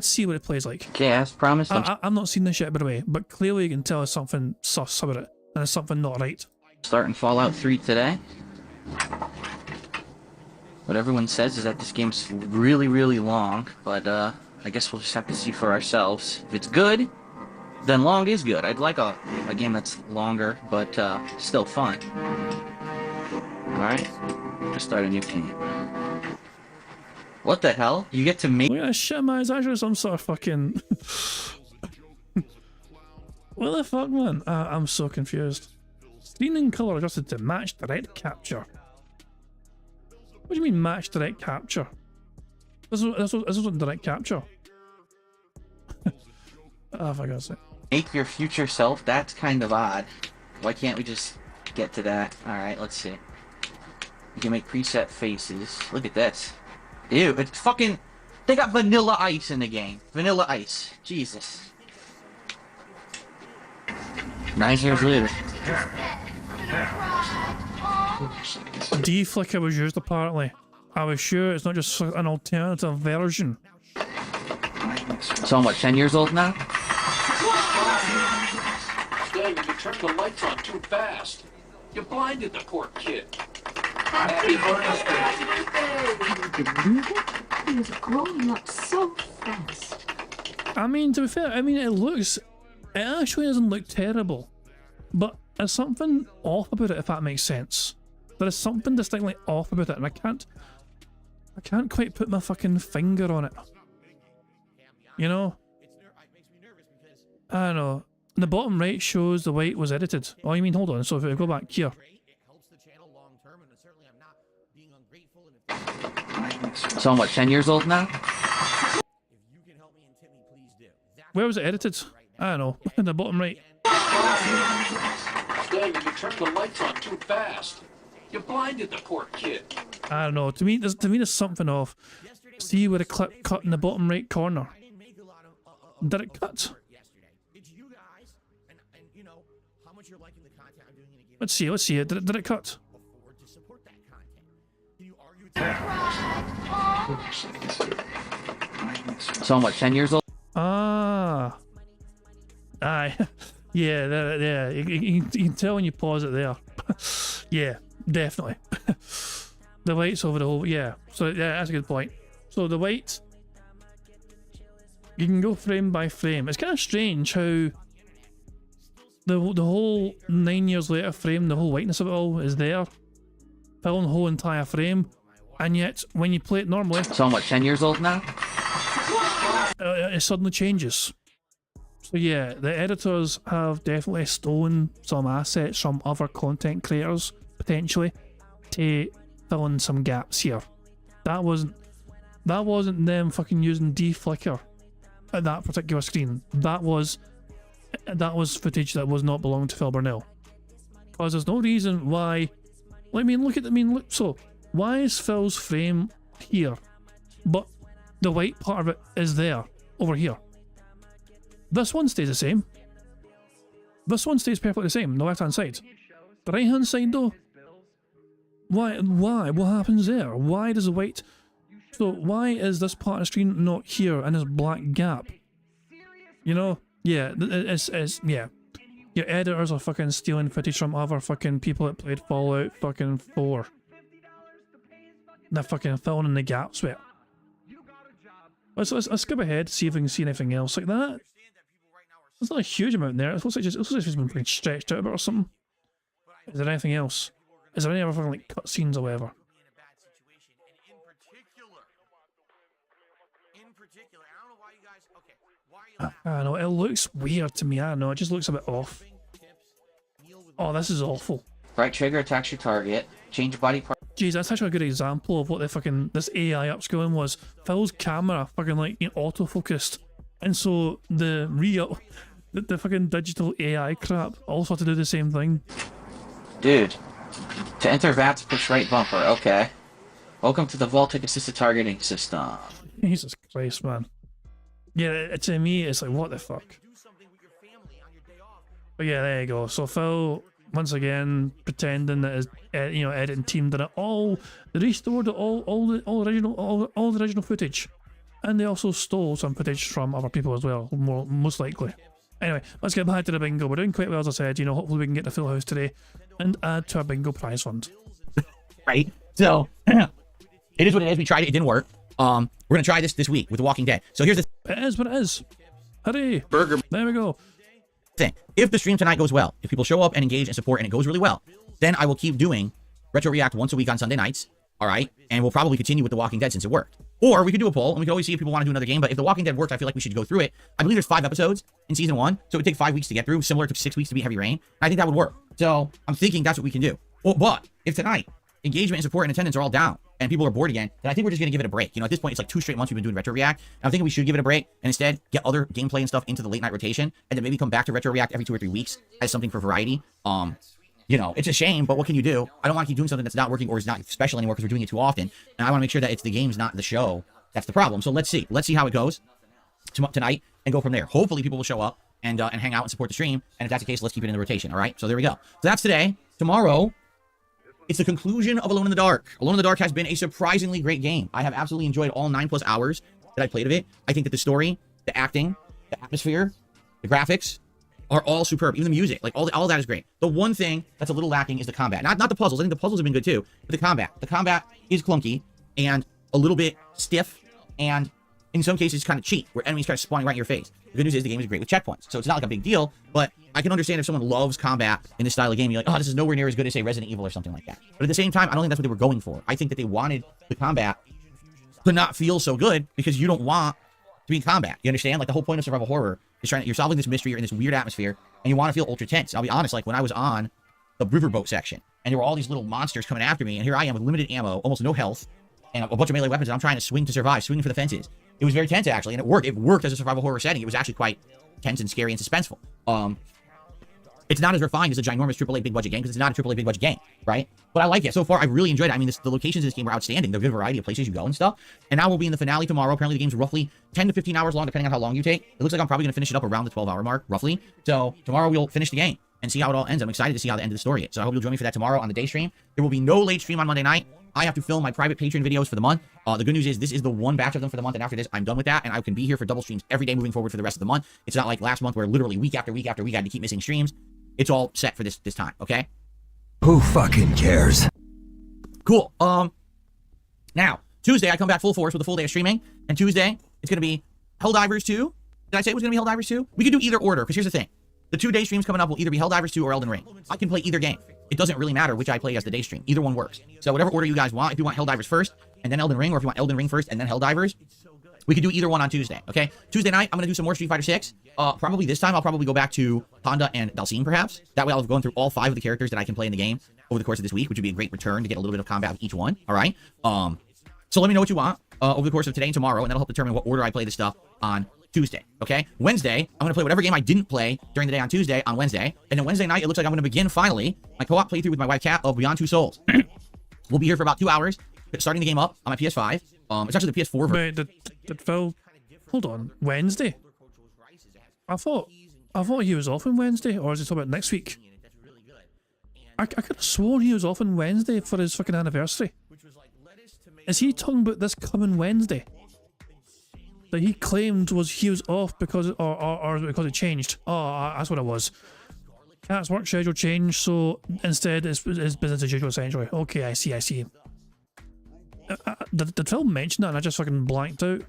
[SPEAKER 1] see what it plays like.
[SPEAKER 7] Okay, as promised,
[SPEAKER 1] I'm not seen this yet, by the way, but clearly you can tell there's something sus about it, and there's something not right.
[SPEAKER 7] starting Fallout 3 today. What everyone says is that this game's really, really long, but I guess we'll just have to see for ourselves. If it's good, then long is good. I'd like a game that's longer, but still fun. Alright, let's start a new game. What the hell? You get to make...
[SPEAKER 1] Look at this shit, man. It's actually some sort of fucking... What the fuck, man? I'm so confused. Screen and colour adjusted to match direct capture. What do you mean match direct capture? This wasn't direct capture. Oh, for God's sake.
[SPEAKER 7] Make your future self? That's kind of odd. Why can't we just get to that? Alright, let's see. You can make preset faces. Look at this. Ew, it's fucking... They got Vanilla Ice in the game. Vanilla Ice. Jesus. 9 years later.
[SPEAKER 1] D-Flicker was used apparently. I was sure it's not just an alternative version.
[SPEAKER 7] So I'm what, 10 years old now?
[SPEAKER 8] Dang, you turned the lights on too fast. You blinded the poor kid. Happy birthday!
[SPEAKER 9] He is growing up so fast.
[SPEAKER 1] I mean, to be fair, it actually doesn't look terrible. But there's something off about it, if that makes sense. There is something distinctly off about it, and I can't quite put my fucking finger on it. You know? I don't know. The bottom right shows the way it was edited. Oh, you mean, hold on, so if we go back here.
[SPEAKER 7] So I'm what, 10 years old now?
[SPEAKER 1] Where was it edited? I don't know. In the bottom right.
[SPEAKER 8] Dang, you turned the lights on too fast. You blinded the poor kid.
[SPEAKER 1] I don't know. To me, there's something off. See where the clip cut in the bottom right corner. Did it cut? Let's see. Did it cut?
[SPEAKER 7] So I'm what, 10 years old?
[SPEAKER 1] Ah. Aye. Yeah, you can tell when you pause it there. Yeah, definitely. The light's over the whole... Yeah, so yeah, that's a good point. So the light... You can go frame by frame. It's kind of strange how... The whole 9 years later frame, the whole whiteness of it all is there. Filling the whole entire frame. And yet, when you play it normally...
[SPEAKER 7] So I'm what, 10 years old now?
[SPEAKER 1] It suddenly changes. So yeah, the editors have definitely stolen some assets from other content creators, potentially, to fill in some gaps here. That wasn't them fucking using D-Flicker at that particular screen. That was footage that was not belonging to Phil Burnell. Because there's no reason why... So, why is Phil's frame here, but the white part of it is there, over here? This one stays the same. This one stays perfectly the same, the left-hand side. The right-hand side, though? Why? What happens there? Why does the white... So, why is this part of the screen not here and this black gap? You know? Yeah, yeah. Your editors are fucking stealing footage from other fucking people that played Fallout fucking 4. They're fucking filling in the gaps with it. Let's skip ahead, see if we can see anything else like that. There's not a huge amount there. It looks like it's been pretty stretched out a bit or something. Is there anything else? Is there any other fucking like cutscenes or whatever?
[SPEAKER 3] In particular, I don't know why you guys. Okay,
[SPEAKER 1] I don't know, it looks weird to me. I don't know, it just looks a bit off. Oh, this is awful.
[SPEAKER 7] Right trigger attacks your target. Change body part.
[SPEAKER 1] Jeez, that's actually a good example of what the fucking this AI upscaling was. Phil's camera fucking like autofocused, and so the real, the fucking digital AI crap also had to do the same thing.
[SPEAKER 7] Dude, to enter VATS, push right bumper. Okay. Welcome to the Voltic assisted targeting system.
[SPEAKER 1] Jesus Christ, man. Yeah, to me, it's like, what the fuck? But yeah, there you go. So Phil, once again, pretending that his editing team did it all. They restored all the original footage, and they also stole some footage from other people as well, most likely. Anyway, let's get back to the bingo. We're doing quite well, as I said. Hopefully we can get the full house today and add to our bingo prize fund.
[SPEAKER 4] Right? So, it is what it is. We tried it. It didn't work. We're going to try this week with The Walking Dead. So here's the
[SPEAKER 1] It is what it is. Hurry.
[SPEAKER 4] burger
[SPEAKER 1] There we go.
[SPEAKER 4] thing. If the stream tonight goes well, if people show up and engage and support and it goes really well, then I will keep doing Retro React once a week on Sunday nights. All right? And we'll probably continue with The Walking Dead since it worked. Or we could do a poll, and we could always see if people want to do another game. But if The Walking Dead works, I feel like we should go through it. I believe there's 5 episodes in season 1, so it would take 5 weeks to get through, similar to 6 weeks to beat Heavy Rain. And I think that would work. So I'm thinking that's what we can do. Well, but if tonight engagement and support and attendance are all down and people are bored again, then I think we're just going to give it a break. At this point, it's like 2 straight months we've been doing Retro React. And I'm thinking we should give it a break and instead get other gameplay and stuff into the late night rotation, and then maybe come back to Retro React every 2 or 3 weeks as something for variety. It's a shame, but what can you do? I don't want to keep doing something that's not working or is not special anymore because we're doing it too often. And I want to make sure that it's the games, not the show. That's the problem. So let's see. Let's see how it goes tonight and go from there. Hopefully people will show up and hang out and support the stream. And if that's the case, let's keep it in the rotation. All right. So there we go. So that's today. Tomorrow, it's the conclusion of Alone in the Dark. Alone in the Dark has been a surprisingly great game. I have absolutely enjoyed all 9+ hours that I played of it. I think that the story, the acting, the atmosphere, the graphics are all superb. Even the music, like all that is great. The one thing that's a little lacking is the combat. Not the puzzles. I think the puzzles have been good too. But the combat. The combat is clunky and a little bit stiff, and in some cases kind of cheap, where enemies kind of spawning right in your face. The good news is the game is great with checkpoints, so it's not like a big deal. But I can understand if someone loves combat in this style of game, you're like, oh, this is nowhere near as good as say Resident Evil or something like that. But at the same time, I don't think that's what they were going for. I think that they wanted the combat to not feel so good because you don't want to be in combat. You understand? Like the whole point of survival horror is you're solving this mystery, you're in this weird atmosphere, and you want to feel ultra tense. I'll be honest, like when I was on the riverboat section and there were all these little monsters coming after me, and here I am with limited ammo, almost no health, and a bunch of melee weapons, and I'm trying to swing to survive, swinging for the fences. It was very tense actually, and it worked. It worked as a survival horror setting. It was actually quite tense and scary and suspenseful. It's not as refined as a ginormous AAA big budget game because it's not a AAA big budget game, right? But I like it. So far, I've really enjoyed it. I mean, the locations in this game were outstanding. There's a good variety of places you go and stuff. And now we'll be in the finale tomorrow. Apparently, the game's roughly 10 to 15 hours long, depending on how long you take. It looks like I'm probably going to finish it up around the 12-hour mark, roughly. So tomorrow, we'll finish the game and see how it all ends. I'm excited to see how the end of the story is. So I hope you'll join me for that tomorrow on the day stream. There will be no late stream on Monday night. I have to film my private Patreon videos for the month. The good news is this is the one batch of them for the month, and after this, I'm done with that, and I can be here for double streams every day moving forward for the rest of the month. It's not like last month where literally week after week after week I had to keep missing streams. It's all set for this time, okay?
[SPEAKER 6] Who fucking cares?
[SPEAKER 4] Cool. Now, Tuesday, I come back full force with a full day of streaming, and Tuesday, it's going to be Helldivers 2. Did I say it was going to be Helldivers 2? We could do either order, because here's the thing. The 2-day streams coming up will either be Helldivers 2 or Elden Ring. I can play either game. It doesn't really matter which I play as the day stream. Either one works. So whatever order you guys want, if you want Helldivers first, and then Elden Ring, or if you want Elden Ring first, and then Helldivers, we could do either one on Tuesday, okay? Tuesday night, I'm going to do some more Street Fighter 6. Probably this time, I'll probably go back to Honda and Dalcine, perhaps. That way, I'll have gone through all 5 of the characters that I can play in the game over the course of this week, which would be a great return to get a little bit of combat with each one, all right? So let me know what you want over the course of today and tomorrow, and that'll help determine what order I play this stuff on Tuesday, okay? Wednesday, I'm going to play whatever game I didn't play during the day on Tuesday on Wednesday. And then Wednesday night, it looks like I'm going to begin, finally, my co-op playthrough with my wife, Kat, of Beyond Two Souls. We'll be here for about 2 hours, starting the game up on my PS5. It's actually the PS4 version.
[SPEAKER 1] Wait, did Phil... Hold on, Wednesday? I thought he was off on Wednesday, or is he talking about next week? I could have sworn he was off on Wednesday for his fucking anniversary. Is he talking about this coming Wednesday? That he claimed he was off because or because it changed. Oh, that's what it was. Cat's work schedule changed, so instead it's business as usual essentially. Okay, I see. Did Phil mention that and I just fucking blanked out?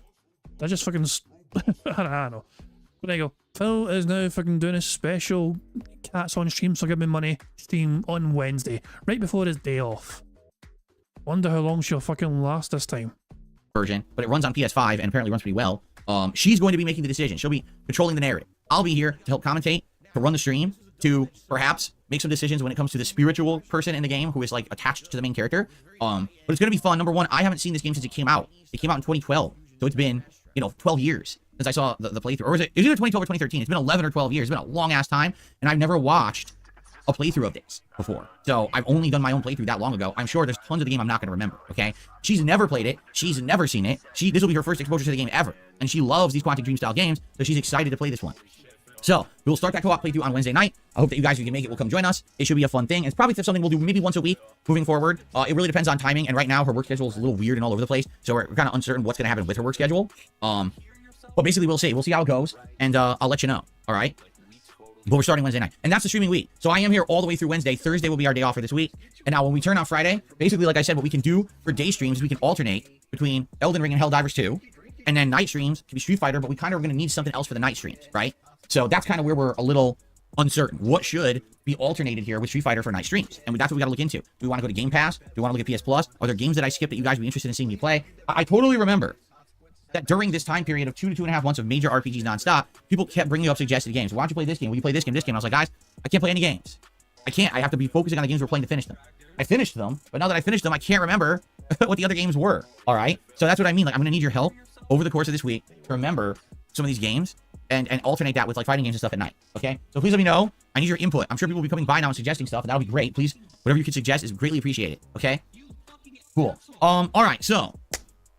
[SPEAKER 1] I just fucking... I don't know. But there you go. Phil is now fucking doing a special Cats on Stream, so give me money stream on Wednesday, right before his day off. Wonder how long she'll fucking last this time.
[SPEAKER 4] Version, but it runs on PS5 and apparently runs pretty well. She's going to be making the decision. She'll be controlling the narrative. I'll be here to help commentate, to run the stream, to perhaps make some decisions when it comes to the spiritual person in the game who is like attached to the main character. But it's going to be fun. Number one, I haven't seen this game since it came out. It came out in 2012. So it's been, 12 years since I saw the playthrough. Or was it either 2012 or 2013? It's been 11 or 12 years. It's been a long ass time. And I've never watched a playthrough of this before. So I've only done my own playthrough that long ago. I'm sure there's tons of the game I'm not going to remember, okay? She's never played it. She's never seen it. This will be her first exposure to the game ever. And she loves these Quantic Dream style games, so she's excited to play this one. So we will start that co-op playthrough on Wednesday night. I hope that you guys, if you can make it, will come join us. It should be a fun thing. It's probably something we'll do maybe once a week moving forward. It really depends on timing. And right now her work schedule is a little weird and all over the place. So we're kind of uncertain what's going to happen with her work schedule. But basically we'll see. We'll see how it goes. And I'll let you know. All right. But we're starting Wednesday night. And that's the streaming week. So I am here all the way through Wednesday. Thursday will be our day off for this week. And now when we turn on Friday, basically, like I said, what we can do for day streams, we can alternate between Elden Ring and Helldivers 2. And then night streams can be Street Fighter, but we kind of are going to need something else for the night streams, right? So that's kind of where we're a little uncertain. What should be alternated here with Street Fighter for night streams? And that's what we got to look into. Do we want to go to Game Pass? Do we want to look at PS Plus? Are there games that I skipped that you guys would be interested in seeing me play? I totally remember that during this time period of 2 to 2.5 months of major RPGs nonstop, people kept bringing up suggested games. Why don't you play this game? Will you play this game? This game? I was like, guys, I can't play any games. I can't. I have to be focusing on the games we're playing to finish them. I finished them, but now that I finished them, I can't remember what the other games were. All right? So that's what I mean. Like, I'm going to need your help over the course of this week to remember some of these games and alternate that with like fighting games and stuff at night. Okay? So please let me know. I need your input. I'm sure people will be coming by now and suggesting stuff, and that'll be great. Please, whatever you can suggest is greatly appreciated. Okay? Cool. All right. So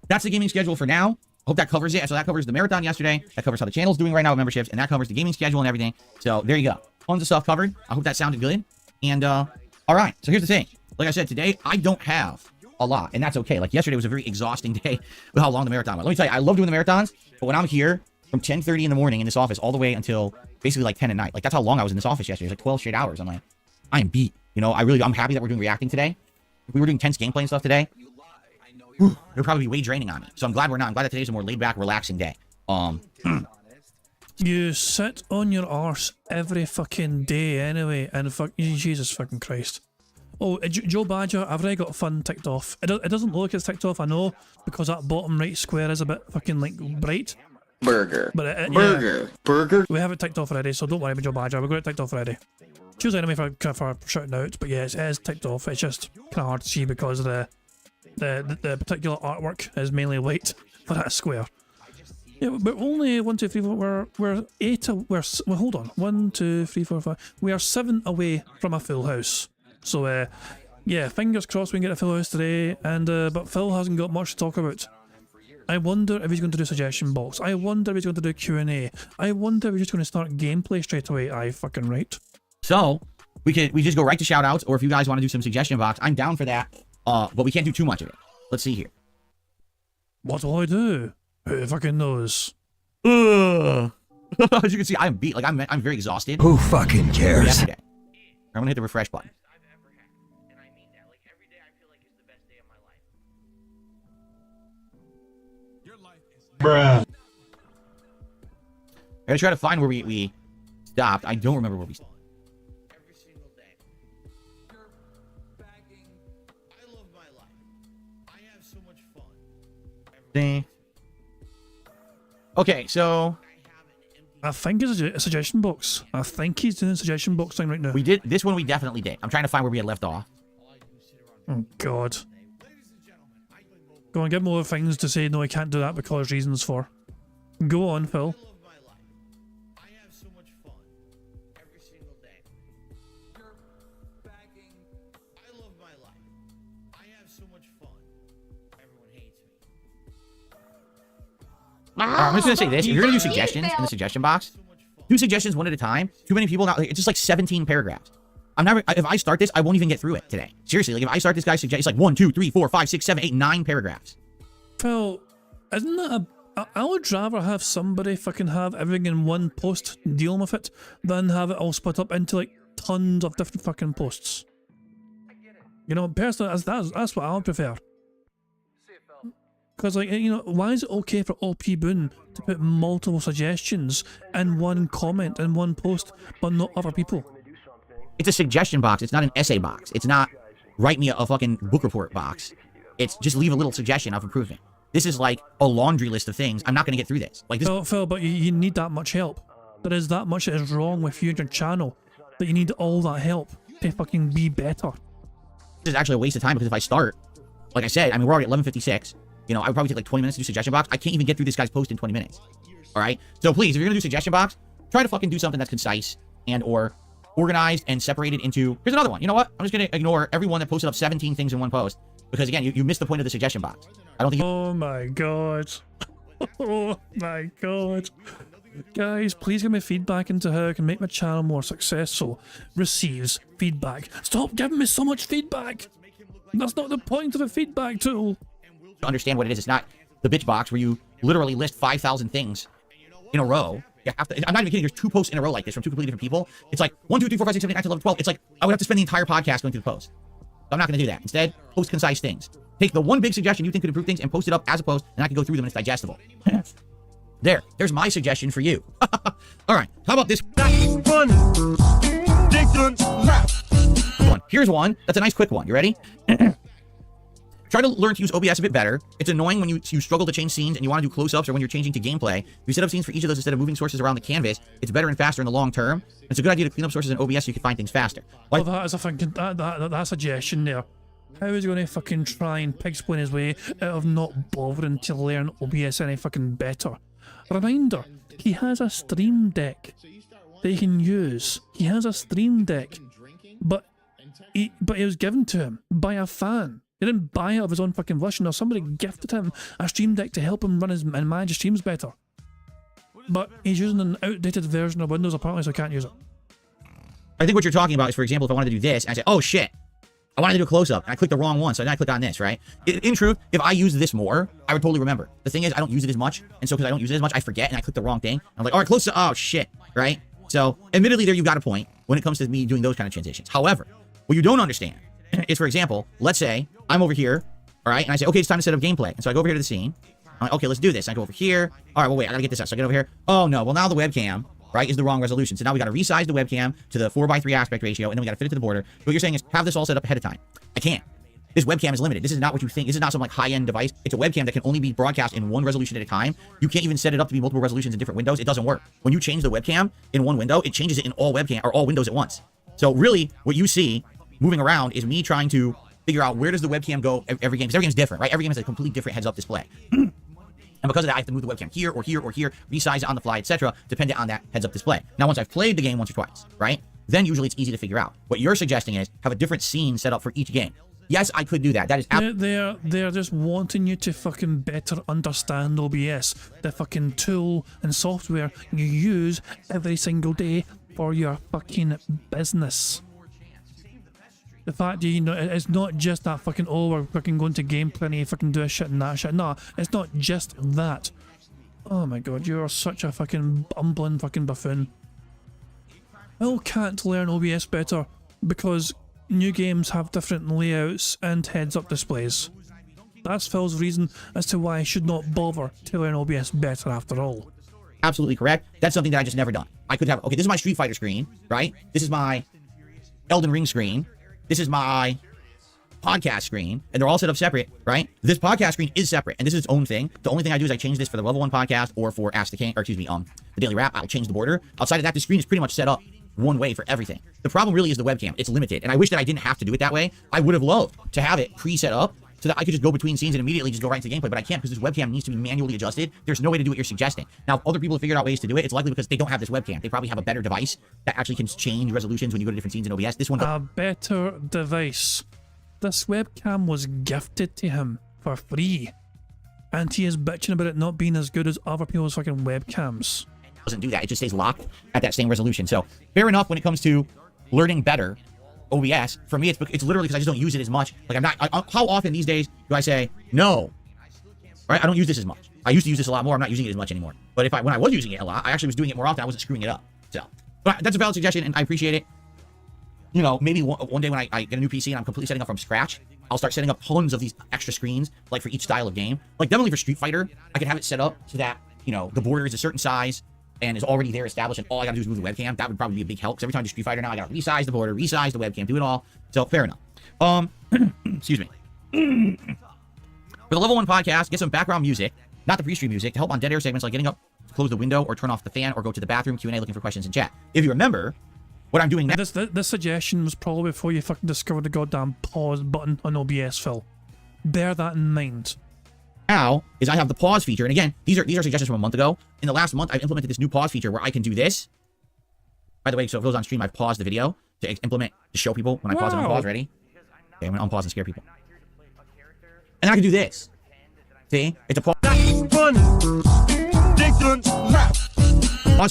[SPEAKER 4] that's the gaming schedule for now. Hope that covers it. So that covers the marathon yesterday. That covers how the channel's doing right now with memberships, and that covers the gaming schedule and everything. So there you go. Tons of stuff covered. I hope that sounded good. And all right. So here's the thing. Like I said, today I don't have a lot, and that's okay. Like yesterday was a very exhausting day with how long the marathon was. Let me tell you, I love doing the marathons, but when I'm here from 10:30 in the morning in this office all the way until basically like 10 at night, like that's how long I was in this office yesterday. It was like 12 straight hours. I'm like, I am beat. I'm happy that we're doing reacting today. If we were doing tense gameplay and stuff today, it would probably be way draining on me. So I'm glad we're not. I'm glad that today's a more laid back, relaxing day.
[SPEAKER 1] You sit on your arse every fucking day anyway, and Jesus fucking Christ. Oh, Joe Badger, I've already got fun ticked off. It doesn't look like it's ticked off, I know, because that bottom right square is a bit fucking like bright.
[SPEAKER 7] Burger.
[SPEAKER 1] But
[SPEAKER 7] Burger.
[SPEAKER 1] We have it ticked off already, so don't worry about Joe Badger. We've got it ticked off already. Choose enemy for shouting out, but yes, it is ticked off. It's just kind of hard to see because the particular artwork is mainly white for that square. Yeah, but only 1, 2, 3, 4. We're 8. Well, hold on. 1, 2, 3, 4, 5. We are 7 away from a full house. So yeah, fingers crossed we can get a full house today. And but Phil hasn't got much to talk about. I wonder if he's going to do suggestion box. I wonder if he's going to do Q&A. I wonder if he's just going to start gameplay straight away. Aye, fucking right.
[SPEAKER 4] So we just go right to shout outs, or if you guys want to do some suggestion box, I'm down for that. But we can't do too much of it. Let's see here.
[SPEAKER 1] What will I do? Who fucking knows?
[SPEAKER 4] As you can see, I'm beat. Like I'm very exhausted.
[SPEAKER 6] Who fucking cares?
[SPEAKER 4] Yesterday. I'm gonna hit the refresh button.
[SPEAKER 5] And I mean that. Like every day I feel like it's the best day of my life.
[SPEAKER 6] Bruh.
[SPEAKER 4] I gotta try to find where we stopped. I don't remember where we stopped.
[SPEAKER 3] Every single day. I love my life. I have so much fun.
[SPEAKER 4] Okay, so
[SPEAKER 1] I think it's a suggestion box. I think he's doing a suggestion box thing right now.
[SPEAKER 4] we did this one. We definitely did. I'm trying to find where we had left off.
[SPEAKER 1] Oh God. Go on, give him more things to say. No, I can't do that because reasons for. Go on, Phil.
[SPEAKER 3] I love my life. I have so much fun. Every single day. I love my life. I have so much fun. Everyone hates me.
[SPEAKER 4] I'm just gonna say this: if you're gonna do suggestions in the suggestion box, do suggestions one at a time. Too many people now. It's just like 17 paragraphs. I'm never. If I start this, I won't even get through it today. Seriously, like if I start this guy's suggestion, it's like 1, 2, 3, 4, 5, 6, 7, 8, 9 paragraphs.
[SPEAKER 1] Phil, isn't that I would rather have somebody fucking have everything in one post dealing with it than have it all split up into like tons of different fucking posts. You know, personally, that's what I would prefer. Because, like, you know, why is it okay for OP Boone to put multiple suggestions in one comment, in one post, but not other people?
[SPEAKER 4] It's a suggestion box. It's not an essay box. It's not write me a fucking book report box. It's just leave a little suggestion of improvement. This is like a laundry list of things. I'm not going to get through this. Like this.
[SPEAKER 1] Phil, but you need that much help. There is that much that is wrong with you and your channel that you need all that help to fucking be better.
[SPEAKER 4] This is actually a waste of time because if I start, like I said, I mean, we're already at 11:56. You know, I would probably take like 20 minutes to do suggestion box. I can't even get through this guy's post in 20 minutes. All right. So please, if you're going to do suggestion box, try to fucking do something that's concise and or organized and separated into. Here's another one. You know what? I'm just going to ignore everyone that posted up 17 things in one post because again, you missed the point of the suggestion box. I don't think.
[SPEAKER 1] Oh my god. Oh my god. Guys, please give me feedback into how I can make my channel more successful. Receives feedback. Stop giving me so much feedback. That's not the point of a feedback tool.
[SPEAKER 4] Understand what it is. It's not the bitch box where you literally list 5,000 things in a row. You have to, I'm not even kidding. There's 2 posts in a row like this from 2 completely different people. It's like 1, 2, 3, 4, 5, 6, 7, 8, 9, 10, 11, 12. It's like I would have to spend the entire podcast going through the post. So I'm not going to do that. Instead, post concise things. Take the one big suggestion you think could improve things and post it up as a post, and I can go through them and it's digestible. There's my suggestion for you. All right, how about this one? Here's one. That's a nice quick one. You ready? Try to learn to use OBS a bit better. It's annoying when you struggle to change scenes and you want to do close-ups or when you're changing to gameplay. If you set up scenes for each of those instead of moving sources around the canvas, it's better and faster in the long term. It's a good idea to clean up sources in OBS so you can find things faster. Like,
[SPEAKER 1] well, that is a fucking that suggestion there. How is he going to fucking try and pig-explain his way out of not bothering to learn OBS any fucking better? Reminder, he has a Stream Deck that he can use. He has a Stream Deck, but it was given to him by a fan. He didn't buy it of his own fucking volition, or somebody gifted him a Stream Deck to help him run his and manage his streams better. But he's using an outdated version of Windows apparently, so he can't use it.
[SPEAKER 4] I think what you're talking about is, for example, if I wanted to do this, and I say, oh shit, I wanted to do a close-up, and I clicked the wrong one, so then I click on this, right? In truth, if I used this more, I would totally remember. The thing is, I don't use it as much, and so because I don't use it as much, I forget, and I click the wrong thing. I'm like, all right, close-up, oh shit, right? So, admittedly, there you've got a point when it comes to me doing those kind of transitions. However, what you don't understand is, for example, let's say I'm over here, all right, and I say, okay, it's time to set up gameplay. And so I go over here to the scene. I'm like, okay, let's do this. I go over here. All right, well, wait, I gotta get this up. So I get over here. Oh, no, well, now the webcam, right, is the wrong resolution. So now we gotta resize the webcam to the 4:3 aspect ratio, and then we gotta fit it to the border. What you're saying is have this all set up ahead of time. I can't. This webcam is limited. This is not what you think. This is not some like high-end device. It's a webcam that can only be broadcast in one resolution at a time. You can't even set it up to be multiple resolutions in different windows. It doesn't work. When you change the webcam in one window, it changes it in all webcam or all windows at once. So really, what you see moving around is me trying to figure out where does the webcam go every game, because every game is different, right? Every game has a completely different heads-up display. And because of that, I have to move the webcam here or here or here, resize it on the fly, etc., dependent on that heads-up display. Now, once I've played the game once or twice, right, then usually it's easy to figure out. What you're suggesting is have a different scene set up for each game. Yes, I could do that. That is
[SPEAKER 1] they're just wanting you to fucking better understand OBS, the fucking tool and software you use every single day for your fucking business. The fact that, you know, it's not just that fucking, oh, we're fucking going to gameplay and you fucking do a shit and that shit. No, it's not just that. Oh my god, you are such a fucking bumbling fucking buffoon. I can't learn OBS better because new games have different layouts and heads-up displays. That's Phil's reason as to why I should not bother to learn OBS better after all.
[SPEAKER 4] Absolutely correct. That's something that I just never done. I could have, okay, this is my Street Fighter screen, right? This is my Elden Ring screen. This is my podcast screen, and they're all set up separate, right? This podcast screen is separate, and this is its own thing. The only thing I do is I change this for the Level 1 podcast or for Ask the King, or excuse me, the Daily Wrap. I'll change the border. Outside of that, the screen is pretty much set up one way for everything. The problem really is the webcam. It's limited, and I wish that I didn't have to do it that way. I would have loved to have it pre-set up so that I could just go between scenes and immediately just go right into gameplay, but I can't because this webcam needs to be manually adjusted. There's no way to do what you're suggesting. Now, if other people have figured out ways to do it, it's likely because they don't have this webcam. They probably have a better device that actually can change resolutions when you go to different scenes in OBS. This one...
[SPEAKER 1] A better device. This webcam was gifted to him for free, and he is bitching about it not being as good as other people's fucking webcams.
[SPEAKER 4] Doesn't do that. It just stays locked at that same resolution. So fair enough when it comes to learning better OBS. For me, it's literally because I just don't use it as much. Like how often these days do I say no? Right? I don't use this as much. I used to use this a lot more. I'm not using it as much anymore. But when I was using it a lot, I actually was doing it more often. I wasn't screwing it up. So, but that's a valid suggestion, and I appreciate it. You know, maybe one day when I get a new PC and I'm completely setting up from scratch, I'll start setting up tons of these extra screens, like for each style of game. Like definitely for Street Fighter, I could have it set up so that, you know, the border is a certain size and is already there established, and all I gotta do is move the webcam. That would probably be a big help, because every time I do Street Fighter now, I gotta resize the border, resize the webcam, do it all. So fair enough. Excuse me. For the level 1 podcast, get some background music, not the pre-stream music, to help on dead air segments like getting up to close the window or turn off the fan or go to the bathroom, Q&A, looking for questions in chat. If you remember, what I'm doing now...
[SPEAKER 1] This suggestion was probably before you fucking discovered the goddamn pause button on OBS, Phil. Bear that in mind.
[SPEAKER 4] Now is I have the pause feature, and again, these are suggestions from a month ago. In the last month, I've implemented this new pause feature where I can do this. By the way, so if it goes on stream, I've paused the video to implement, to show people when I pause and unpause. Ready? Okay, I'm gonna unpause and scare people. And I can do this. See? It's a pause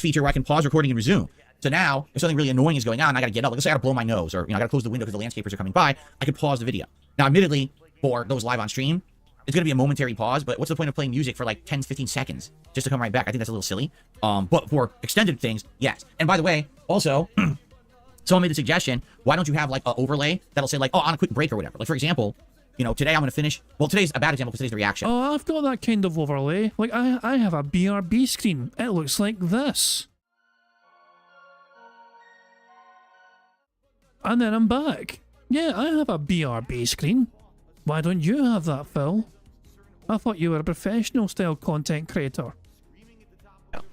[SPEAKER 4] feature where I can pause recording and resume. So now, if something really annoying is going on, I gotta get up. Let's say I gotta blow my nose, or I gotta close the window because the landscapers are coming by. I can pause the video. Now, admittedly, for those live on stream, it's gonna be a momentary pause. But what's the point of playing music for like 10, 15 seconds just to come right back? I think that's a little silly. But for extended things, yes. And by the way, also, someone made the suggestion: why don't you have like an overlay that'll say like, oh, on a quick break or whatever? Like for example, today I'm gonna finish. Well, today's a bad example because today's the reaction.
[SPEAKER 1] Oh, I've got that kind of overlay. Like I have a BRB screen. It looks like this. And then I'm back. Yeah, I have a BRB screen. Why don't you have that, Phil? I thought you were a professional style content creator.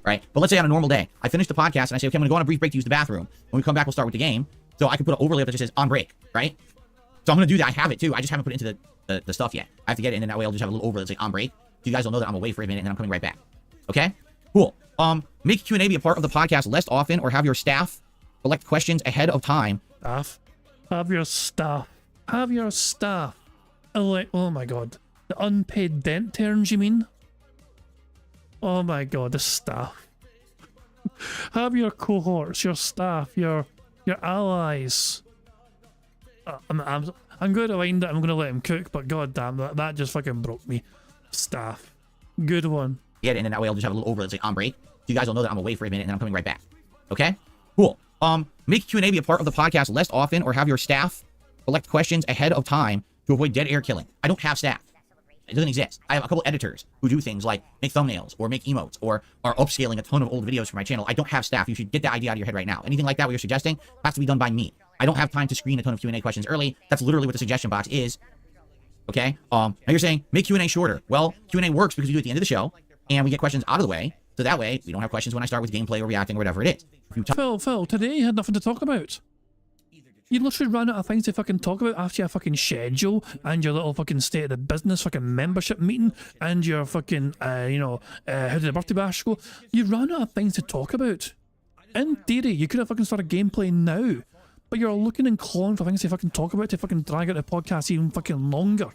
[SPEAKER 4] Right? But let's say on a normal day, I finish the podcast and I say, okay, I'm gonna go on a brief break to use the bathroom. When we come back, we'll start with the game. So I can put an overlay up that just says on break, right? So I'm gonna do that. I have it too. I just haven't put it into the stuff yet. I have to get it in, and that way I'll just have a little overlay that's like on break. So you guys will know that I'm away for a minute and then I'm coming right back. Okay? Cool. Make Q&A be a part of the podcast less often, or have your staff select questions ahead of time.
[SPEAKER 1] Staff? Have your staff. Have your staff. Oh my god. The unpaid dent terms, you mean? Oh my god, the staff. Have your cohorts, your staff, your allies. I'm going to wind it. I'm going to let him cook, but god damn, that just fucking broke me. Staff. Good one.
[SPEAKER 4] Get it, and then that way I'll just have a little overlay that's like on break. So you guys will know that I'm away for a minute and then I'm coming right back. Okay? Cool. Make Q&A be a part of the podcast less often, or have your staff select questions ahead of time to avoid dead air killing. I don't have staff. It doesn't exist. I have a couple editors who do things like make thumbnails or make emotes or are upscaling a ton of old videos for my channel. I don't have staff. You should get that idea out of your head right now. Anything like that what you're suggesting has to be done by me. I don't have time to screen a ton of Q&A questions early. That's literally what the suggestion box is. Okay? Now you're saying make Q&A shorter. Well, Q&A works because we do it at the end of the show and we get questions out of the way. So that way we don't have questions when I start with gameplay or reacting or whatever it is.
[SPEAKER 1] Phil, today you had nothing to talk about. You literally ran out of things to fucking talk about after your fucking schedule and your little fucking state of the business fucking membership meeting and your fucking, how did the birthday bash go? You ran out of things to talk about. In theory, you could have fucking started gameplay now, but you're looking and clawing for things to fucking talk about to fucking drag out the podcast even fucking longer.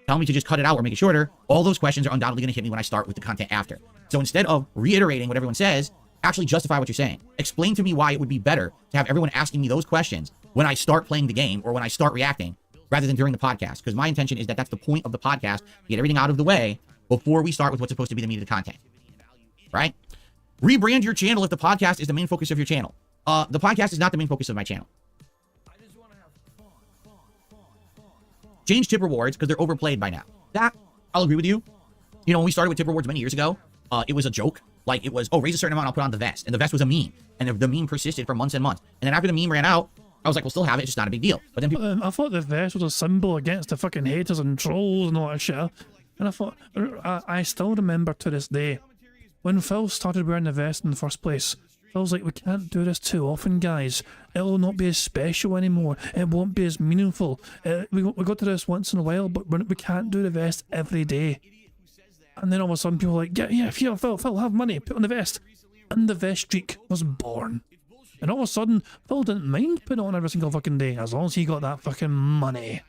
[SPEAKER 4] Tell me to just cut it out or make it shorter. All those questions are undoubtedly going to hit me when I start with the content after. So instead of reiterating what everyone says, actually justify what you're saying. Explain to me why it would be better to have everyone asking me those questions when I start playing the game or when I start reacting rather than during the podcast. Because my intention is that that's the point of the podcast, get everything out of the way before we start with what's supposed to be the meat of the content. Right? Rebrand your channel if the podcast is the main focus of your channel. The podcast is not the main focus of my channel. Change tip rewards because they're overplayed by now. That, I'll agree with you. When we started with tip rewards many years ago, it was a joke. Like, it was, oh, raise a certain amount, I'll put on the vest. And the vest was a meme. And the meme persisted for months and months. And then after the meme ran out, I was like, we'll still have it, it's just not a big deal. But then people...
[SPEAKER 1] I thought the vest was a symbol against the fucking haters and trolls and all that shit. And I thought, I still remember to this day, when Phil started wearing the vest in the first place, Phil's like, we can't do this too often, guys. It'll not be as special anymore. It won't be as meaningful. We got to this once in a while, but we can't do the vest every day. And then all of a sudden people were like, yeah, Phil, have money, put on the vest. And the vest streak was born. And all of a sudden, Phil didn't mind putting it on every single fucking day, as long as he got that fucking money.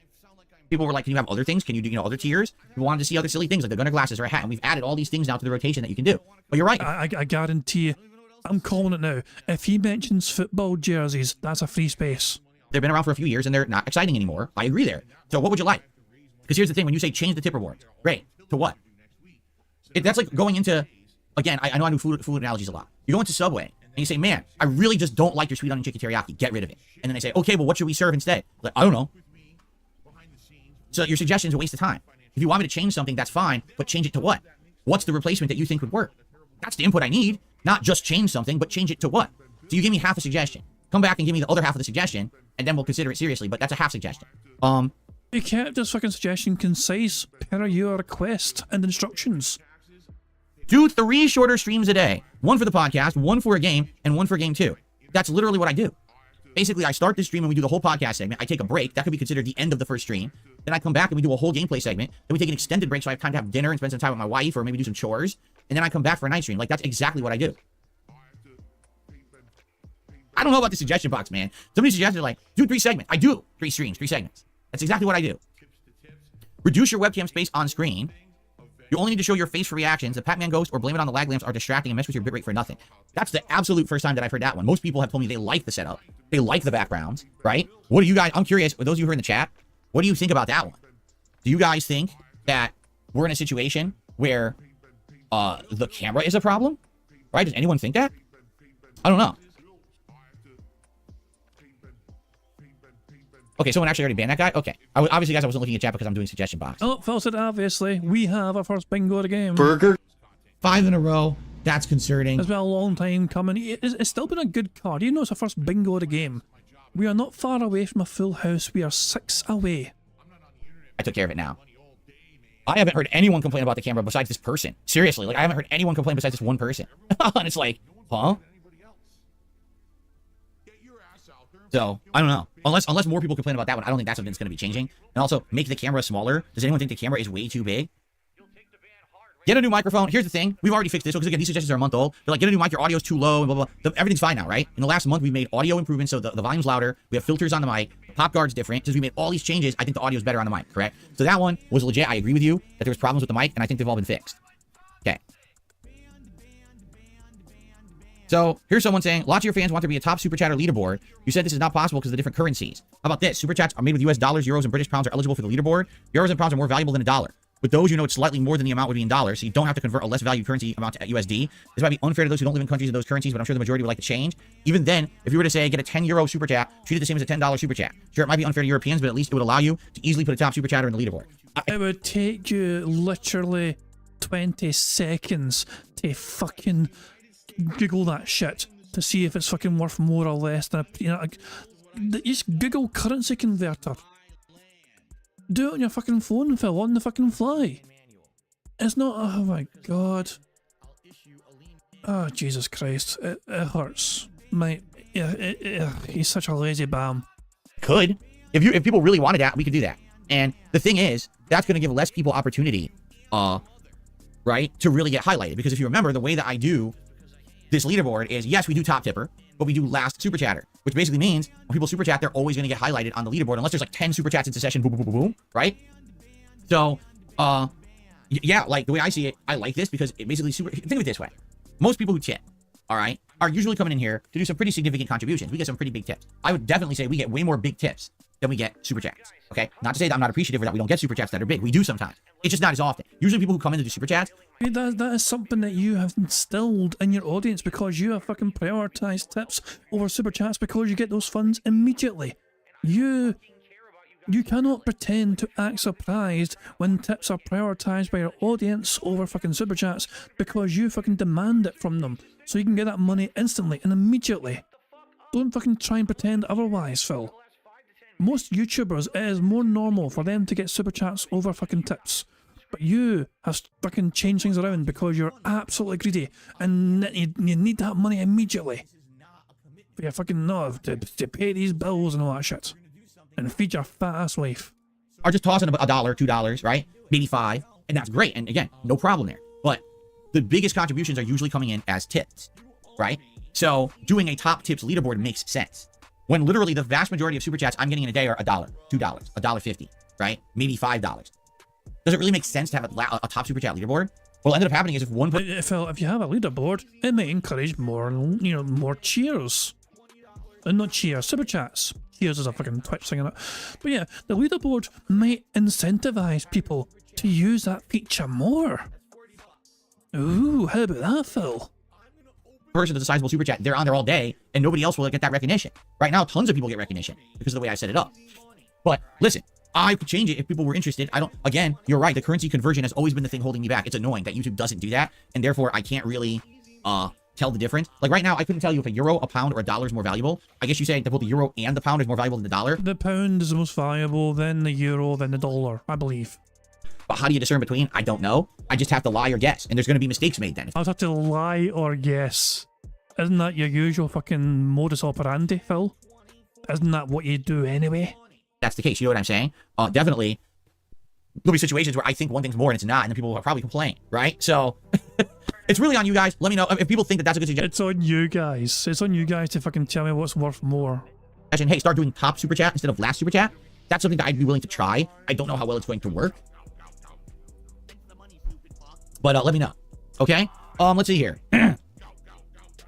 [SPEAKER 4] People were like, can you have other things? Can you do, other tiers? We wanted to see other silly things, like the gunner glasses or a hat. And we've added all these things now to the rotation that you can do. But you're right.
[SPEAKER 1] I guarantee you, I'm calling it now. If he mentions football jerseys, that's a free space.
[SPEAKER 4] They've been around for a few years and they're not exciting anymore. I agree there. So what would you like? Because here's the thing, when you say change the tip rewards, great. To what? That's like going into, again, I know I do food analogies a lot. You go into Subway and you say, man, I really just don't like your sweet onion chicken teriyaki. Get rid of it. And then they say, okay, well, what should we serve instead? Like, I don't know. So your suggestion is a waste of time. If you want me to change something, that's fine, but change it to what? What's the replacement that you think would work? That's the input I need. Not just change something, but change it to what? So you give me half a suggestion. Come back and give me the other half of the suggestion, and then we'll consider it seriously, but that's a half suggestion.
[SPEAKER 1] He kept his fucking suggestion concise per your request and instructions.
[SPEAKER 4] Do 3 shorter streams a day. 1 for the podcast, 1 for a game, and 1 for game 2. That's literally what I do. Basically, I start the stream and we do the whole podcast segment. I take a break. That could be considered the end of the first stream. Then I come back and we do a whole gameplay segment. Then we take an extended break so I have time to have dinner and spend some time with my wife or maybe do some chores. And then I come back for a night stream. Like, that's exactly what I do. I don't know about the suggestion box, man. Somebody suggested, like, do 3 segments. I do 3 streams, 3 segments. That's exactly what I do. Reduce your webcam space on screen. You only need to show your face for reactions. The Pac-Man ghost or blame it on the lag lamps are distracting and mess with your bitrate for nothing. That's the absolute first time that I've heard that one. Most people have told me they like the setup. They like the backgrounds, right? What do you guys, I'm curious, for those of you who are in the chat, what do you think about that one? Do you guys think that we're in a situation where the camera is a problem? Right? Does anyone think that? I don't know. Okay, someone actually already banned that guy? Okay. Obviously, guys, I wasn't looking at chat because I'm doing suggestion box.
[SPEAKER 1] Oh, Phil said obviously, we have our first bingo of the game.
[SPEAKER 6] Burger?
[SPEAKER 4] 5 in a row. That's concerning.
[SPEAKER 1] It's been a long time coming. It's still been a good card. You know it's our first bingo of the game. We are not far away from a full house. We are 6 away.
[SPEAKER 4] I took care of it now. I haven't heard anyone complain about the camera besides this person. Seriously, like, I haven't heard anyone complain besides this one person. And it's like, huh? So, I don't know. Unless more people complain about that one, I don't think that's something that's going to be changing. And also, make the camera smaller. Does anyone think the camera is way too big? Get a new microphone. Here's the thing. We've already fixed this because, again, these suggestions are a month old. They're like, get a new mic, your audio's too low, and blah, blah, blah. Everything's fine now, right? In the last month, we made audio improvements, so the volume's louder. We have filters on the mic. Pop guard's different. Since we made all these changes, I think the audio's better on the mic, correct? So that one was legit. I agree with you that there was problems with the mic, and I think they've all been fixed. Okay. So here's someone saying, lots of your fans want to be a top super chatter leaderboard. You said this is not possible because of the different currencies. How about this? Super chats are made with US dollars, euros, and British pounds are eligible for the leaderboard. Euros and pounds are more valuable than a dollar. With those, you know it's slightly more than the amount would be in dollars, so you don't have to convert a less valued currency amount to USD. This might be unfair to those who don't live in countries of those currencies, but I'm sure the majority would like to change. Even then, if you were to say, get a 10 euro super chat, treat it the same as a $10 super chat. Sure, it might be unfair to Europeans, but at least it would allow you to easily put a top super chatter in the leaderboard.
[SPEAKER 1] It would take you literally 20 seconds to fucking Google that shit to see if it's fucking worth more or less than a, you know, like, just Google currency converter. Do it on your fucking phone, Phil, on the fucking fly. It's not, oh my god. Oh, Jesus Christ. It hurts. He's such a lazy bam.
[SPEAKER 4] Could. If people really wanted that, we could do that. And the thing is, that's going to give less people opportunity, right, to really get highlighted. Because if you remember, the way that I do this leaderboard is, yes, we do top tipper, but we do last super chatter, which basically means when people super chat, they're always going to get highlighted on the leaderboard unless there's like 10 super chats into session, boom, boom, boom, boom, right? So, yeah, like the way I see it, I like this because it basically think of it this way. Most people who tip, all right, are usually coming in here to do some pretty significant contributions. We get some pretty big tips. I would definitely say we get way more big tips than we get super chats, okay? Not to say that I'm not appreciative or that we don't get super chats that are big. We do sometimes. It's just not as often. Usually people who come in to do super chats,
[SPEAKER 1] That is something that you have instilled in your audience because you have fucking prioritized tips over super chats because you get those funds immediately. You cannot pretend to act surprised when tips are prioritized by your audience over fucking super chats because you fucking demand it from them so you can get that money instantly and immediately. Don't fucking try and pretend otherwise, Phil. Most YouTubers, it is more normal for them to get super chats over fucking tips. But you have fucking changed things around because you're absolutely greedy and you need that money immediately. For your fucking to pay these bills and all that shit. And feed your fat ass wife.
[SPEAKER 4] are just tossing about $1, $2, right? Maybe $5, and that's great. And again, no problem there. But the biggest contributions are usually coming in as tips, right? So doing a top tips leaderboard makes sense. When literally the vast majority of super chats I'm getting in a day are $1, $2, $1.50, right? Maybe $5. Does it really make sense to have a top super chat leaderboard? What ended up happening is if one...
[SPEAKER 1] If you have a leaderboard, it may encourage more, more cheers. And not cheers, super chats. Cheers is a fucking Twitch thing, innit? But yeah, the leaderboard might incentivize people to use that feature more. Ooh, how about that, Phil?
[SPEAKER 4] Person that's a sizable super chat, they're on there all day, and nobody else will get that recognition. Right now, tons of people get recognition because of the way I set it up. But listen, I could change it if people were interested. Again, you're right, the currency conversion has always been the thing holding me back. It's annoying that YouTube doesn't do that, and therefore I can't really tell the difference. Like right now, I couldn't tell you if a euro, a pound, or a dollar is more valuable. I guess you say that both the euro and the pound is more valuable than the dollar.
[SPEAKER 1] The pound is the most valuable, then the euro, then the dollar, I believe.
[SPEAKER 4] But how do you discern between? I don't know. I just have to lie or guess, and there's going to be mistakes made then.
[SPEAKER 1] I'll have to lie or guess. Isn't that your usual fucking modus operandi, Phil? Isn't that what you do anyway?
[SPEAKER 4] That's the case. You know what I'm saying? Definitely. There'll be situations where I think one thing's more and it's not, and then people will probably complain, right? So it's really on you guys. Let me know if people think that that's a good suggestion.
[SPEAKER 1] It's on you guys. It's on you guys to fucking tell me what's worth more.
[SPEAKER 4] Hey, start doing top super chat instead of last super chat. That's something that I'd be willing to try. I don't know how well it's going to work, but let me know. Okay. Let's see here.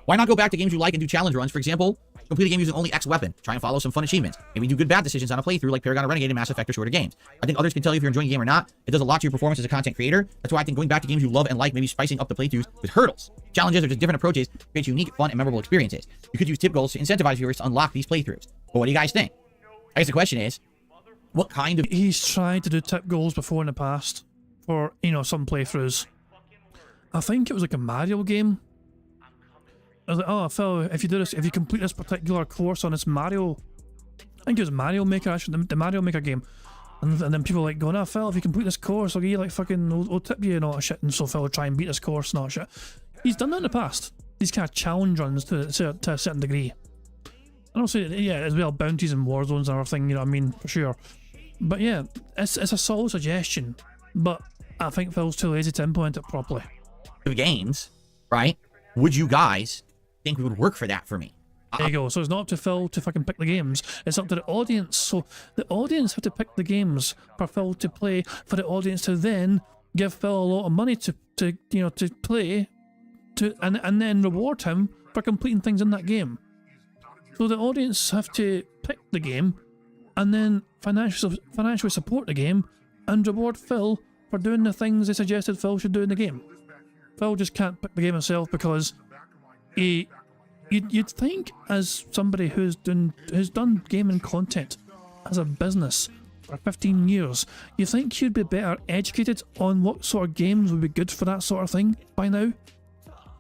[SPEAKER 4] Why not go back to games you like and do challenge runs? For example, complete a game using only X weapon. Try and follow some fun achievements. Maybe do good bad decisions on a playthrough like Paragon or Renegade and Mass Effect or shorter games. I think others can tell you if you're enjoying a game or not. It does a lot to your performance as a content creator. That's why I think going back to games you love and like, maybe spicing up the playthroughs with hurdles. Challenges or just different approaches create unique, fun, and memorable experiences. You could use tip goals to incentivize viewers to unlock these playthroughs. But what do you guys think? I guess the question is, what kind of...
[SPEAKER 1] He's tried to do tip goals before in the past for, you know, some playthroughs. I think it was like a Mario game. I was like, oh, Phil, if you do this, if you complete this particular course on this Mario, I think it was Mario Maker, actually, the Mario Maker game. And then people like going, oh, Phil, if you complete this course, I'll give you like fucking, I'll tip you and all that shit. And so Phil will try and beat this course and all that shit. He's done that in the past. These kind of challenge runs to a certain degree. And also, yeah, as well, bounties and war zones and everything, you know what I mean, for sure. But yeah, it's a solid suggestion. But I think Phil's too lazy to implement it properly.
[SPEAKER 4] games, right? Would you guys think would work for that for me?
[SPEAKER 1] There you go. So it's not up to Phil to fucking pick the games. It's up to the audience. So the audience have to pick the games for Phil to play, for the audience to then give Phil a lot of money to play, and then reward him for completing things in that game. So the audience have to pick the game, and then financially support the game, and reward Phil for doing the things they suggested Phil should do in the game. Phil just can't pick the game himself because you'd think, as somebody who's done gaming content as a business for 15 years, you think you'd be better educated on what sort of games would be good for that sort of thing by now.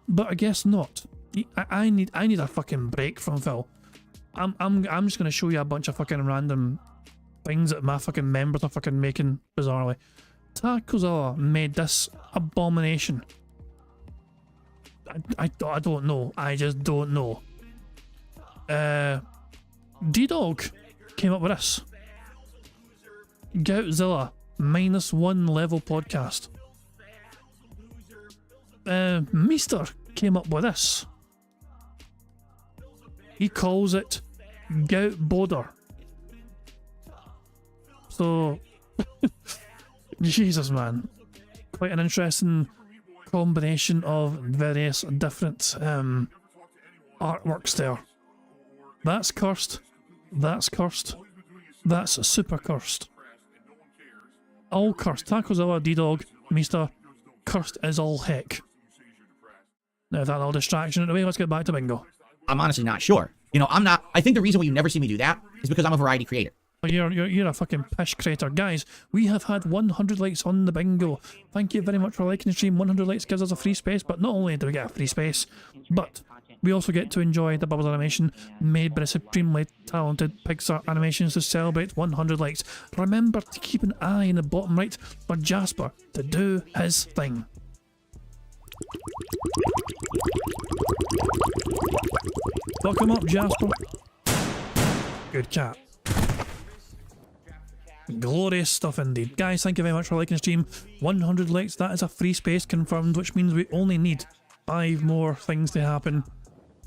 [SPEAKER 1] But I guess not. I need a fucking break from Phil. I'm just gonna show you a bunch of fucking random things that my fucking members are fucking making bizarrely. Takozala made this abomination. I don't know. I just don't know. D-Dog came up with this. Goutzilla -1 level podcast. Meester came up with this. He calls it Gout Boder. So, Jesus, man. Quite an interesting combination of various different artworks there. That's cursed. That's cursed. That's super cursed. All cursed. Takozilla, D-Dog, Meester, cursed is all heck. Now, that little distraction out of the way, let's get back to bingo.
[SPEAKER 4] I'm honestly not sure. You know, I think the reason why you never see me do that is because I'm a variety creator.
[SPEAKER 1] You're a fucking pish creator. Guys, we have had 100 likes on the bingo. Thank you very much for liking the stream. 100 likes gives us a free space, but not only do we get a free space, but we also get to enjoy the Bubbles animation made by the supremely talented Pixar Animations to celebrate 100 likes. Remember to keep an eye in the bottom right for Jasper to do his thing. Welcome up, Jasper. Good cat. Glorious stuff indeed. Guys, thank you very much for liking the stream. 100 likes, that is a free space confirmed, which means we only need 5 more things to happen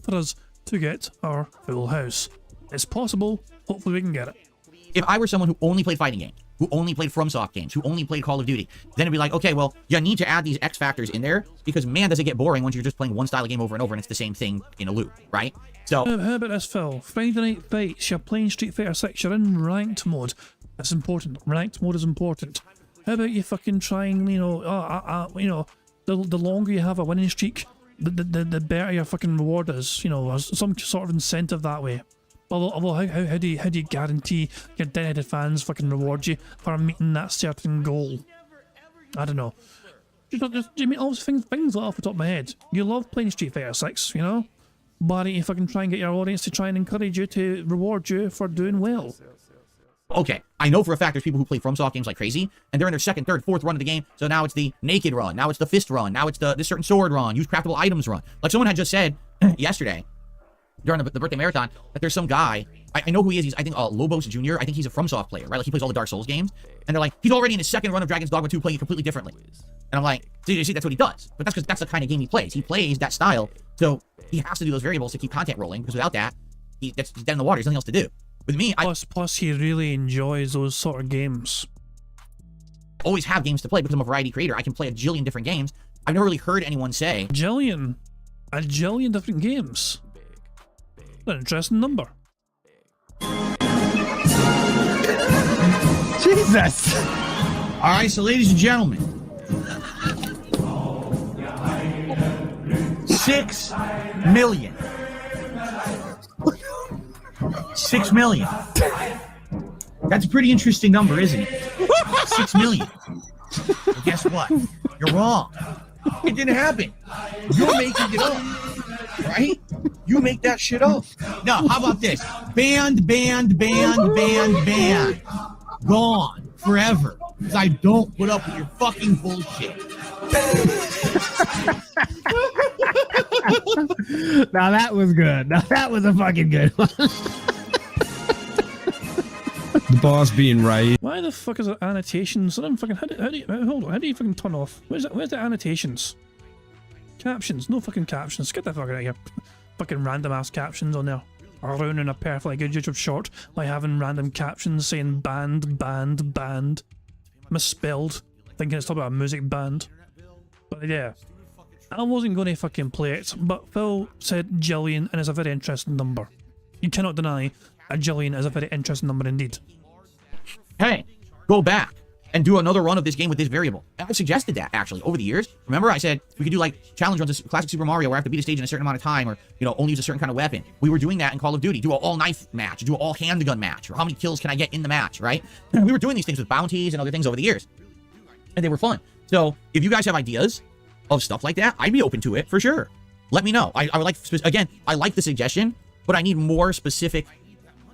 [SPEAKER 1] for us to get our full house. It's possible. Hopefully we can get it.
[SPEAKER 4] If I were someone who only played fighting games, who only played FromSoft games, who only played Call of Duty, then it'd be like, okay, well, you need to add these X factors in there because, man, does it get boring once you're just playing one style of game over and over and it's the same thing in a loop, right? So,
[SPEAKER 1] how about this, Phil? Friday Night Fights, you're playing Street Fighter 6, you're in ranked mode. That's important. Ranked mode is important. How about you fucking trying, the longer you have a winning streak, the better your fucking reward is. You know, there's some sort of incentive that way. Although how do you guarantee your dedicated fans fucking reward you for meeting that certain goal? I don't know. Just I mean, all those things off the top of my head. You love playing Street Fighter 6, you know? Why don't you fucking try and get your audience to try and encourage you to reward you for doing well?
[SPEAKER 4] Okay, I know for a fact there's people who play FromSoft games like crazy, and they're in their second, third, fourth run of the game, so now it's the naked run, now it's the fist run, now it's this certain sword run, use craftable items run. Like someone had just said yesterday, during the birthday marathon, that there's some guy, I know who he is, he's, I think, Lobos Jr., I think he's a FromSoft player, right? Like, he plays all the Dark Souls games, and they're like, he's already in his second run of Dragon's Dogma 2 playing it completely differently. And I'm like, see, that's what he does. But that's because that's the kind of game he plays. He plays that style, so he has to do those variables to keep content rolling, because without that, he's dead in the water, there's nothing else to do. With me,
[SPEAKER 1] Plus he really enjoys those sort of games.
[SPEAKER 4] Always have games to play because I'm a variety creator. I can play a jillion different games. I've never really heard anyone say...
[SPEAKER 1] A jillion different games. An interesting number.
[SPEAKER 4] Jesus! Alright, so ladies and gentlemen. 6 million. 6 million. That's a pretty interesting number, isn't it? 6 million. Well, guess what? You're wrong. It didn't happen. You're making it up. Right? You make that shit up. No, how about this? Banned. Gone. Forever. Because I don't put up with your fucking bullshit.
[SPEAKER 10] Now that was good. Now that was a fucking good one.
[SPEAKER 6] The boss being right.
[SPEAKER 1] Why the fuck is there annotations? I don't fucking how do you hold on? How do you fucking turn off? Where's the annotations? Captions? No fucking captions. Get the fuck out of here. Fucking random ass captions on there. Ruining a perfectly good YouTube short by having random captions saying banned, misspelled, thinking it's talking about a music band. But yeah, I wasn't going to fucking play it, but Phil said jillion and it's a very interesting number. You cannot deny a jillion is a very interesting number indeed.
[SPEAKER 4] Hey, go back and do another run of this game with this variable. I've suggested that, actually, over the years. Remember, I said we could do, like, challenge runs of classic Super Mario where I have to beat a stage in a certain amount of time or, you know, only use a certain kind of weapon. We were doing that in Call of Duty. Do an all-knife match, do an all-handgun match, or how many kills can I get in the match, right? We were doing these things with bounties and other things over the years. And they were fun. So, if you guys have ideas of stuff like that, I'd be open to it, for sure. Let me know. I would like, again, I like the suggestion, but I need more specific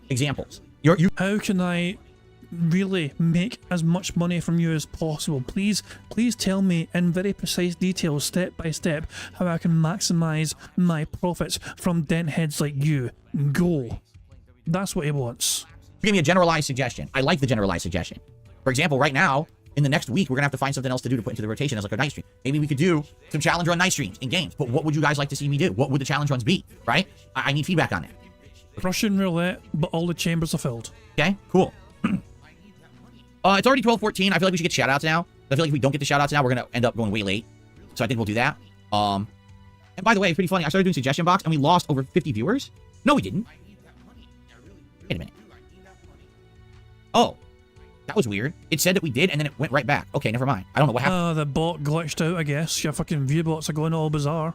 [SPEAKER 4] examples.
[SPEAKER 1] How can I really make as much money from you as possible? Please tell me in very precise detail, step by step, how I can maximize my profits from dent heads like you. Go. That's what he wants.
[SPEAKER 4] Give me a generalized suggestion. I like the generalized suggestion. For example, right now, in the next week, we're gonna have to find something else to do to put into the rotation as like a night stream. Maybe we could do some challenge run night streams in games. But what would you guys like to see me do? What would the challenge runs be? Right? I need feedback on that.
[SPEAKER 1] Russian roulette, but all the chambers are filled.
[SPEAKER 4] Okay, cool. It's already 12:14. I feel like we should get shoutouts now. I feel like if we don't get the shoutouts now, we're gonna end up going way late. So I think we'll do that. And by the way, it's pretty funny. I started doing suggestion box and we lost over 50 viewers. No, we didn't. Wait a minute. Oh, that was weird. It said that we did, and then it went right back. Okay, never mind. I don't know what happened.
[SPEAKER 1] The bot glitched out, I guess. Your fucking view bots are going all bizarre.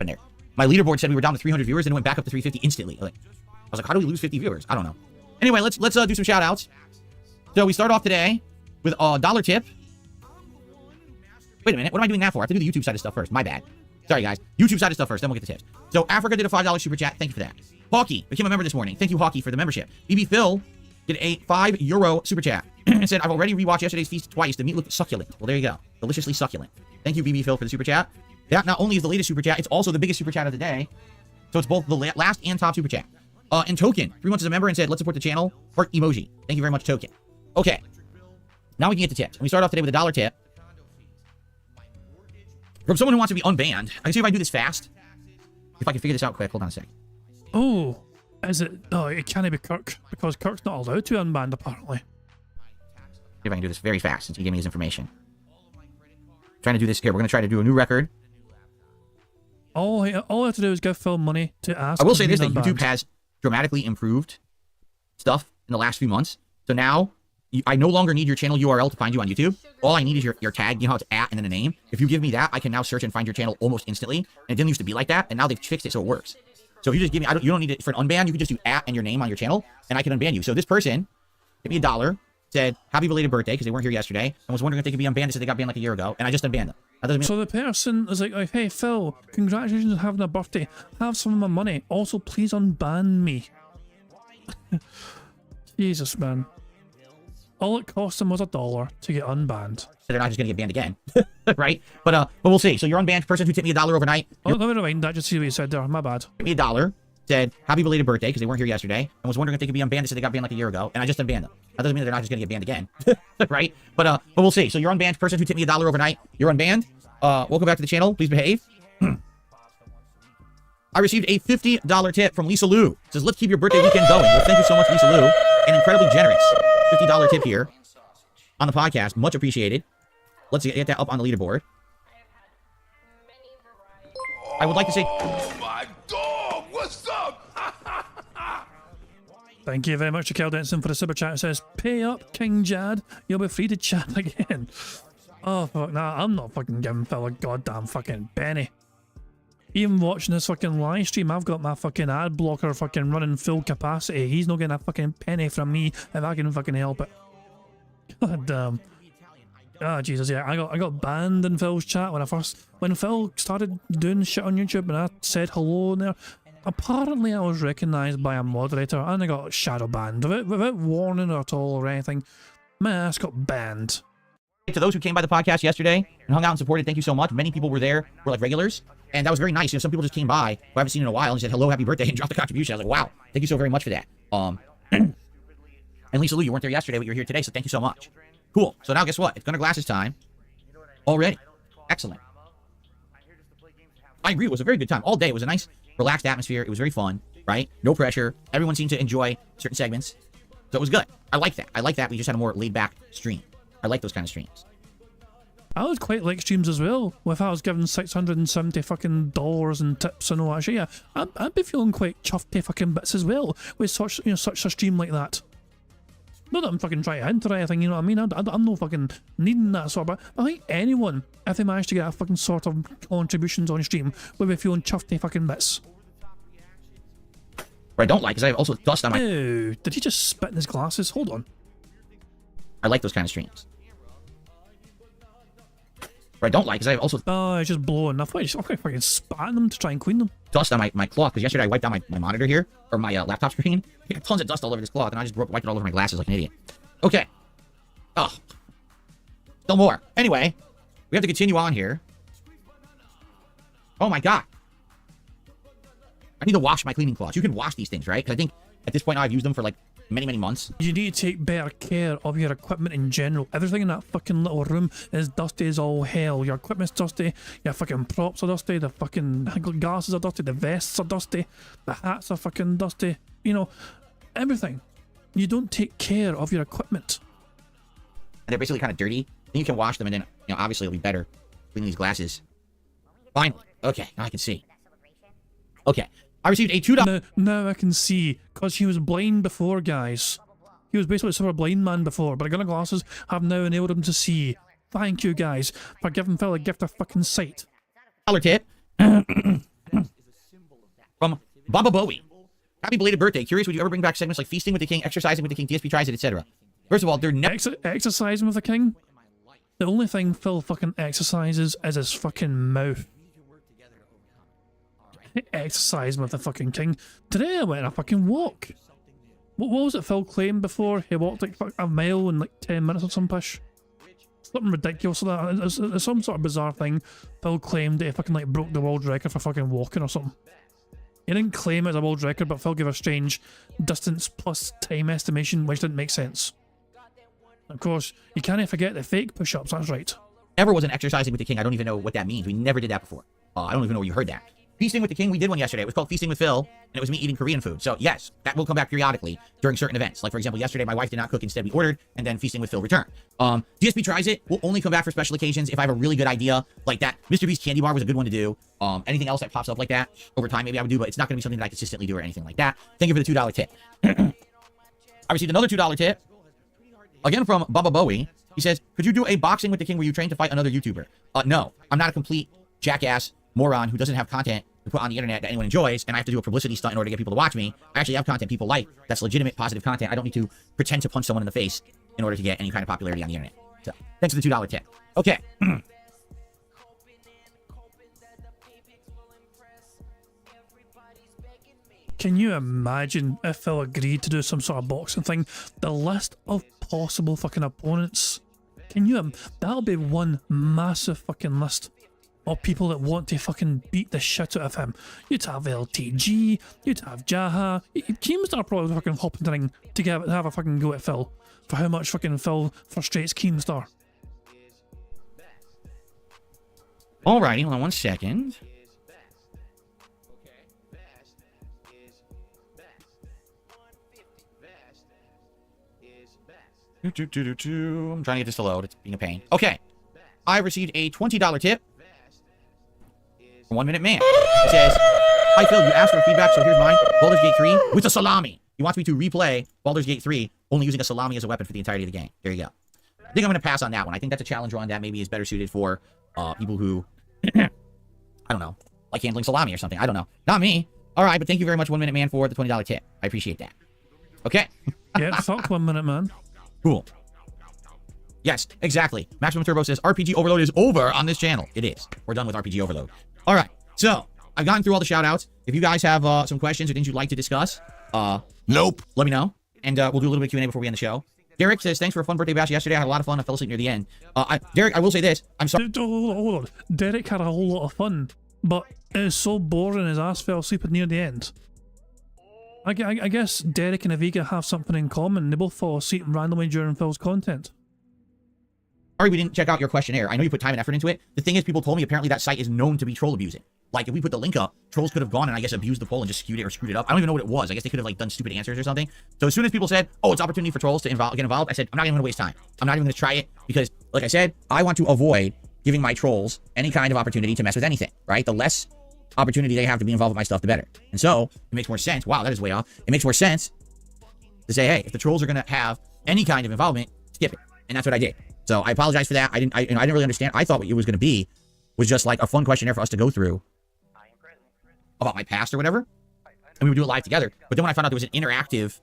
[SPEAKER 4] There. My leaderboard said we were down to 300 viewers and it went back up to 350 instantly. Like, I was like, how do we lose 50 viewers? I don't know. Anyway, let's do some shoutouts. So we start off today with a $1 tip. Wait a minute. What am I doing that for? I have to do the YouTube side of stuff first. My bad. Sorry, guys. YouTube side of stuff first, then we'll get the tips. So Africa did a $5 super chat. Thank you for that. Hawkey became a member this morning. Thank you, Hawkey, for the membership. BB Phil did a €5 super chat and said, I've already rewatched yesterday's feast twice. The meat looked succulent. Well, there you go. Deliciously succulent. Thank you, BB Phil, for the super chat. That not only is the latest super chat, it's also the biggest super chat of the day. So it's both the last and top super chat. And Token, 3 months as a member and said, let's support the channel. Heart emoji. Thank you very much, Token. Okay. Now we can get to tips. And we start off today with a $1 tip. From someone who wants to be unbanned. I can see if I do this fast. If I can figure this out quick. Hold on a sec.
[SPEAKER 1] Oh, is it? Oh, it can't be Kirk, because Kirk's not allowed to unbanned, apparently.
[SPEAKER 4] See if I can do this very fast since he gave me his information. Trying to do this here. We're going to try to do a new record.
[SPEAKER 1] All I have to do is give Phil money to ask.
[SPEAKER 4] I will say this, that YouTube has dramatically improved stuff in the last few months. So now, I no longer need your channel URL to find you on YouTube. All I need is your tag. You know how it's at and then a name. If you give me that, I can now search and find your channel almost instantly. And it didn't used to be like that, and now they've fixed it so it works. So if you just give me, you don't need it for an unban. You can just do at and your name on your channel, and I can unban you. So this person gave me $1, said happy belated birthday because they weren't here yesterday, and was wondering if they could be unbanned. They said they got banned like a year ago, and I just unbanned them. That doesn't mean
[SPEAKER 1] So the person is like, hey Phil, congratulations on having a birthday. Have some of my money. Also, please unban me. Jesus, man. All it cost him was $1 to get unbanned.
[SPEAKER 4] they're not just gonna get banned again, right? But we'll see. So you're unbanned person who tipped me $1 overnight.
[SPEAKER 1] Oh, let me rewind that just to see what you said there. My bad.
[SPEAKER 4] Tipped me $1. Said happy belated birthday because they weren't here yesterday and was wondering if they could be unbanned. They said they got banned like a year ago, and I just unbanned them. That doesn't mean they're not just gonna get banned again, right? But we'll see. So you're unbanned person who tipped me $1 overnight. You're unbanned. Welcome back to the channel. Please behave. I received a $50 tip from Lisa Lou. It says, let's keep your birthday weekend going. Well, thank you so much, Lisa Lou. An incredibly generous $50 tip here on the podcast. Much appreciated. Let's get that up on the leaderboard. I would like to say...
[SPEAKER 2] Oh my dog! What's up?
[SPEAKER 1] Thank you very much to Kel Denson for the super chat. It says, pay up, King Jad. You'll be free to chat again. Oh, fuck, nah, I'm not fucking giving Phil a goddamn fucking penny. Even watching this fucking live stream, I've got my fucking ad blocker fucking running full capacity. He's not getting a fucking penny from me if I can fucking help it. God damn. Ah, Jesus, yeah, I got banned in Phil's chat when Phil started doing shit on YouTube and I said hello in there. Apparently I was recognised by a moderator and I got shadow banned without warning at all or anything. My ass got banned.
[SPEAKER 4] To those who came by the podcast yesterday and hung out and supported, thank you so much. Many people were there, were like regulars, and that was very nice. You know, some people just came by who I haven't seen in a while and said hello, happy birthday, and dropped a contribution. I was like, wow, thank you so very much for that. And Lisa Lou, you weren't there yesterday, but you're here today, so thank you so much. Cool. So now guess what? It's Gunner Glasses time already. Excellent. I agree. It was a very good time. All day. It was a nice, relaxed atmosphere. It was very fun, right? No pressure. Everyone seemed to enjoy certain segments. So it was good. I like that. I like that we just had a more laid-back stream. I like those kind of streams.
[SPEAKER 1] I would quite like streams as well. If I was given $670 fucking dollars in tips and all that shit, yeah, I'd be feeling quite chuffed fucking bits as well with such a stream like that. Not that I'm fucking trying to hint or anything, you know what I mean? I'm no fucking needing that sort of, but I think anyone, if they manage to get a fucking sort of contributions on stream, would be feeling chuffed fucking bits.
[SPEAKER 4] What I don't like is I have also dust on my...
[SPEAKER 1] Ew, did he just spit in his glasses? Hold on.
[SPEAKER 4] I like those kind of streams. What I don't like is I have also...
[SPEAKER 1] Oh, it's just blowing. I've fucking spat in them to try and clean them.
[SPEAKER 4] Dust on my cloth, because yesterday I wiped down my monitor here, or my laptop screen. I got tons of dust all over this cloth, and I just wiped it all over my glasses like an idiot. Okay. Oh. Still more. Anyway, we have to continue on here. Oh my god. I need to wash my cleaning cloths. You can wash these things, right? Because I think at this point now I've used them for like many months.
[SPEAKER 1] You need to take better care of your equipment in general. Everything in that fucking little room is dusty as all hell. Your equipment's dusty, your fucking props are dusty, the fucking glasses are dusty, the vests are dusty, the hats are fucking dusty. You know, everything. You don't take care of your equipment.
[SPEAKER 4] And they're basically kind of dirty. Then you can wash them and then, you know, obviously it'll be better cleaning these glasses. Finally. Okay, now I can see. Okay. I received a $2...
[SPEAKER 1] Now I can see, because he was blind before, guys. He was basically sort of a blind man before, but I got glasses have now enabled him to see. Thank you, guys, for giving Phil a gift of fucking sight.
[SPEAKER 4] $1 tip from Baba Bowie. Happy belated birthday. Curious, would you ever bring back segments like Feasting with the King, Exercising with the King, DSP Tries It, etc.? First of all, they're never...
[SPEAKER 1] Exercising with the King? The only thing Phil fucking exercises is his fucking mouth. Exercising with the fucking King. Today I went on a fucking walk. What was it Phil claimed before? He walked like a mile in like 10 minutes or some push. Something ridiculous like that. It's some sort of bizarre thing. Phil claimed that he fucking like broke the world record for fucking walking or something. He didn't claim it as a world record, but Phil gave a strange distance plus time estimation, which didn't make sense. Of course, you can't forget the fake push-ups, that's right.
[SPEAKER 4] Never was an Exercising with the King. I don't even know what that means. We never did that before. I don't even know where you heard that. Feasting with the King, we did one yesterday. It was called Feasting with Phil, and it was me eating Korean food. So yes, that will come back periodically during certain events. Like for example, yesterday my wife did not cook, instead we ordered, and then Feasting with Phil returned. DSP Tries It will only come back for special occasions if I have a really good idea, like that Mr. Beast candy bar was a good one to do. Anything else that pops up like that over time, maybe I would do, but it's not going to be something that I consistently do or anything like that. Thank you for the $2 tip. I received another $2 tip, again from Baba Bowie. He says, could you do a Boxing with the King where you train to fight another YouTuber? No, I'm not a complete jackass moron who doesn't have content to put on the internet that anyone enjoys, and I have to do a publicity stunt in order to get people to watch me. I actually have content people like. That's legitimate, positive content. I don't need to pretend to punch someone in the face in order to get any kind of popularity on the internet. So, thanks for the $2 tip. Okay.
[SPEAKER 1] Can you imagine if Phil agreed to do some sort of boxing thing? The list of possible fucking opponents. Can you? That'll be one massive fucking list of people that want to fucking beat the shit out of him. You'd have LTG, you'd have Jaha. Keemstar probably fucking hopping the ring to have a fucking go at Phil for how much fucking Phil frustrates Keemstar.
[SPEAKER 4] Alrighty, hold on 1 second. I'm trying to get this to load. It's being a pain. Okay. I received a $20 tip from 1 Minute Man. It says, "Hi Phil, you asked for feedback, so here's mine. Baldur's Gate 3 with a salami. He wants me to replay Baldur's Gate 3, only using a salami as a weapon for the entirety of the game. There you go. I think I'm going to pass on that one. I think that's a challenge run that maybe is better suited for people who, I don't know, like handling salami or something. I don't know. Not me. All right, but thank you very much, 1 Minute Man, for the $20 tip. I appreciate that. Okay.
[SPEAKER 1] Yeah, fuck 1 Minute Man.
[SPEAKER 4] Cool. Yes, exactly. Maximum Turbo says RPG Overload is over on this channel. It is. We're done with RPG Overload. All right. So I've gotten through all the shout outs. If you guys have some questions or things you'd like to discuss,
[SPEAKER 2] Nope.
[SPEAKER 4] let me know. And we'll do a little bit of Q&A before we end the show. Derek says, thanks for a fun birthday bash yesterday. I had a lot of fun. I fell asleep near the end. Derek, I will say this. I'm sorry.
[SPEAKER 1] Hold on. Derek had a whole lot of fun, but it was so boring his ass fell asleep near the end. I guess Derek and Aviga have something in common. They both fall asleep randomly during Phil's content.
[SPEAKER 4] Sorry we didn't check out your questionnaire. I know you put time and effort into it. The thing is, people told me apparently that site is known to be troll abusing. Like, if we put the link up, trolls could have gone and I guess abused the poll and just skewed it or screwed it up. I don't even know what it was. I guess they could have like done stupid answers or something. So as soon as people said, oh, it's opportunity for trolls to get involved, I said, I'm not even going to waste time. I'm not even going to try it because, like I said, I want to avoid giving my trolls any kind of opportunity to mess with anything, right? The less opportunity they have to be involved with my stuff, the better. And so it makes more sense. Wow, that is way off. It makes more sense to say, hey, if the trolls are going to have any kind of involvement, skip it. And that's what I did. So I apologize for that. I didn't really understand. I thought what it was going to be was just like a fun questionnaire for us to go through about my past or whatever, and we would do it live together. But then when I found out there was an interactive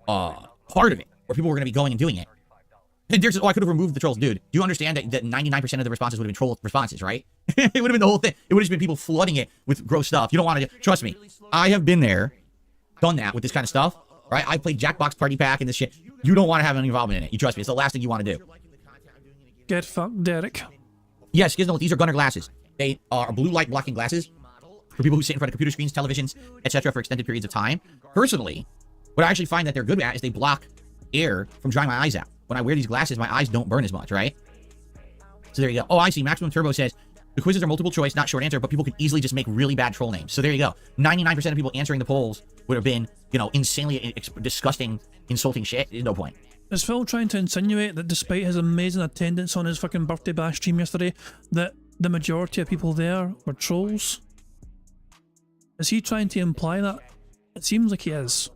[SPEAKER 4] part of it where people were going to be going and doing it, and Derek says, oh, I could have removed the trolls. Dude, do you understand that 99% of the responses would have been troll responses, right? It would have been the whole thing. It would have just been people flooding it with gross stuff. You don't want to, trust me. I have been there, done that with this kind of stuff, right? I played Jackbox Party Pack and this shit. You don't want to have any involvement in it. You trust me. It's the last thing you want to do.
[SPEAKER 1] Get fucked, Derek.
[SPEAKER 4] Yes, Gizmo, these are gunner glasses. They are blue light blocking glasses for people who sit in front of computer screens, televisions, etc. for extended periods of time. Personally, what I actually find that they're good at is they block air from drying my eyes out. When I wear these glasses, my eyes don't burn as much, right? So there you go. Oh, I see. Maximum Turbo says, the quizzes are multiple choice, not short answer, but people can easily just make really bad troll names. So there you go. 99% of people answering the polls would have been, you know, insanely disgusting, insulting shit. There's no point.
[SPEAKER 1] Is Phil trying to insinuate that despite his amazing attendance on his fucking birthday bash stream yesterday, that the majority of people there were trolls? Is he trying to imply that? It seems like he is.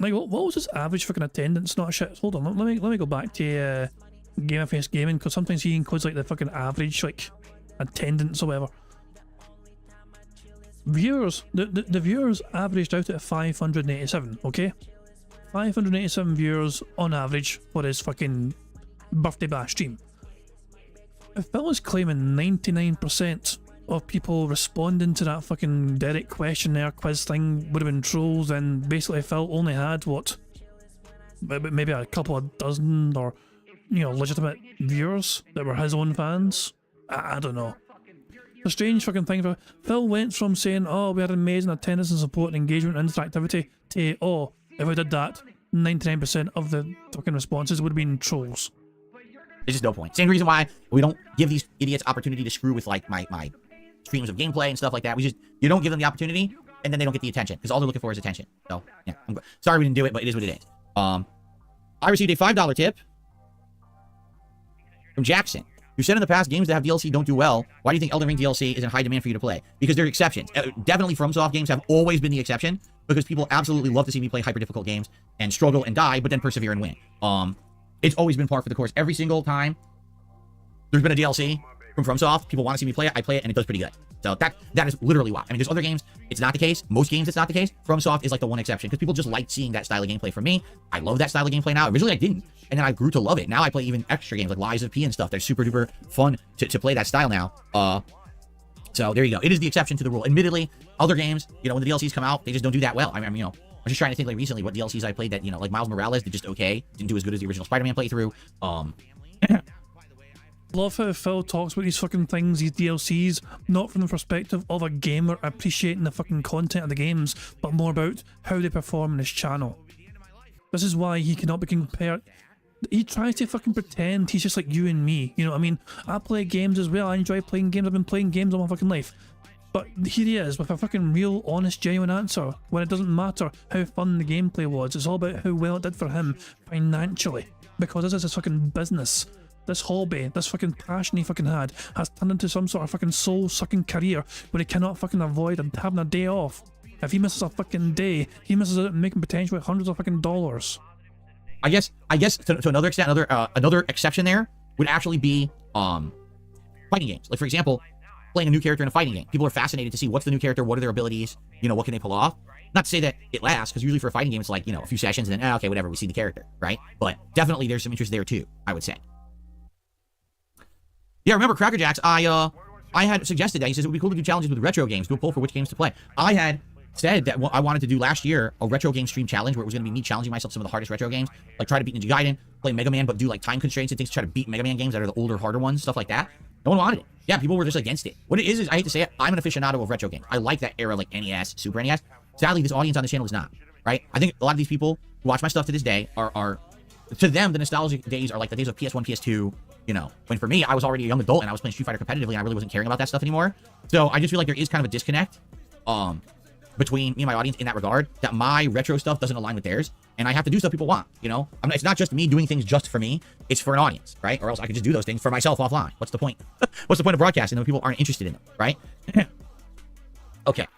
[SPEAKER 1] Like, what was his average fucking attendance? Not shit. Hold on, let me go back to GamerFace Gaming, because sometimes he includes like the fucking average like attendance or whatever. Viewers, the viewers averaged out at 587. Okay, 587 viewers on average for his fucking birthday bash stream. If Phil is claiming 99% of people responding to that fucking Derek questionnaire quiz thing would have been trolls, then basically Phil only had, what, maybe a couple of dozen or, you know, legitimate viewers that were his own fans? I don't know. It's a strange fucking thing. For Phil went from saying, oh, we had amazing attendance and support and engagement and interactivity, to, oh, if we did that, 99% of the fucking responses would have been trolls.
[SPEAKER 4] There's just no point. Same reason why we don't give these idiots opportunity to screw with like my streams of gameplay and stuff like that. You don't give them the opportunity, and then they don't get the attention, because all they're looking for is attention. So yeah, sorry we didn't do it, but it is what it is. I received a $5 tip from Jackson. You said in the past games that have DLC don't do well. Why do you think Elden Ring DLC is in high demand for you to play? Because they're exceptions. Definitely FromSoft games have always been the exception, because people absolutely love to see me play hyper difficult games and struggle and die, but then persevere and win. It's always been par for the course. Every single time there's been a DLC from FromSoft, people want to see me play it, I play it, and it does pretty good. So that is literally why. I mean, there's other games, it's not the case. Most games, it's not the case. FromSoft is like the one exception, because people just like seeing that style of gameplay from me. I love that style of gameplay now. Originally, I didn't, and then I grew to love it. Now I play even extra games like Lies of P and stuff. They're super duper fun to play that style now. So there you go. It is the exception to the rule. Admittedly, other games, you know, when the DLCs come out, they just don't do that well. I mean, you know, I'm just trying to think like recently what DLCs I played that, you know, like Miles Morales did just okay. Didn't do as good as the original Spider-Man playthrough.
[SPEAKER 1] Love how Phil talks about these fucking things, these DLCs, not from the perspective of a gamer appreciating the fucking content of the games, but more about how they perform on his channel. This is why he cannot be compared. He tries to fucking pretend he's just like you and me. You know what I mean? I play games as well. I enjoy playing games. I've been playing games all my fucking life. But here he is with a fucking real, honest, genuine answer when it doesn't matter how fun the gameplay was. It's all about how well it did for him financially. Because this is his fucking business. This hobby, this fucking passion he fucking had, has turned into some sort of fucking soul-sucking career where he cannot fucking avoid having a day off. If he misses a fucking day, he misses out on making potentially hundreds of fucking dollars.
[SPEAKER 4] I guess to another extent, another exception there would actually be fighting games. Like for example, playing a new character in a fighting game. People are fascinated to see what's the new character, what are their abilities, you know, what can they pull off. Not to say that it lasts, because usually for a fighting game it's like, you know, a few sessions and then okay, whatever, we see the character, right? But definitely there's some interest there too, I would say. Yeah, remember Cracker Jacks, I had suggested that. He says it would be cool to do challenges with retro games, do a poll for which games to play. I had said that I wanted to do last year a retro game stream challenge where it was going to be me challenging myself some of the hardest retro games, like try to beat Ninja Gaiden, play Mega Man, but do like time constraints and things to try to beat Mega Man games that are the older, harder ones, stuff like that. No one wanted it. Yeah, people were just against it. What it is I hate to say it, I'm an aficionado of retro games. I like that era, like NES, Super NES. Sadly, this audience on the channel is not, right? I think a lot of these people who watch my stuff to this day are to them, the nostalgic days are like the days of PS1, PS2, you know, when for me, I was already a young adult and I was playing Street Fighter competitively and I really wasn't caring about that stuff anymore. So I just feel like there is kind of a disconnect between me and my audience in that regard, that my retro stuff doesn't align with theirs, and I have to do stuff people want, you know? It's not just me doing things just for me, it's for an audience, right? Or else I could just do those things for myself offline. What's the point? What's the point of broadcasting when people aren't interested in them, right? Okay.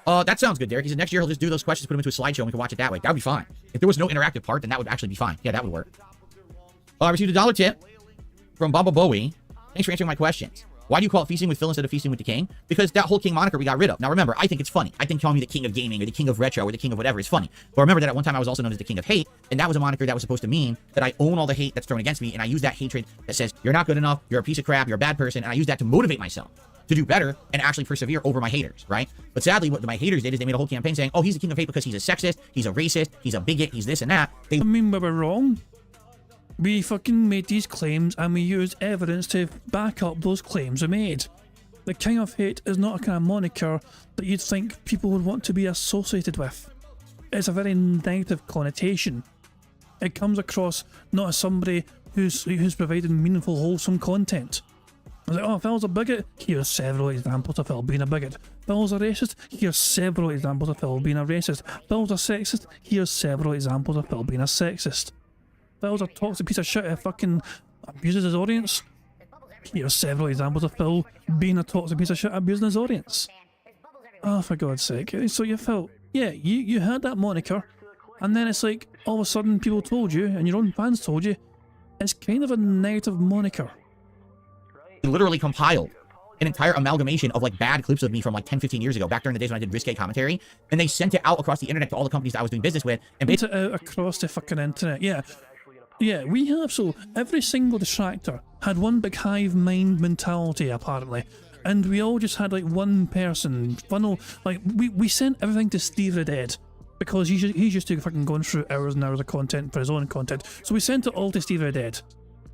[SPEAKER 4] That sounds good, Derek. He said next year he'll just do those questions, put them into a slideshow, and we can watch it that way. That would be fine. If there was no interactive part, then that would actually be fine. Yeah, that would work. I received a $1 tip from Baba Bowie. Thanks for answering my questions. Why do you call it feasting with Phil instead of feasting with the king? Because that whole king moniker we got rid of. Now remember, I think it's funny. I think calling me the king of gaming or the king of retro or the king of whatever is funny. But remember that at one time I was also known as the king of hate, and that was a moniker that was supposed to mean that I own all the hate that's thrown against me, and I use that hatred that says, you're not good enough, you're a piece of crap, you're a bad person, and I use that to motivate myself to do better and actually persevere over my haters, right? But sadly, what my haters did is they made a whole campaign saying, oh, he's the king of hate because he's a sexist, he's a racist, he's a bigot, he's this and that.
[SPEAKER 1] I mean, we were wrong. We fucking made these claims and we used evidence to back up those claims we made. The King of Hate is not a kind of moniker that you'd think people would want to be associated with. It's a very negative connotation. It comes across not as somebody who's provided meaningful, wholesome content. I was like, oh, Phil's a bigot? Here's several examples of Phil being a bigot. Phil's a racist? Here's several examples of Phil being a racist. Phil's a sexist? Here's several examples of Phil being a sexist. Phil's a toxic piece of shit who fucking abuses his audience. Here's several examples of Phil being a toxic piece of shit abusing his audience. Oh, for God's sake. So you felt, yeah, you had that moniker, and then it's like, all of a sudden people told you, and your own fans told you, it's kind of a negative moniker.
[SPEAKER 4] Literally compiled an entire amalgamation of like bad clips of me from like 10-15 years ago, back during the days when I did risque commentary, and they sent it out across the internet to all the companies that I was doing business with, and
[SPEAKER 1] sent it out across the fucking internet. Yeah, we have. So every single detractor had one big hive mind mentality apparently, and we all just had like one person funnel. Like we sent everything to Steve the Dead because he's used to fucking going through hours and hours of content for his own content. So we sent it all to Steve the Dead.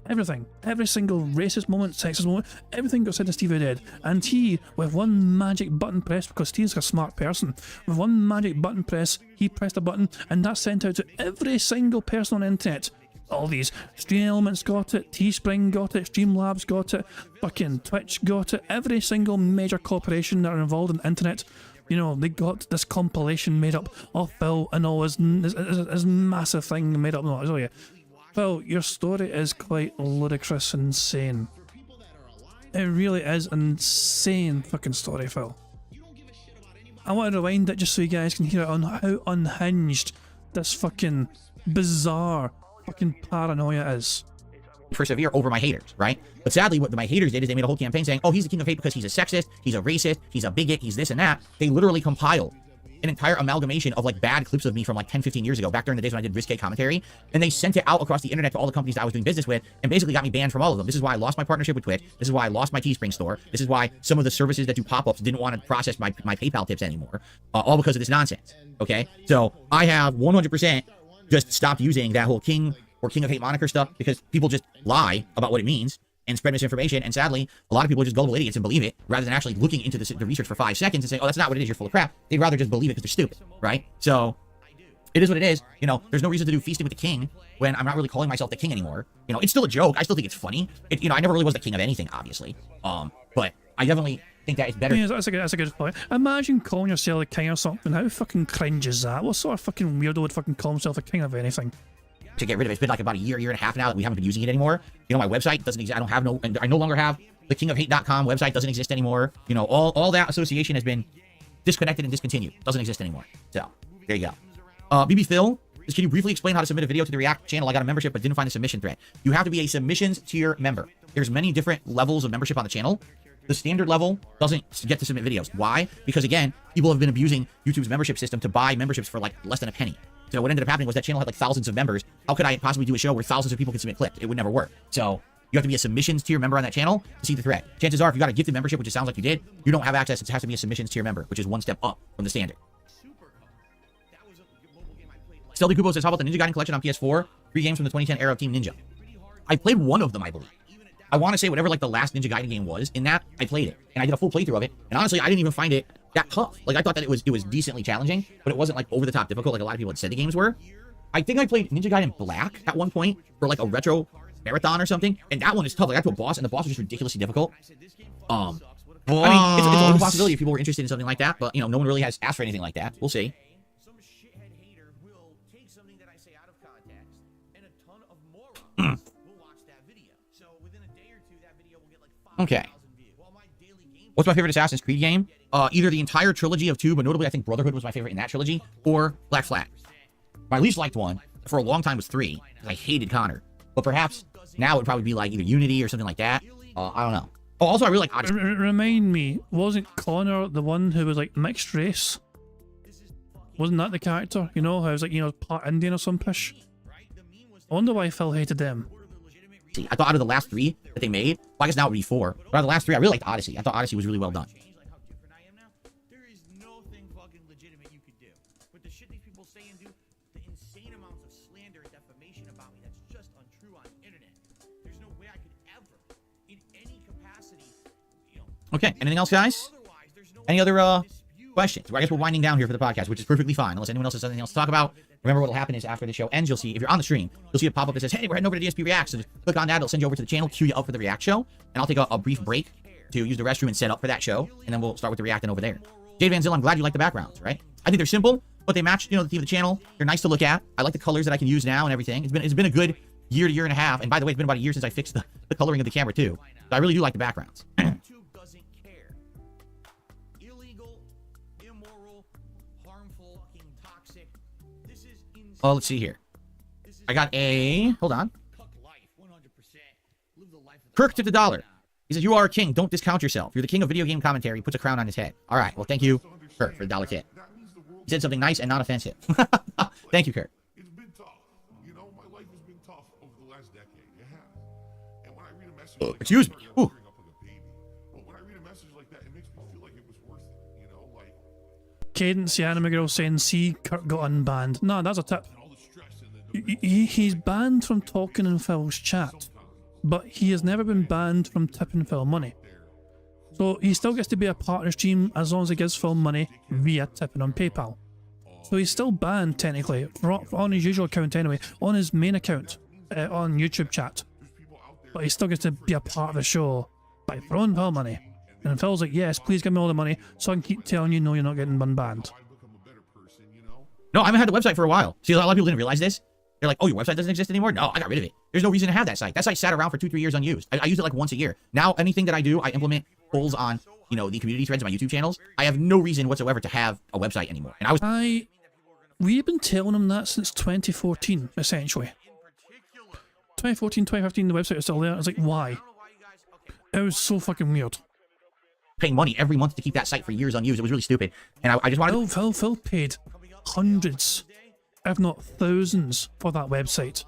[SPEAKER 1] Everything. Every single racist moment, sexist moment, everything got sent to Steve the Dead. And he, with one magic button press, because Steve's a smart person, with one magic button press, he pressed a button, and that sent out to every single person on the internet. All these Stream Elements got it, Teespring got it, Streamlabs got it, fucking Twitch got it, every single major corporation that are involved in the internet, you know, they got this compilation made up of Phil and all his massive thing made up. No, I'll tell you. Phil, your story is quite ludicrous and insane. It really is an insane fucking story, Phil. I want to rewind it just so you guys can hear it on how unhinged this fucking bizarre fucking paranoia is.
[SPEAKER 4] Persevere over my haters, right? But sadly, what my haters did is they made a whole campaign saying, oh, he's the king of hate because he's a sexist, he's a racist, he's a bigot, he's this and that. They literally compiled an entire amalgamation of like bad clips of me from like 10, 15 years ago, back during the days when I did risque commentary, and they sent it out across the internet to all the companies that I was doing business with, and basically got me banned from all of them. This is why I lost my partnership with Twitch. This is why I lost my Teespring store. This is why some of the services that do pop-ups didn't want to process my PayPal tips anymore, all because of this nonsense. Okay, so I have 100% just stopped using that whole King or King of Hate moniker stuff because people just lie about what it means and spread misinformation, and sadly, a lot of people are just gullible idiots and believe it, rather than actually looking into the research for 5 seconds and saying, oh, that's not what it is, you're full of crap. They'd rather just believe it because they're stupid, right? So, it is what it is. You know, there's no reason to do feasting with the king when I'm not really calling myself the king anymore. You know, it's still a joke. I still think it's funny. You know, I never really was the king of anything, obviously. But I definitely think that it's better.
[SPEAKER 1] Yeah, that's a good point. Imagine calling yourself the king or something. How fucking cringe is that? What sort of fucking weirdo would fucking call himself the king of anything?
[SPEAKER 4] To get rid of it. It's been like about a year and a half now that we haven't been using it anymore. You know, my website doesn't exist. I no longer have the kingofhate.com website doesn't exist anymore. You know, all that association has been disconnected and discontinued. Doesn't exist anymore. So, there you go. BB Phil, can you briefly explain how to submit a video to the React channel? I got a membership but didn't find a submission thread. You have to be a submissions tier member. There's many different levels of membership on the channel. The standard level doesn't get to submit videos. Why? Because again, people have been abusing YouTube's membership system to buy memberships for like less than a penny. So what ended up happening was that channel had like thousands of members. How could I possibly do a show where thousands of people could submit clips? It would never work. So you have to be a submissions tier member on that channel to see the thread. Chances are, if you got a gifted membership, which it sounds like you did, you don't have access. It has to be a submissions tier member, which is one step up from the standard. Stealthy Kubo says, how about the Ninja Gaiden collection on PS4? 3 games from the 2010 era of Team Ninja. I played one of them, I believe. I want to say whatever like the last Ninja Gaiden game was, in that, I played it. And I did a full playthrough of it. And honestly, I didn't even find it that tough. Like, I thought that it was decently challenging, but it wasn't like over the top difficult like a lot of people had said the games were. I think I played Ninja Gaiden Black at one point for like a retro marathon or something, and that one is tough. Like, I got to a boss, and the boss was just ridiculously difficult. I mean, it's a possibility if people were interested in something like that, but you know, no one really has asked for anything like that. We'll see.
[SPEAKER 3] Some shithead hater will take something that I say out of context, and a ton of morons will watch that video. So within a day or two, that video will get like 5,000 views.
[SPEAKER 4] What's my favorite Assassin's Creed game? Either the entire trilogy of 2, but notably I think Brotherhood was my favorite in that trilogy, or Black Flag. My least liked one for a long time was 3, because I hated Connor. But perhaps now it would probably be like either Unity or something like that. I don't know. Oh, also I really like Odyssey.
[SPEAKER 1] Remind me, wasn't Connor the one who was like mixed race? Wasn't that the character? You know, how it was like, you know, part Indian or some pish? I wonder why Phil hated them.
[SPEAKER 4] See, I thought out of the last 3 that they made, well, I guess now it would be 4. But out of the last 3, I really liked Odyssey. I thought Odyssey was really well done.
[SPEAKER 3] There is no thing fucking legitimate you could do. But the shit these people say and do, the insane amounts of slander and defamation about me, that's just untrue on the internet. There's no way I could ever, in any capacity, you know.
[SPEAKER 4] Okay, anything else, guys? Any other questions? Well, I guess we're winding down here for the podcast, which is perfectly fine, unless anyone else has anything else to talk about. Remember, what will happen is after the show ends, you'll see, if you're on the stream, you'll see a pop-up that says, hey, we're heading over to DSP Reacts. So just click on that, it'll send you over to the channel, queue you up for the React show, and I'll take a brief break to use the restroom and set up for that show, and then we'll start with the reacting over there. Jade Van Zill, I'm glad you like the backgrounds, right? I think they're simple, but they match, you know, the theme of the channel. They're nice to look at. I like the colors that I can use now and everything. It's been a good year to year and a half, and by the way, it's been about a year since I fixed the coloring of the camera too. So I really do like the backgrounds.
[SPEAKER 3] YouTube doesn't care. Illegal, immoral, harmful, fucking toxic. This is insane.
[SPEAKER 4] Oh, let's see here. I got a, hold on. Kirk to the dollar. He says, you are a king. Don't discount yourself. You're the king of video game commentary. He puts a crown on his head. All right. Well, thank you, Kirk, for the $1 tip. He said something nice and not offensive. Thank you, Kirk.
[SPEAKER 2] It's been tough. You know, my life has been tough over the last decade. It has. And when I read a message like
[SPEAKER 4] Excuse me.
[SPEAKER 2] that, up like a baby. But when I read a message like that, it makes me feel like it was worth it. You know, like
[SPEAKER 1] Cadence, the anime girl, saying, see, Kirk got unbanned. Nah, that's a tip.
[SPEAKER 2] all the stress and the
[SPEAKER 1] He's banned from talking in Phil's chat, but he has never been banned from tipping Phil money. So he still gets to be a part of the stream as long as he gives Phil money via tipping on PayPal. So he's still banned technically, on his usual account anyway, on his main account, on YouTube chat. But he still gets to be a part of the show by throwing Phil money. And Phil's like, yes, please give me all the money so I can keep telling you, no, you're not getting unbanned.
[SPEAKER 4] No, I haven't had the website for a while. See, a lot of people didn't realize this. They're like, oh, your website doesn't exist anymore? No, I got rid of it. There's no reason to have that site. That site sat around for 2-3 years unused. I use it like once a year. Now, anything that I do, I implement polls on, you know, the community threads on my YouTube channels. I have no reason whatsoever to have a website anymore. And
[SPEAKER 1] We've been telling him that since 2014, essentially. 2014, 2015, the website was still there. I was like, why? It was so fucking weird.
[SPEAKER 4] paying money every month to keep that site for years unused. It was really stupid. And I just wanted
[SPEAKER 1] Phil paid hundreds, if not thousands, for that website.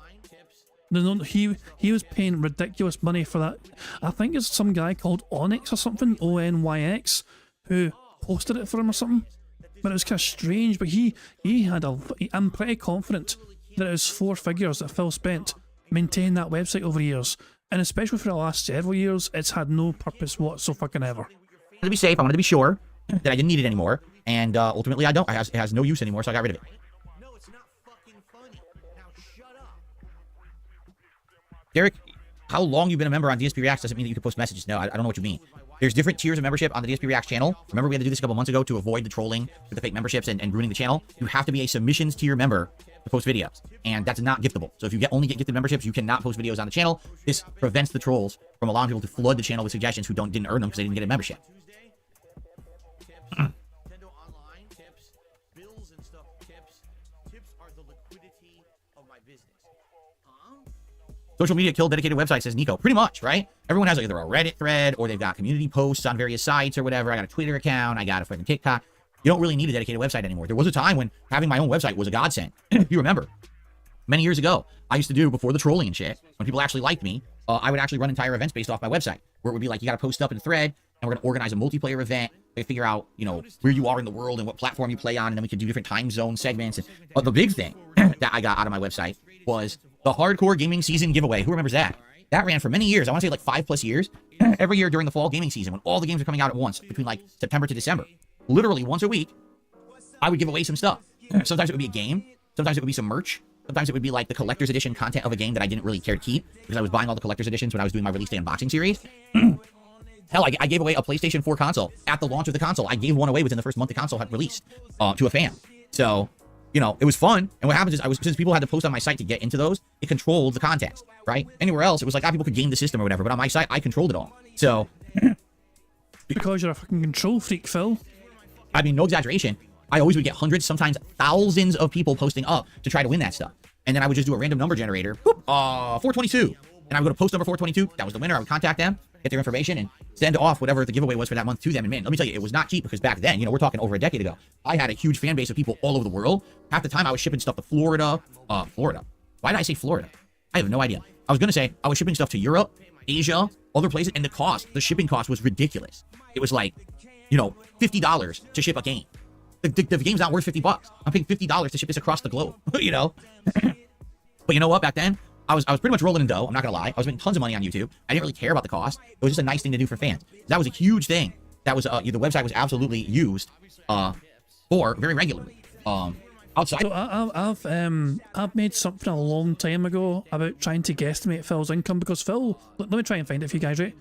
[SPEAKER 1] No, he was paying ridiculous money for that. I think it's some guy called Onyx or something, ONYX, who posted it for him or something. But it was kind of strange. But he had I'm pretty confident that it was 4 figures that Phil spent maintaining that website over years, and especially for the last several years, it's had no purpose whatsoever.
[SPEAKER 4] to be safe. I wanted to be sure that I didn't need it anymore. And ultimately, I don't. It has no use anymore, so I got rid of it.
[SPEAKER 3] No, it's not fucking funny. Now shut up.
[SPEAKER 4] Derek, how long you've been a member on DSP Reacts doesn't mean that you can post messages. No, I don't know what you mean. There's different tiers of membership on the DSP Reacts channel. Remember, we had to do this a couple months ago to avoid the trolling with the fake memberships and ruining the channel. You have to be a submissions tier member to post videos, and that's not giftable. So if you only get gifted memberships, you cannot post videos on the channel. This prevents the trolls from allowing people to flood the channel with suggestions who didn't earn them because they didn't get a membership.
[SPEAKER 3] Nintendo Online tips, bills and stuff tips. Tips are the liquidity of my business.
[SPEAKER 4] Social media killed dedicated websites, says Nico. Pretty much, right? Everyone has either a Reddit thread or they've got community posts on various sites or whatever. I got a Twitter account. I got a freaking TikTok. You don't really need a dedicated website anymore. There was a time when having my own website was a godsend. If you remember, many years ago, I used to do, before the trolling and shit, when people actually liked me, I would actually run entire events based off my website, where it would be like, you got to post up in a thread, and we're going to organize a multiplayer event. We figure out, you know, where you are in the world and what platform you play on, and then we could do different time zone segments. And the big thing that I got out of my website was the hardcore gaming season giveaway. Who remembers that? That ran for many years. I want to say like 5+ years. Every year during the fall gaming season, when all the games are coming out at once, between like September to December, literally once a week, I would give away some stuff. Sometimes it would be a game. Sometimes it would be some merch. Sometimes it would be like the collector's edition content of a game that I didn't really care to keep because I was buying all the collector's editions when I was doing my release day unboxing series. Hell, I gave away a PlayStation 4 console at the launch of the console. I gave one away within the first month the console had released to a fan. So, you know, it was fun. And what happens is, since people had to post on my site to get into those, it controlled the contest, right? Anywhere else, it was like, people could game the system or whatever. But on my site, I controlled it all. So,
[SPEAKER 1] because you're a fucking control freak, Phil.
[SPEAKER 4] I mean, no exaggeration. I always would get hundreds, sometimes thousands of people posting up to try to win that stuff. And then I would just do a random number generator. Boop, 422. And I would go to post number 422. That was the winner. I would contact them, get their information, and send off whatever the giveaway was for that month to them. And man, let me tell you, it was not cheap because back then, you know, we're talking over a decade ago, I had a huge fan base of people all over the world. Half the time I was shipping stuff to Florida. Florida. Why did I say Florida? I have no idea. I was going to say I was shipping stuff to Europe, Asia, other places, and the shipping cost was ridiculous. It was like, you know, $50 to ship a game. The game's not worth $50. I'm paying $50 to ship this across the globe, you know? But you know what? Back then, I was pretty much rolling in dough. I'm not gonna lie. I was making tons of money on YouTube. I didn't really care about the cost. It was just a nice thing to do for fans. That was a huge thing. That was the website was absolutely used for very regularly. Outside.
[SPEAKER 1] So I've made something a long time ago about trying to guesstimate Phil's income because Phil, let me try and find it for you guys, right?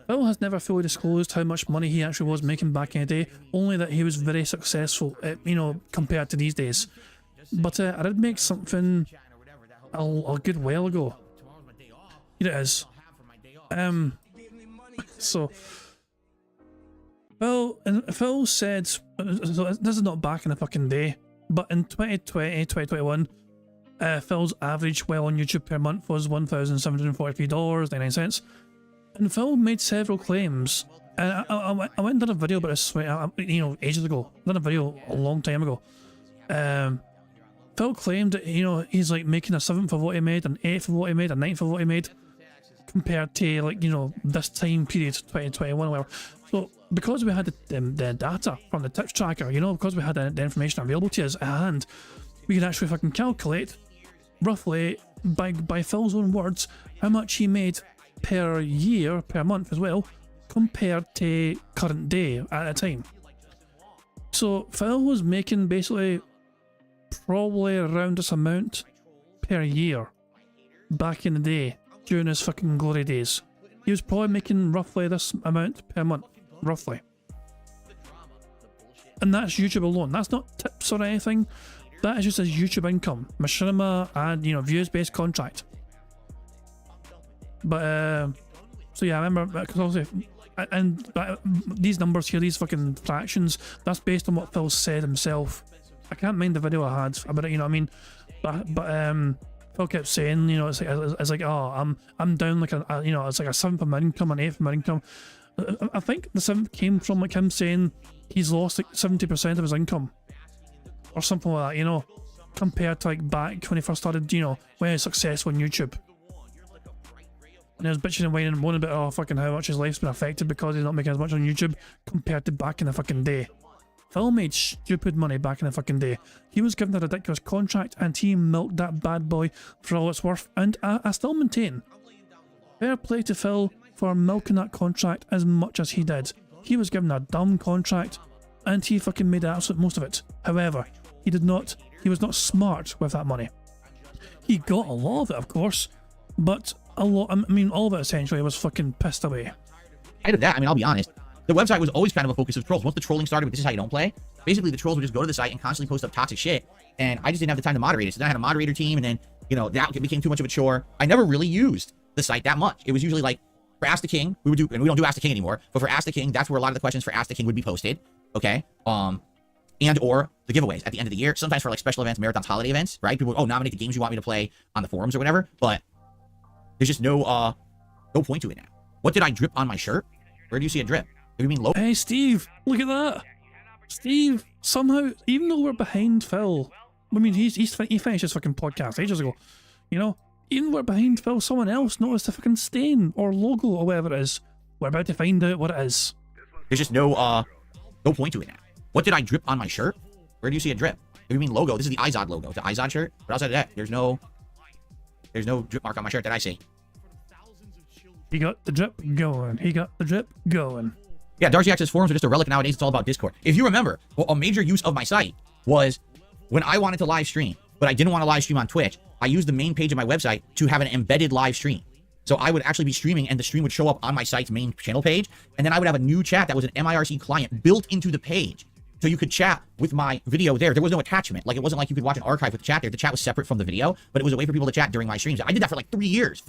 [SPEAKER 1] Phil has never fully disclosed how much money he actually was making back in the day, only that he was very successful, you know, compared to these days. But I did make something a good while ago. Here it is. So Phil said, so this is not back in the fucking day, but in 2020, 2021, Phil's average while on YouTube per month was $1,743.99. And Phil made several claims. And I went and did a video about this, you know, ages ago. I did a video a long time ago. Phil claimed that, you know, he's like making a 7th of what he made, an 8th of what he made, a 9th of what he made, compared to, like, you know, this time period, 2021 or whatever. So, because we had the data from the tips tracker, you know, because we had the information available to us at hand, we could actually fucking calculate, roughly, by Phil's own words, how much he made per year, per month as well, compared to current day at the time. So Phil was making basically probably around this amount per year back in the day during his fucking glory days. He was probably making roughly this amount per month, roughly. And that's YouTube alone. That's not tips or anything. That is just his YouTube income, machinima, and, you know, views based contract. But so yeah, I remember, because obviously, and these numbers here, these fucking fractions, that's based on what Phil said himself. I can't mind the video I had about it, you know what I mean? But Phil kept saying, you know, it's like oh, I'm down like you know, it's like a 7th of my income, an 8th of my income. I think the 7th came from like him saying he's lost like 70% of his income or something like that, you know, compared to like back when he first started, you know, when he was successful on YouTube. And he was bitching and whining and moaning about, oh, fucking how much his life's been affected because he's not making as much on YouTube compared to back in the fucking day. Phil made stupid money back in the fucking day. He was given a ridiculous contract and he milked that bad boy for all it's worth, and I still maintain, fair play to Phil for milking that contract as much as he did. He was given a dumb contract and he fucking made the absolute most of it. However, he was not smart with that money. He got a lot of it, of course, but all of it essentially was fucking pissed away.
[SPEAKER 4] Out of that, I mean, I'll be honest, the website was always kind of a focus of trolls. Once the trolling started with this is how you don't play, basically the trolls would just go to the site and constantly post up toxic shit, and I just didn't have the time to moderate it. So then I had a moderator team, and then, you know, that became too much of a chore. I never really used the site that much. It was usually like, for Ask the King, we would do, and we don't do Ask the King anymore, but for Ask the King, that's where a lot of the questions for Ask the King would be posted, okay? And or the giveaways at the end of the year, sometimes for like special events, marathons, holiday events, right? People would, nominate the games you want me to play on the forums or whatever, but there's just no point to it now. What did I drip on my shirt? Where do you see a drip? What do you mean low?
[SPEAKER 1] Hey Steve, look at that. Steve, somehow, even though we're behind Phil, I mean, he finished his fucking podcast ages ago, you know? Even though we're behind Phil, someone else noticed the fucking stain or logo or whatever it is. We're about to find out what it is.
[SPEAKER 4] There's just no point to it now. What did I drip on my shirt? Where do you see a drip? What do you mean logo? This is the Izod logo. It's the Izod shirt. But outside of that, there's no drip mark on my shirt that I see.
[SPEAKER 1] He got the drip going. He got the drip going.
[SPEAKER 4] Yeah, Darcy Access forums are just a relic nowadays. It's all about Discord. If you remember, well, a major use of my site was when I wanted to live stream, but I didn't want to live stream on Twitch, I used the main page of my website to have an embedded live stream. So I would actually be streaming and the stream would show up on my site's main channel page. And then I would have a new chat that was an MIRC client built into the page. So you could chat with my video there. There was no attachment. Like, it wasn't like you could watch an archive with the chat there. The chat was separate from the video, but it was a way for people to chat during my streams. I did that for like 4 years.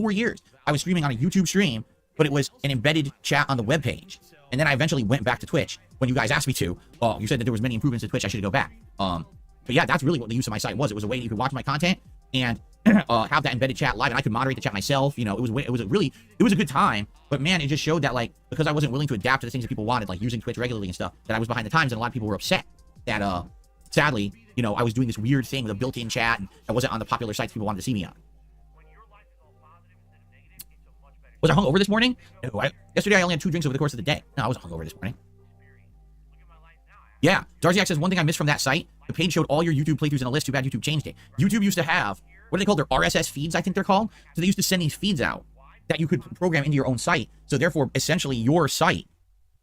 [SPEAKER 4] I was streaming on a YouTube stream, but it was an embedded chat on the webpage. And then I eventually went back to Twitch when you guys asked me to. You said that there was many improvements to Twitch. I should go back. But yeah, that's really what the use of my site was. It was a way that you could watch my content and have that embedded chat live, and I could moderate the chat myself. You know, it was a good time. But man, it just showed that, like, because I wasn't willing to adapt to the things that people wanted, like using Twitch regularly and stuff, that I was behind the times, and a lot of people were upset that sadly, you know, I was doing this weird thing with a built-in chat and I wasn't on the popular sites people wanted to see me on. Was I hungover this morning? No, yesterday I only had 2 drinks over the course of the day. No, I wasn't hungover this morning. Yeah, Darcy says one thing I missed from that site, the page showed all your YouTube playthroughs in a list. Too bad YouTube changed it. YouTube used to have, what do they call their RSS feeds, I think they're called? So they used to send these feeds out that you could program into your own site. So therefore, essentially, your site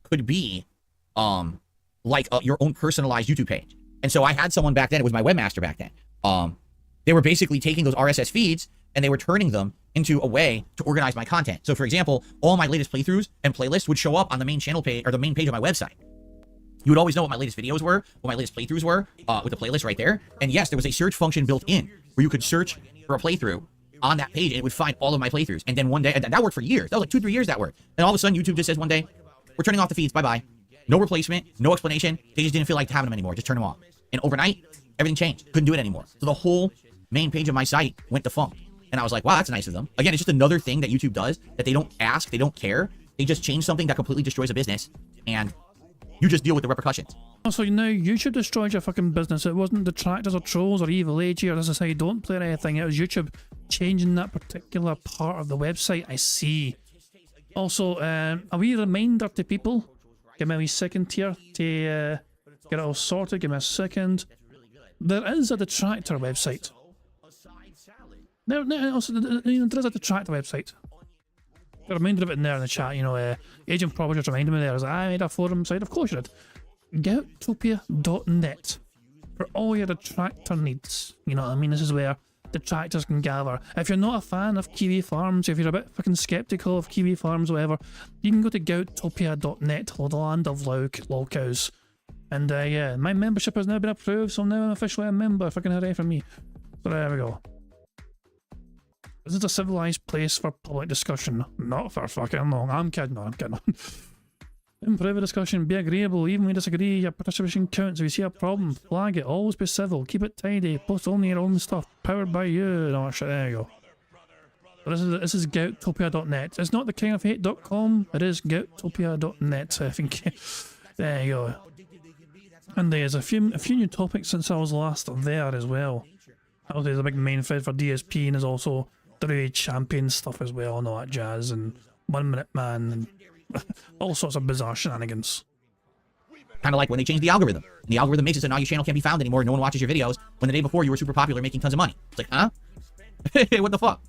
[SPEAKER 4] could be like your own personalized YouTube page. And so I had someone back then, it was my webmaster back then. They were basically taking those RSS feeds and they were turning them into a way to organize my content. So for example, all my latest playthroughs and playlists would show up on the main channel page or the main page of my website. You would always know what my latest videos were, what my latest playthroughs were, with the playlist right there. And yes, there was a search function built in where you could search for a playthrough on that page and it would find all of my playthroughs. And then one day, and that worked for years. That was like 2-3 years that worked. And all of a sudden, YouTube just says one day, we're turning off the feeds, bye-bye. No replacement, no explanation. They just didn't feel like having them anymore. Just turn them off. And overnight, everything changed. Couldn't do it anymore. So the whole main page of my site went defunct. And I was like, wow, that's nice of them. Again, it's just another thing that YouTube does that they don't ask, they don't care. They just change something that completely destroys a business. And you just deal with the repercussions.
[SPEAKER 1] Also, you know, YouTube destroyed your fucking business. It wasn't detractors or trolls or evil AG or this is how you don't play or anything. It was YouTube changing that particular part of the website. I see. Also, a wee reminder to people. Give me a wee second here to get it all sorted. Give me a second. There is a detractor website. There is a detractor website. A reminder of it in there in the chat, you know, Agent Probably just reminded me there, I made a forum site, of course you did. Goutopia.net for all your detractor needs. You know what I mean? This is where detractors can gather. If you're not a fan of Kiwi Farms, if you're a bit fucking skeptical of Kiwi Farms or whatever, you can go to Goutopia.net, the land of lol cows. And yeah, my membership has now been approved, so I'm now officially a member. Fucking hooray for me. So there we go. This is a civilized place for public discussion, not for fucking long. I'm kidding on, I'm kidding on. In private discussion, be agreeable, even when you disagree, your participation counts. If you see a problem, flag it, always be civil, keep it tidy, post only your own stuff, powered by you, and all that shit. There you go. This is Gouttopia.net. It's not thekingofhate.com. It is Gouttopia.net. I think. There you go. And there's a few new topics since I was last there as well. Also, there's a big main thread for DSP, and there's also WWE Champion stuff as well, and all that jazz, and 1 Minute Man, and all sorts of bizarre shenanigans.
[SPEAKER 4] Kind of like when they changed the algorithm. And the algorithm makes it so now your channel can't be found anymore. No one watches your videos when the day before you were super popular making tons of money. It's like, huh? What the fuck?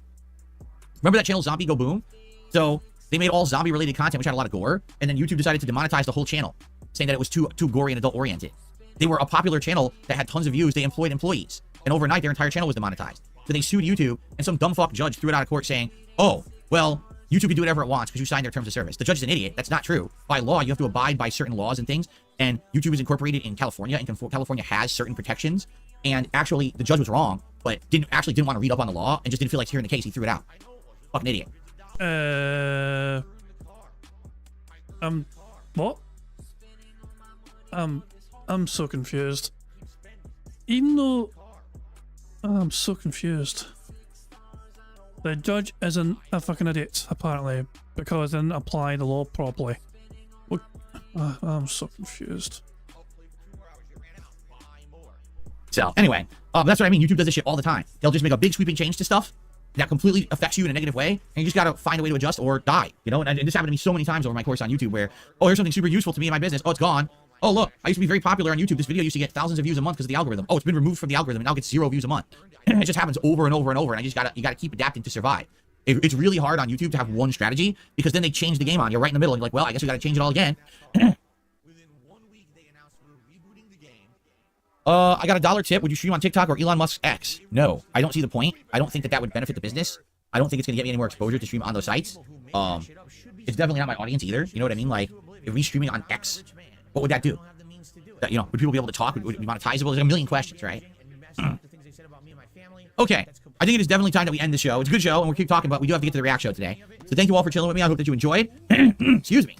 [SPEAKER 4] Remember that channel Zombie Go Boom? So they made all zombie related content, which had a lot of gore. And then YouTube decided to demonetize the whole channel, saying that it was too gory and adult oriented. They were a popular channel that had tons of views. They employed employees. And overnight, their entire channel was demonetized. So they sued YouTube, and some dumb fuck judge threw it out of court saying, oh, well, YouTube can do whatever it wants because you signed their terms of service. The judge is an idiot. That's not true. By law, you have to abide by certain laws and things. And YouTube is incorporated in California, and California has certain protections. And actually, the judge was wrong, but didn't want to read up on the law and just didn't feel like hearing the case. He threw it out. Fucking idiot.
[SPEAKER 1] What? I'm so confused. Even though I'm so confused. The judge isn't a fucking idiot, apparently, because they didn't apply the law properly. What? I'm so confused.
[SPEAKER 4] So, anyway, that's what I mean. YouTube does this shit all the time. They'll just make a big sweeping change to stuff that completely affects you in a negative way, and you just gotta find a way to adjust or die, you know? And this happened to me so many times over my course on YouTube where, oh, here's something super useful to me in my business. Oh, it's gone. Oh, look, I used to be very popular on YouTube. This video used to get thousands of views a month because of the algorithm. Oh, it's been removed from the algorithm and now gets 0 views a month. It just happens over and over and over, and you gotta keep adapting to survive. It's really hard on YouTube to have one strategy because then they change the game on you right in the middle, and you're like, well, I guess we gotta change it all again. I got $1 tip. Would you stream on TikTok or Elon Musk's X? No, I don't see the point. I don't think that would benefit the business. I don't think it's gonna get me any more exposure to stream on those sites. It's definitely not my audience either. You know what I mean? Like, if we streaming on X, what would that do? That, you know, would people be able to talk? Would it be monetizable? There's a million questions, right? Okay, I think it is definitely time that we end the show. It's a good show, and we'll keep talking, but we do have to get to the react show today. So thank you all for chilling with me. I hope that you enjoyed. Excuse me.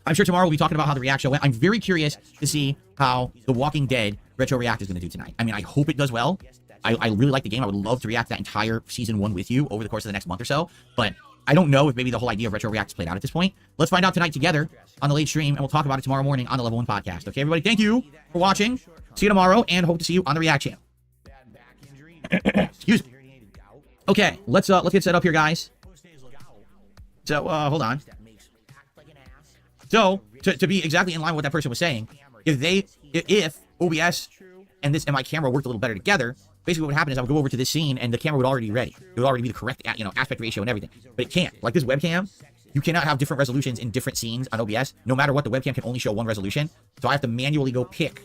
[SPEAKER 4] I'm sure tomorrow we'll be talking about how the react show went. I'm very curious to see how The Walking Dead Retro React is going to do tonight. I mean, I hope it does well. I really like the game. I would love to react that entire season 1 with you over the course of the next month or so. But I don't know if maybe the whole idea of Retro React is played out at this point. Let's find out tonight together on the late stream, and we'll talk about it tomorrow morning on the Level 1 podcast. Okay, everybody, thank you for watching. See you tomorrow, and hope to see you on the React channel. Excuse me. Okay, let's get set up here, guys. So, hold on. So, to be exactly in line with what that person was saying, if OBS and my camera worked a little better together, basically what would happen is I would go over to this scene and the camera would already be ready. It would already be the correct, aspect ratio and everything. But it can't. Like this webcam, you cannot have different resolutions in different scenes on OBS. No matter what, the webcam can only show one resolution. So I have to manually go pick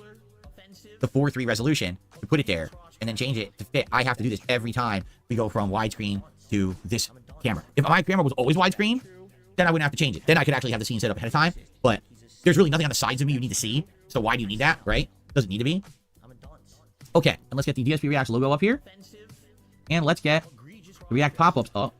[SPEAKER 4] the 4:3 resolution to put it there and then change it to fit. I have to do this every time we go from widescreen to this camera. If my camera was always widescreen, then I wouldn't have to change it. Then I could actually have the scene set up ahead of time. But there's really nothing on the sides of me you need to see. So why do you need that, right? Doesn't need to be. Okay, and let's get the DSP Reacts logo up here. And let's get the React pop-ups up.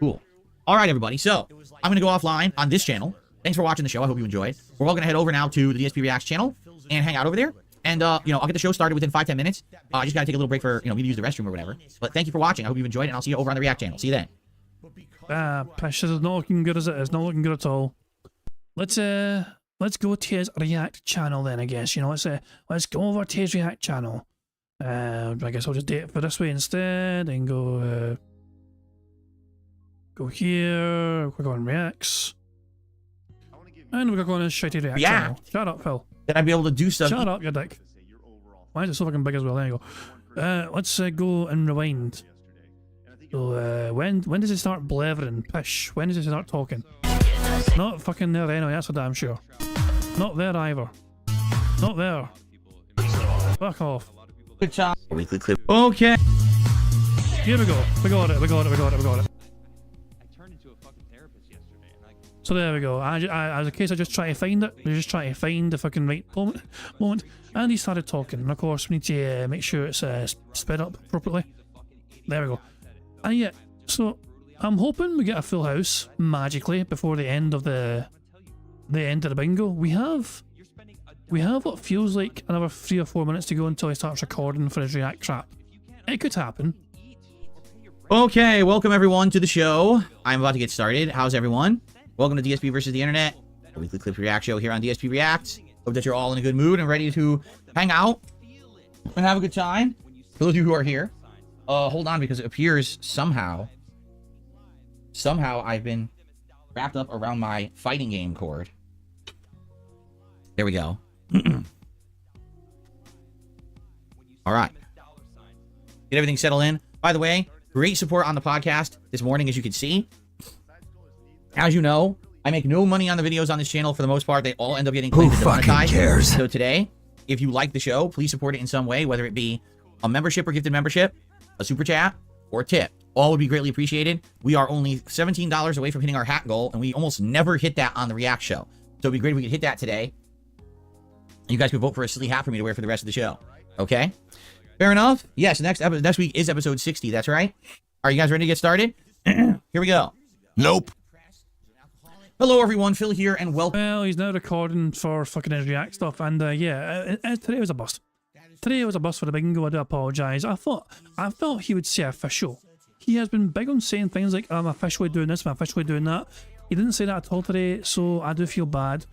[SPEAKER 4] Cool. All right, everybody. So I'm going to go offline on this channel. Thanks for watching the show. I hope you enjoyed. We're all going to head over now to the DSP Reacts channel and hang out over there. And, I'll get the show started within 5-10 minutes. I just got to take a little break for, me to use the restroom or whatever. But thank you for watching. I hope you enjoyed it, and I'll see you over on the React channel. See you then.
[SPEAKER 1] Pish, this is not looking good as it is. Not looking good at all. Let's go to his React channel then, I guess. Let's go over to his React channel. I guess I'll just do it for this way instead and go here, click on Reacts. And we're going to his shitty React channel. Shut up, Phil.
[SPEAKER 4] Then I'd be able to do stuff.
[SPEAKER 1] Shut up, you dick. Why is it so fucking big as well? There you go. Let's go and rewind. So, when does it start blathering? Pish. When does it start talking? Not fucking there anyway, that's for damn sure. Not there either. Not there. Fuck off.
[SPEAKER 4] Good job. Weekly clip. Okay.
[SPEAKER 1] Here we go. We got it. So there we go. As a case, I just try to find it. We just try to find the fucking right moment. And he started talking. And of course, we need to make sure it's sped up properly. There we go. And yeah, so I'm hoping we get a full house magically before the end of the bingo. We have what feels like another 3 or 4 minutes to go until he starts recording for his React crap. It could happen.
[SPEAKER 4] Okay, welcome everyone to the show. I'm about to get started. How's everyone? Welcome to DSP versus the Internet, a weekly clip react show here on DSP React. Hope that you're all in a good mood and ready to hang out and have a good time. For those of you who are here, hold on, because it appears somehow I've been wrapped up around my fighting game cord. There we go. All right. Get everything settled in. By the way, great support on the podcast this morning, as you can see. As you know, I make no money on the videos on this channel for the most part. They all end up getting claimed to demonetize.
[SPEAKER 6] cares?
[SPEAKER 4] So today, if you like the show, please support it in some way, whether it be a membership or gifted membership, a super chat, or a tip. All would be greatly appreciated. We are only $17 away from hitting our hat goal, and we almost never hit that on the React show. So it'd be great if we could hit that today. You guys could vote for a silly hat for me to wear for the rest of the show. Okay? Fair enough? Yes, next week is episode 60. That's right. Are you guys ready to get started? Here we go.
[SPEAKER 6] Nope.
[SPEAKER 4] Hello, everyone. Phil here, and welcome.
[SPEAKER 1] Well, he's now recording for fucking his React stuff, and today was a bust. Today was a bust for the bingo. I do apologise. I felt he would say official. He has been big on saying things like, I'm officially doing this, I'm officially doing that. He didn't say that at all today, so I do feel bad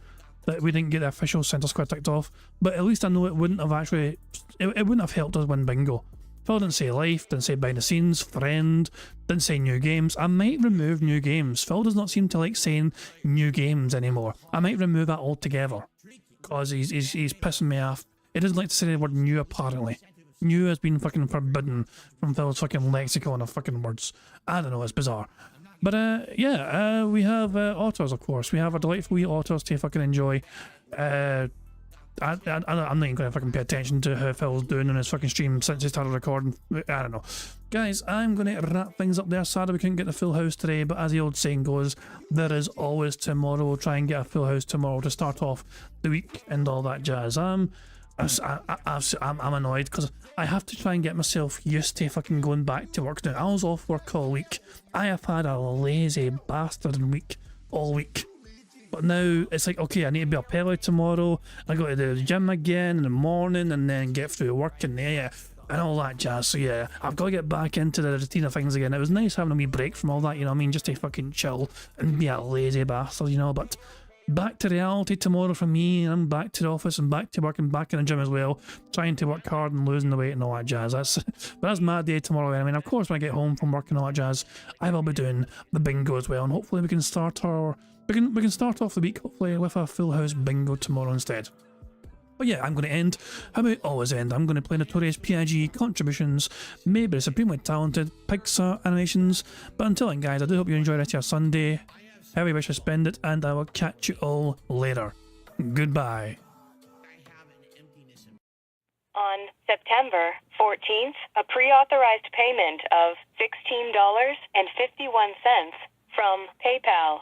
[SPEAKER 1] that we didn't get the official Centre Square ticked off. But at least I know it wouldn't have actually, it wouldn't have helped us win bingo. Phil didn't say life, didn't say behind the scenes, friend, didn't say new games. I might remove new games. Phil does not seem to like saying new games anymore. I might remove that altogether, because he's pissing me off. He doesn't like to say the word new, apparently. New has been fucking forbidden from Phil's fucking lexicon of fucking words. I don't know, it's bizarre. But we have otters, of course. We have our delightful wee otters to fucking enjoy. I'm not even going to fucking pay attention to how Phil's doing on his fucking stream since he started recording. I don't know. Guys, I'm going to wrap things up there. Sadly, we couldn't get the full house today, but as the old saying goes, there is always tomorrow. We'll try and get a full house tomorrow to start off the week and all that jazz. I'm annoyed because I have to try and get myself used to fucking going back to work now. I was off work all week. I have had a lazy bastard week all week. But now it's like, okay, I need to be up early tomorrow. I go to the gym again in the morning and then get through work and all that jazz. So yeah, I've got to get back into the routine of things again. It was nice having a wee break from all that, you know what I mean? Just to fucking chill and be a lazy bastard, you know, but back to reality tomorrow for me, and I'm back to the office and back to work and back in the gym as well, trying to work hard and losing the weight and all that jazz. That's my day tomorrow. I mean, of course, when I get home from work and all that jazz, I will be doing the bingo as well, and hopefully we can start off the week hopefully with a full house bingo tomorrow instead. But yeah, I'm going to end how I always end. I'm going to play Notorious P.I.G. contributions, maybe the supremely talented Pixar animations. But until then, guys, I do hope you enjoy the rest of your Sunday. However you wish to spend it, and I will catch you all later. Goodbye.
[SPEAKER 11] On September 14th, a pre-authorized payment of $16.51 from PayPal.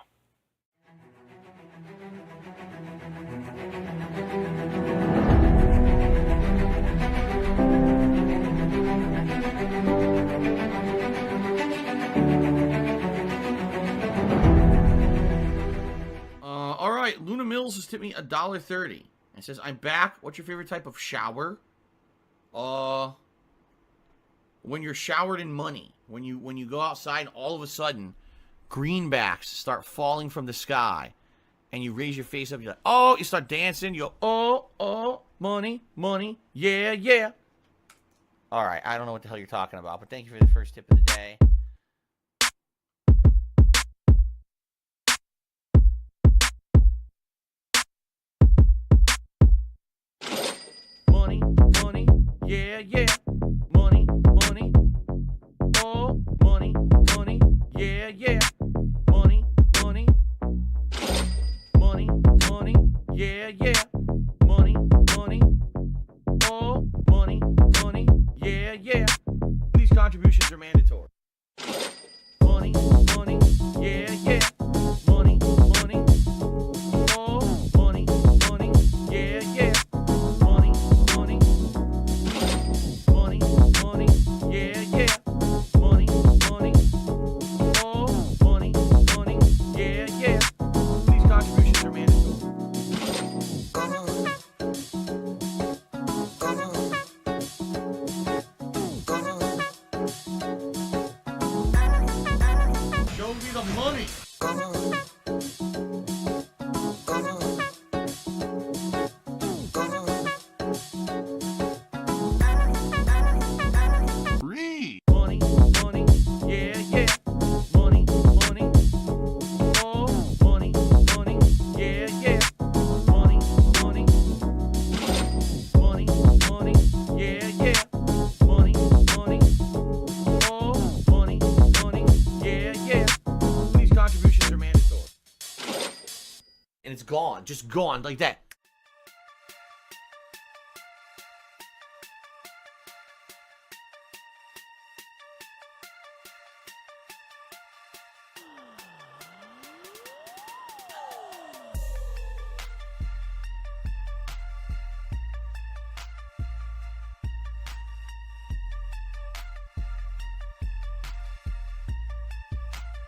[SPEAKER 4] All right, Luna Mills has tipped me $1.30. It says, I'm back. What's your favorite type of shower? When you're showered in money. When you go outside and all of a sudden, greenbacks start falling from the sky. And you raise your face up, you're like, oh, you start dancing, you go, oh, money, money, yeah, yeah. All right, I don't know what the hell you're talking about, but thank you for the first tip of the day. Money, money, yeah, yeah. Money, money, oh, money, money, yeah, yeah. Money, money, money, money, yeah, yeah. Money, money, oh, money, money, yeah, yeah. These contributions are mandatory. Money, money, yeah, yeah. Money, money, oh, money, money, yeah, yeah. Money, money, money, money, yeah, yeah. Money, money, oh, money, money, yeah, yeah. These contributions are mandatory. some money.
[SPEAKER 2] Free.
[SPEAKER 3] Money, money, yeah, yeah. Money, money. Oh, money, money, yeah, yeah. Money, money. Money, money, yeah, yeah. Money, money. Oh, money, money, yeah, yeah. These contributions are mandatory.
[SPEAKER 4] And it's gone, just gone like that.